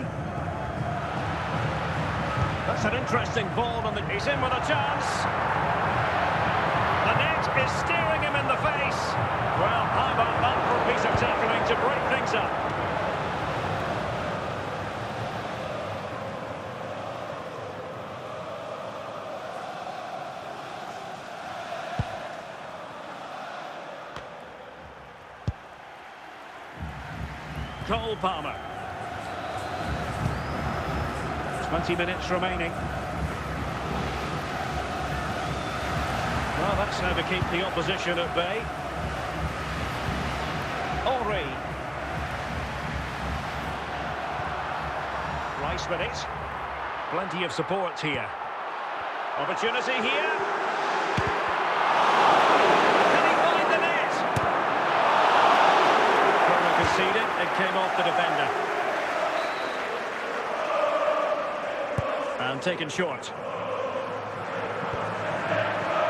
That's an interesting ball, and he's in with a chance. The net is staring him in the face. Well, how about that for a piece of tackling to break things up? Cole Palmer. 20 minutes remaining. Well, that's how to keep the opposition at bay. Henry. Rice with it. Plenty of support here. Opportunity here. Can he find the net? Corner conceded. It came off the defender. And taken short.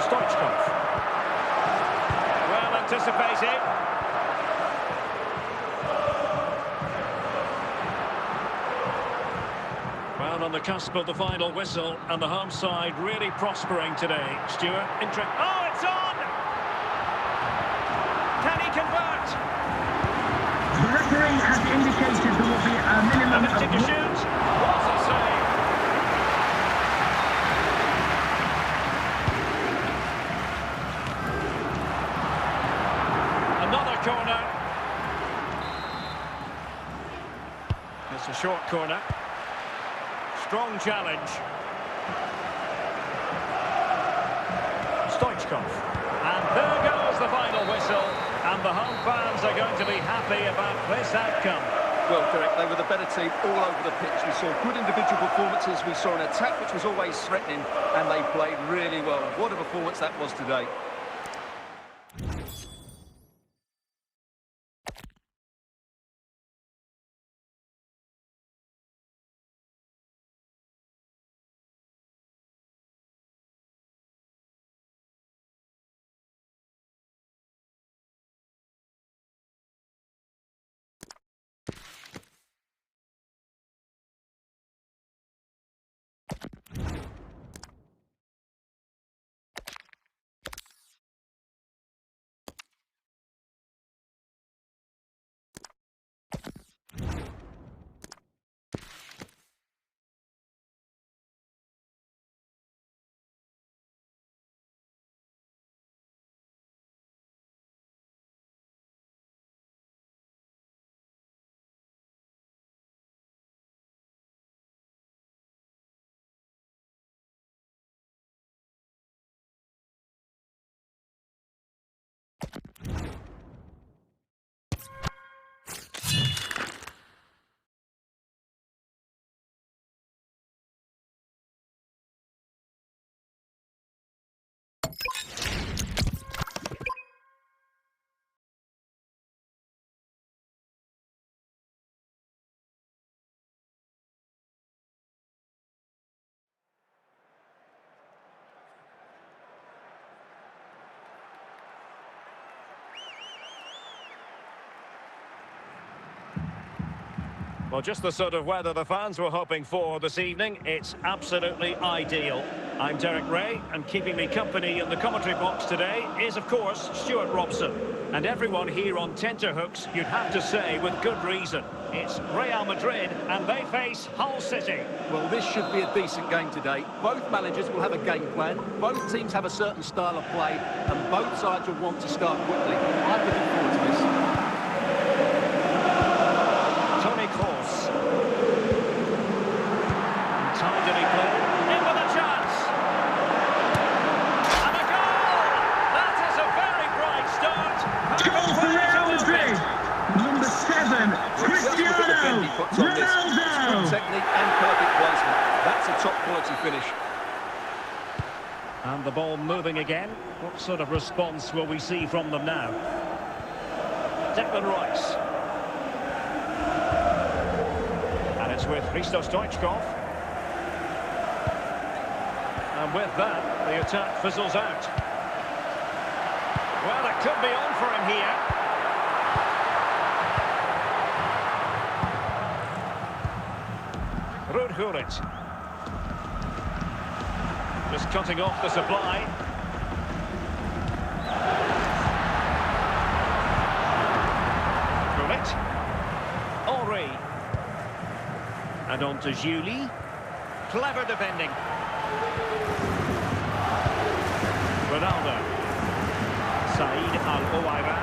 Stoichkov. Well anticipated. Well, on the cusp of the final whistle, and the home side really prospering today. Stuart, oh, it's on! Can he convert? The referee has indicated there will be a minimum Ability to shoot. What a save! Another corner. It's a short corner. Strong challenge. Stoichkov. And there goes the final whistle. And the home fans are going to be happy about this outcome. Well, Derek, they were the better team all over the pitch. We saw good individual performances. We saw an attack which was always threatening. And they played really well. What a performance that was today. Well, just the sort of weather the fans were hoping for this evening. It's absolutely ideal. I'm Derek Ray, and keeping me company in the commentary box today is, of course, Stuart Robson. And everyone here on tenterhooks, you'd have to say, with good reason. It's Real Madrid, and they face Hull City. Well, this should be a decent game today. Both managers will have a game plan. Both teams have a certain style of play, and both sides will want to start quickly. I'm looking forward to this. Toni Kroos. Time did he play? In with a chance. And a goal! That is a very bright start. Goal for Real Madrid. Number 7, Cristiano Ronaldo. Technique and perfect placement. That's a top quality finish. And the ball moving again. What sort of response will we see from them now? Declan Rice. And it's with Hristo Stoichkov. And with that, the attack fizzles out. Well, it could be on for him here. Ruud Gullit. Just cutting off the supply. Gullit. Henry. And on to Julie. Clever defending. Ronaldo. Saïd Al-Ouaira.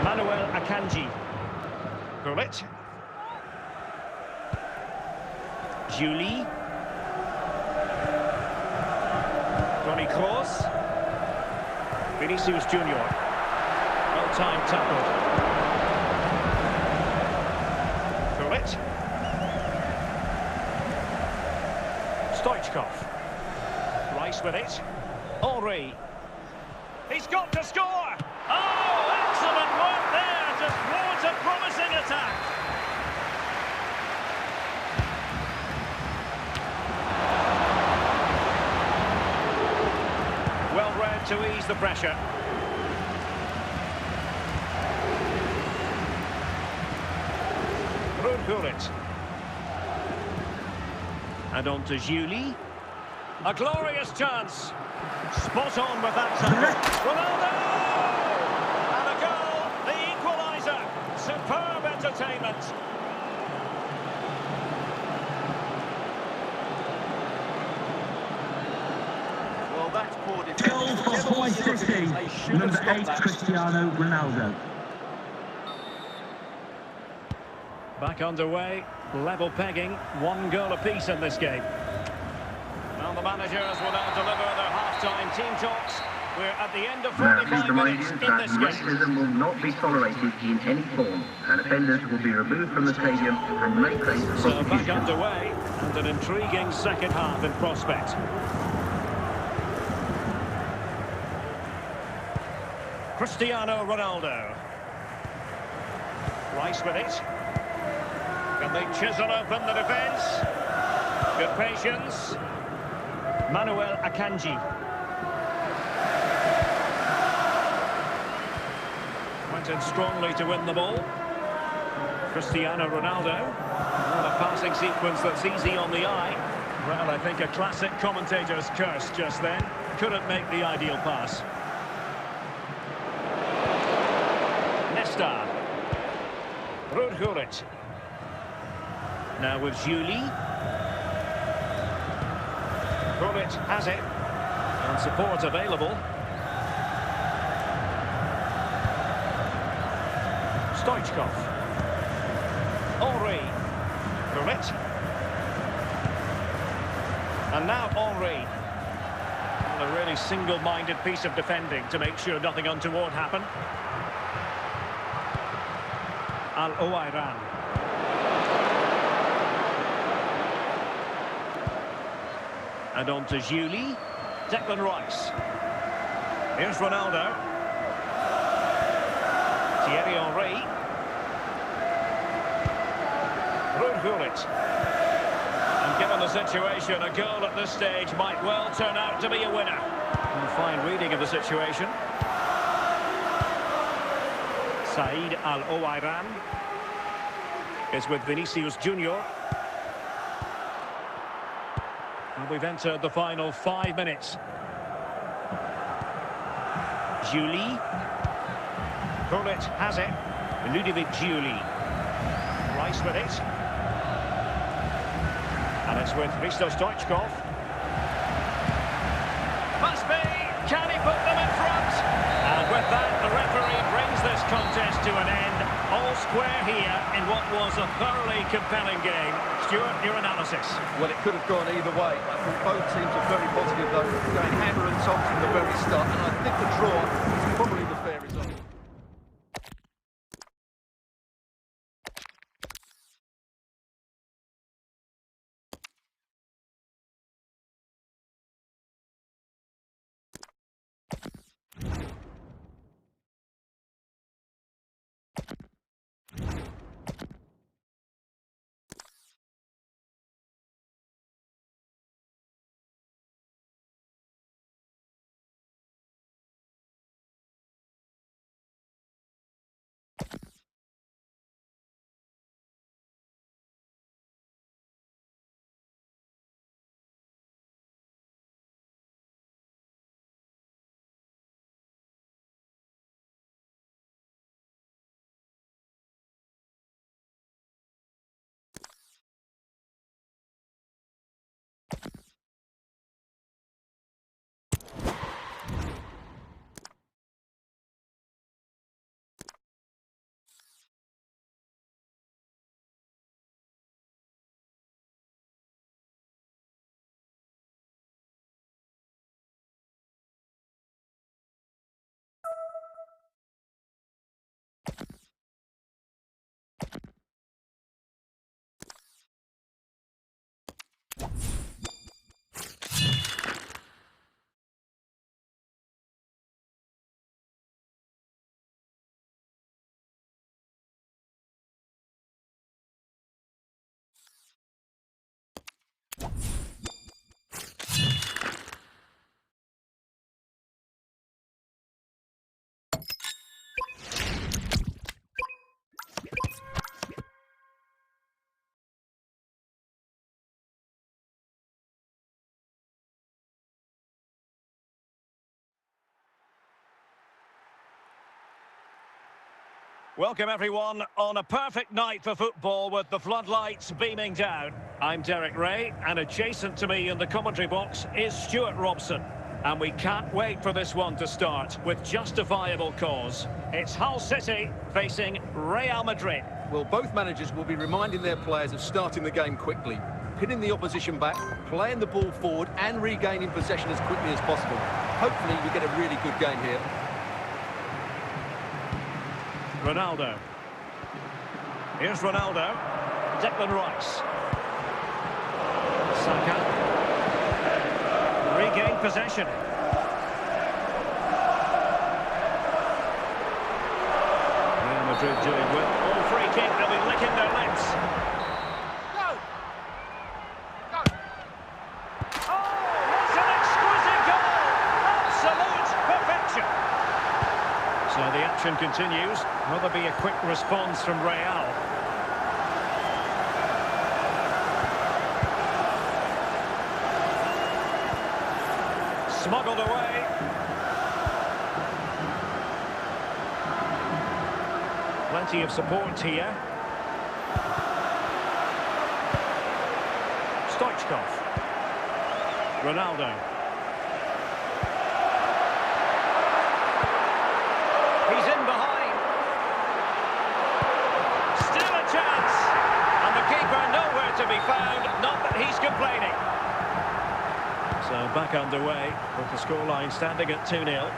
Manuel Akanji. Gullit. Julie. Toni Kroos. Vinicius Junior. Well-timed tackle. Gullit. Stoichkov. Rice with it. Henry. He's got to score! Oh, excellent work there to thwart a promising attack. Well read to ease the pressure. Ruud Gullit. And on to Julie. A glorious chance. Spot on with that tackle. Ronaldo! And a goal, the equaliser. Superb entertainment. Well, that's poor defense. Goal for Hull City. Number 8, Cristiano Ronaldo. Back underway, level pegging, 1 goal apiece in this game. Now the managers will now deliver their half-time team talks. We're at the end of 45 minutes in that this game. racism will not be tolerated in any form, and offenders will be removed from the stadium and may face So back prosecution. underway, and an intriguing second half in prospect. Cristiano Ronaldo. Rice with it. Can they chisel open the defence? Good patience. Manuel Akanji. Went in strongly to win the ball. Cristiano Ronaldo. Not a passing sequence that's easy on the eye. Well, I think a classic commentator's curse just then. Couldn't make the ideal pass. Nesta. Ruud Gullit. Now with Julie. Gullit has it. And support available. Stoichkov. Henry. Gullit. And now Henry. A really single-minded piece of defending to make sure nothing untoward happened. Al-Ouaira. And on to Julie. Declan Rice. Here's Ronaldo. Thierry Henry. Ruud Gullit. And given the situation, a goal at this stage might well turn out to be a winner. And fine reading of the situation. Saïd Al-Ouaira is with Vinicius Junior. And we've entered the final 5 minutes. Julie. Gullit has it. Ludovic Julie. Rice with it. And it's with Risto Stoichkov. Must be. Can he put them in front? And with that, the referee brings this contest to an end. All square here in what was a thoroughly compelling game. Stuart, your analysis? Well, it could have gone either way. I think both teams are very positive, though, going hammer and tongs from the very start. And I think the draw is probably the fair result. Welcome everyone on a perfect night for football with the floodlights beaming down. I'm Derek Ray, and adjacent to me in the commentary box is Stuart Robson. And we can't wait for this one to start with justifiable cause. It's Hull City facing Real Madrid. Well, both managers will be reminding their players of starting the game quickly, pinning the opposition back, playing the ball forward and regaining possession as quickly as possible. Hopefully we get a really good game here. Ronaldo. Here's Ronaldo. Declan Rice. Saka. Regain possession. Real Madrid doing well. All free kick, they'll be licking their lips. Go! Go! Oh, what an exquisite goal! Absolute perfection. So the action continues. Will there be a quick response from Real? Smuggled away. Plenty of support here. Stoichkov. Ronaldo. He's in behind. Still a chance. And the keeper nowhere to be found. Not that he's complaining. So back underway with the scoreline standing at 2-0.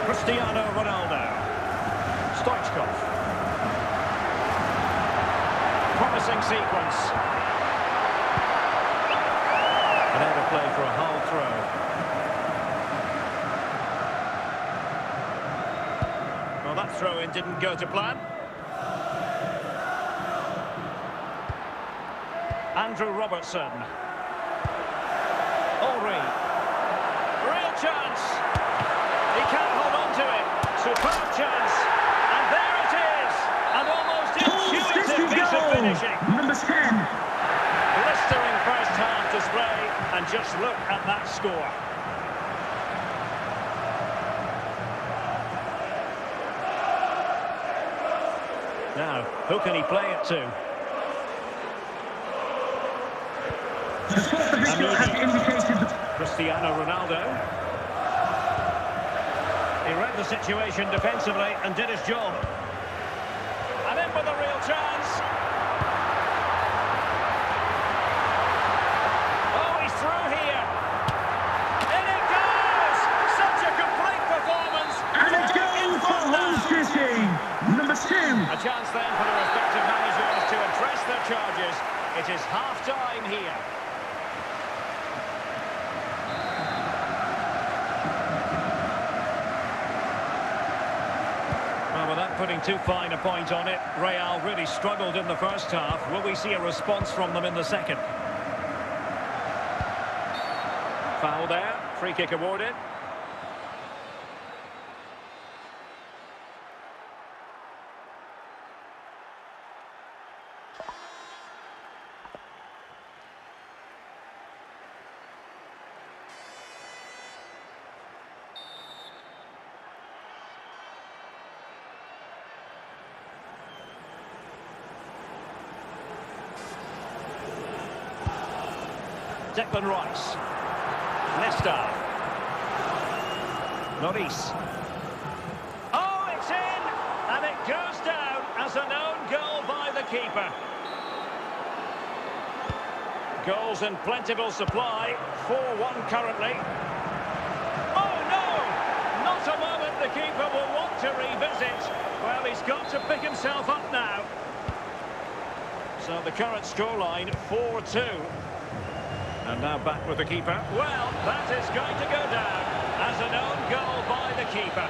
Cristiano Ronaldo. Stoichkov. Promising sequence. And out of play for a Hull throw. Well, that throw-in didn't go to plan. Andrew Robertson. Henry. Real chance. He can't hold on to it. Superb chance. And there it is. An almost intuitive piece of finishing. Number 10. Blistering first half display, and just look at that score. Now, who can he play it to? The sport official has indicated the... Cristiano Ronaldo. He read the situation defensively and did his job. And in with a real chance. Oh, he's through here. In it goes! Such a complete performance. And a goal for Hull City. Number 2. A chance then for the respective managers to address their charges. It is half-time here. Well, without putting too fine a point on it, Real really struggled in the first half. Will we see a response from them in the second? Foul there. Free kick awarded. Declan Rice. Nesta. Norris. Oh, it's in! And it goes down as an own goal by the keeper. Goals in plentiful supply. 4-1 currently. Oh, no! Not a moment the keeper will want to revisit. Well, he's got to pick himself up now. So the current scoreline, 4-2. And now back with the keeper. Well, that is going to go down as an own goal by the keeper.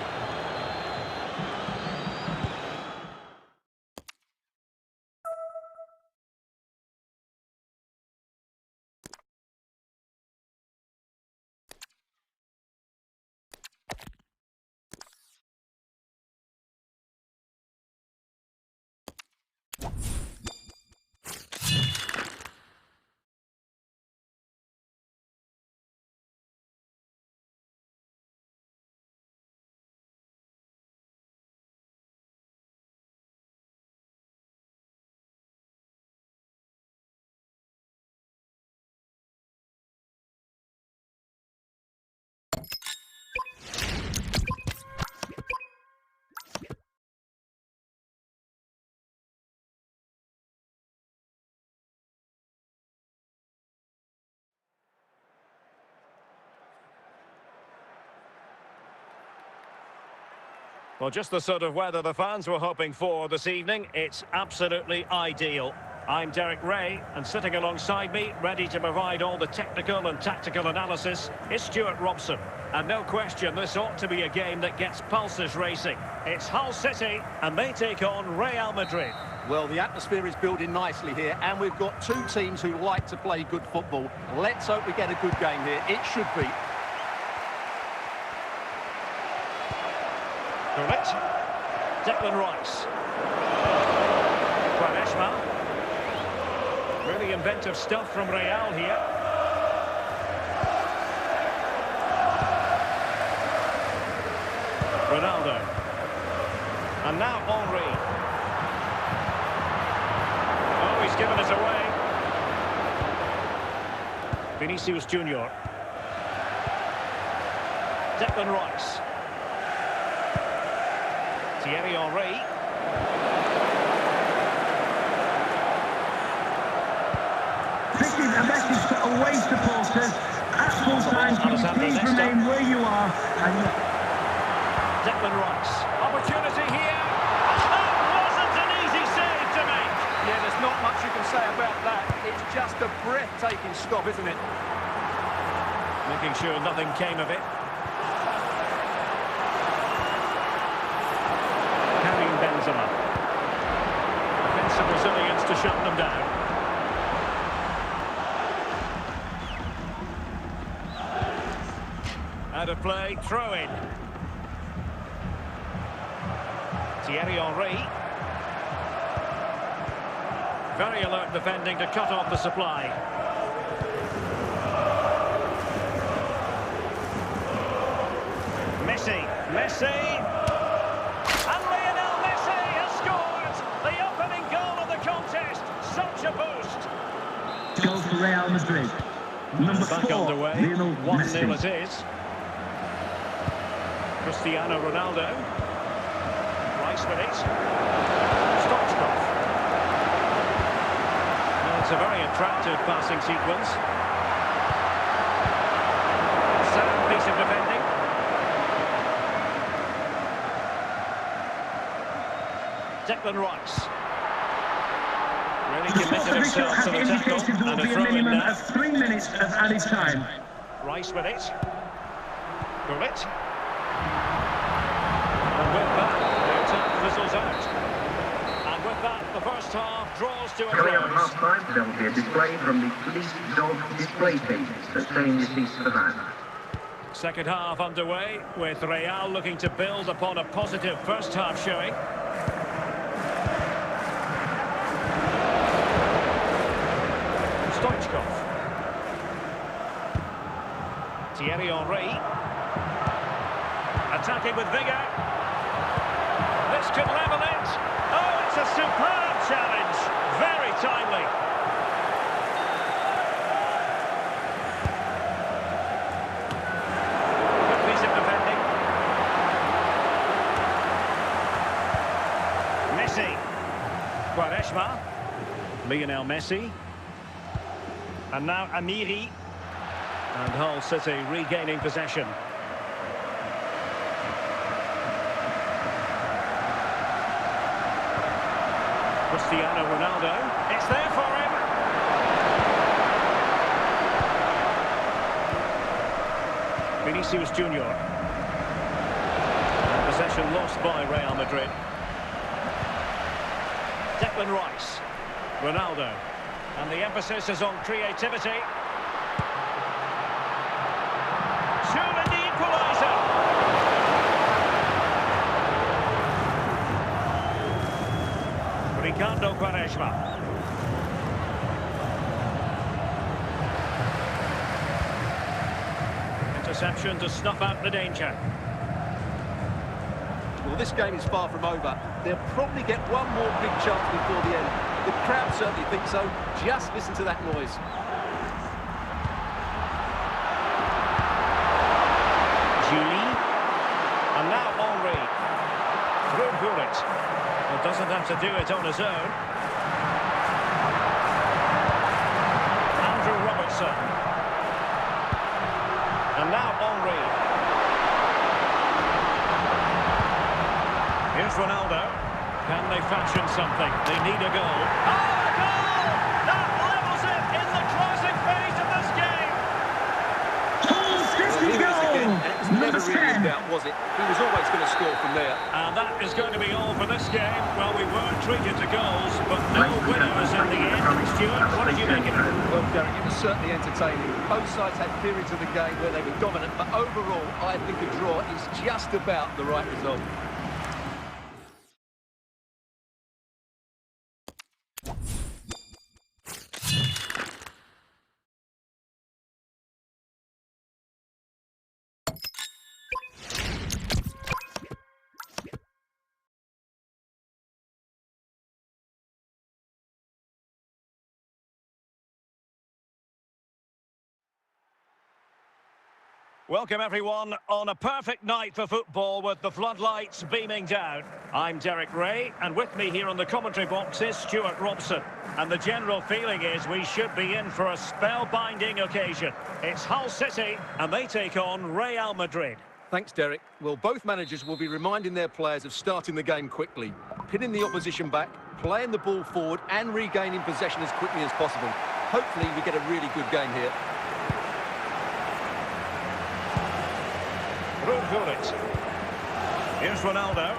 Well, just the sort of weather the fans were hoping for this evening. It's absolutely ideal. I'm Derek Ray, and sitting alongside me, ready to provide all the technical and tactical analysis, is Stuart Robson. And no question, this ought to be a game that gets pulses racing. It's Hull City, and they take on Real Madrid. Well, the atmosphere is building nicely here, and we've got two teams who like to play good football. Let's hope we get a good game here. It should be. Correct. Declan Rice. Quaresma. Really inventive stuff from Real here. Ronaldo. And now Henry. Oh, he's given it away. Vinicius Junior. Declan Rice. Thierry Henry. This is a message to away supporters. At full time, please remain where you are. Declan Rice. Opportunity here. That wasn't an easy save to make. Yeah, there's not much you can say about that. It's just a breathtaking stop, isn't it? Making sure nothing came of it. Benzema. Defensive resilience to shut them down. Out of play, throw in. Thierry Henry. Very alert defending to cut off the supply. Messi. And Lionel Messi has scored the opening goal of the contest. Such a boost. Goal for Real Madrid. Number Back 4, underway. Lionel 1-0 Messi. it is. Cristiano Ronaldo. Rice with it. Stoichkov. Well, it's a very attractive passing sequence. Sound piece of defending. Declan Rice. Really The sports committed official himself has to the tackle indicated there will and a be a throw in minimum now. of 3 minutes of added time. Rice with it. Gullit. And with that, the attack fizzles out. And with that, the first half draws to a Coming up at close. half-time, there will be a display from the police dog display team, so stay in your seats for that. Second half underway, with Real looking to build upon a positive first half showing. Stoichkov. Thierry Henry. Attacking with vigour. This could level it. Oh, it's a superb challenge. Very timely. Good piece of defending. Messi. Quaresma. Lionel Messi. And now Amiri. And Hull City regaining possession. Cristiano Ronaldo. It's there for him. Vinicius Junior. And possession lost by Real Madrid. Declan Rice. Ronaldo. And the emphasis is on creativity. Surely the equaliser. Ricardo Quaresma. Interception to snuff out the danger. Well, this game is far from over. They'll probably get one more big chance before the end. The crowd certainly think so. Just listen to that noise. Julie. And now Henry. Through Gullit. Well, doesn't have to do it on his own. Andrew Robertson. And now Henry. Here's Ronaldo. Can they fashion something? They need a goal. Oh, a goal! That levels it in the closing phase of this game. Hull City goal! Number 10. Doubt, was it? He was always going to score from there. And that is going to be all for this game. Well, we were treated to goals, but no winners in the end. Stuart, what did you make of it? Well, Derek, it was certainly entertaining. Both sides had periods of the game where they were dominant, but overall, I think a draw is just about the right result. Welcome everyone on a perfect night for football with the floodlights beaming down. I'm Derek Ray, and with me here on the commentary box is Stuart Robson. And the general feeling is we should be in for a spellbinding occasion. It's Hull City, and they take on Real Madrid. Thanks, Derek. Well, both managers will be reminding their players of starting the game quickly, pinning the opposition back, playing the ball forward and regaining possession as quickly as possible. Hopefully we get a really good game here. Gullit. Here's Ronaldo.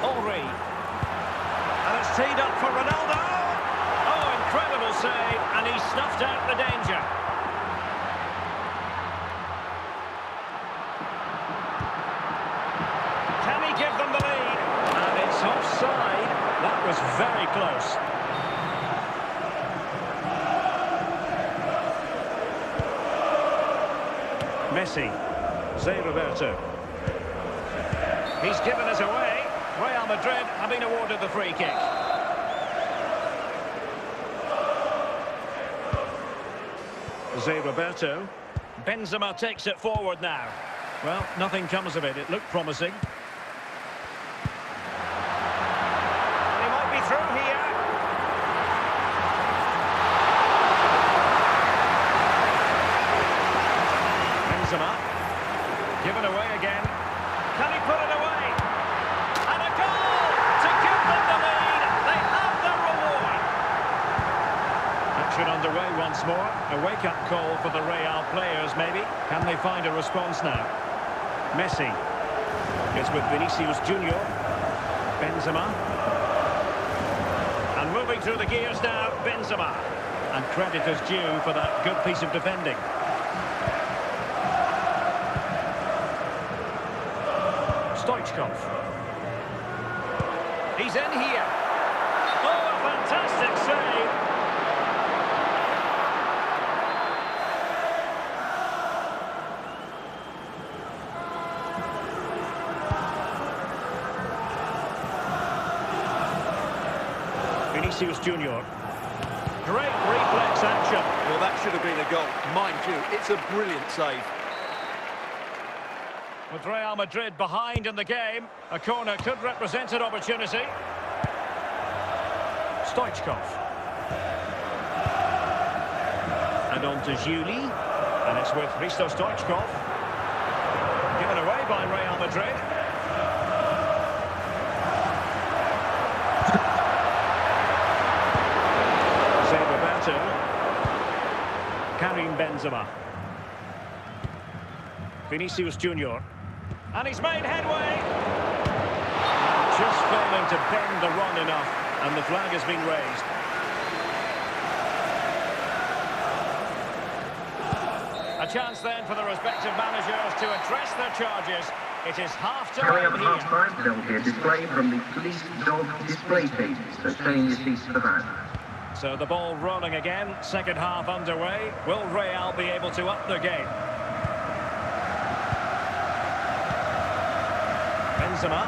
Henry. And it's teed up for Ronaldo. Oh, incredible save, and he snuffed out the danger. Can he give them the lead? And it's offside. That was very close. Messi. Zé Roberto. He's given us away. Real Madrid have been awarded the free kick. Zé Roberto. Benzema takes it forward now. Well, nothing comes of it. It looked promising. And he might be through here. Benzema. Given away again. Can he put it away? And a goal to give them the lead. They have their reward. Action underway once more. A wake-up call for the Real players, maybe. Can they find a response now? Messi. It's with Vinicius Junior. Benzema. And moving through the gears now, Benzema. And credit is due for that good piece of defending. Stoichkov. He's in here. Oh, a fantastic save. Vinicius Junior. Great reflex action. Well, that should have been a goal. Mind you, it's a brilliant save. With Real Madrid behind in the game, a corner could represent an opportunity. Stoichkov. And on to Juli. And it's with Hristo Stoichkov. Given away by Real Madrid. Zé Roberto. Karim Benzema. Vinicius Junior. And he's made headway. Just failing to bend the run enough. And the flag has been raised. A chance then for the respective managers to address their charges. It is Coming up half-time at here. half-time, there will be a display from the police dog display team. So change your seats for that. So the ball rolling again. Second half underway. Will Real be able to up their game? Benzema.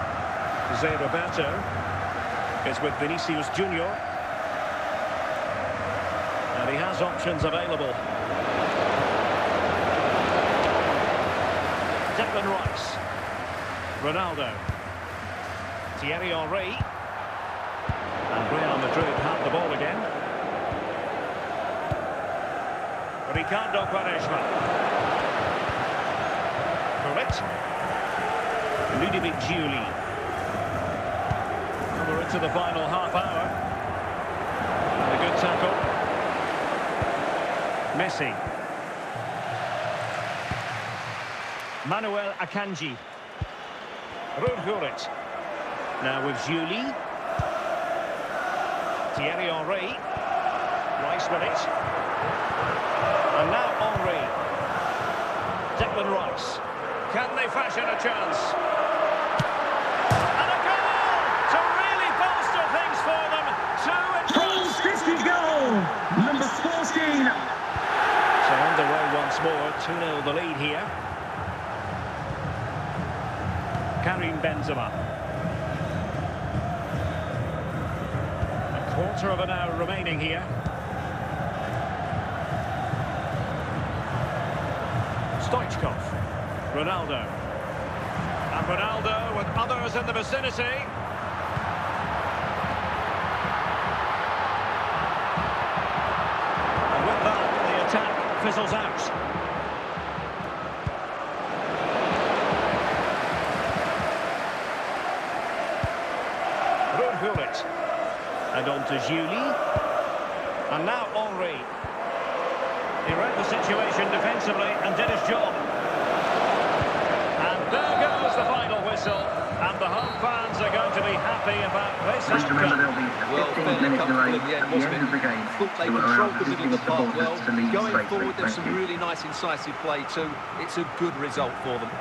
Zé Roberto. Is with Vinicius Junior. And he has options available. Declan Rice. Ronaldo. Thierry Henry. And Real Madrid have the ball again. Ricardo Quaresma. Correct. Ludovic Juli. And we're into the final half hour. And a good tackle. Messi. Manuel Akanji. Ruud. Now with Juli. Thierry Henry. Rice with it. And now Henry. Declan Rice. Can they fashion a chance? And a goal to really bolster things for them. 2 in front. Goal! Number 14. So underway once more. 2-0 the lead here. Karim Benzema. A quarter of an hour remaining here. Stoichkov. Ronaldo. And Ronaldo with others in the vicinity. And with that, the attack fizzles out. Ruud. And on to Juli. And now Henry. He read the situation defensively and did his job. And there goes the final whistle. And the home fans are going to be happy about this Just remember outcome. there'll be Well, 15 fairly minutes delay comfortable at at the end of the game. Thought they to allow controlled the middle visiting of the park well. supporters to leave Going safely. forward, there's Thank some you. really nice incisive play too. It's a good result for them.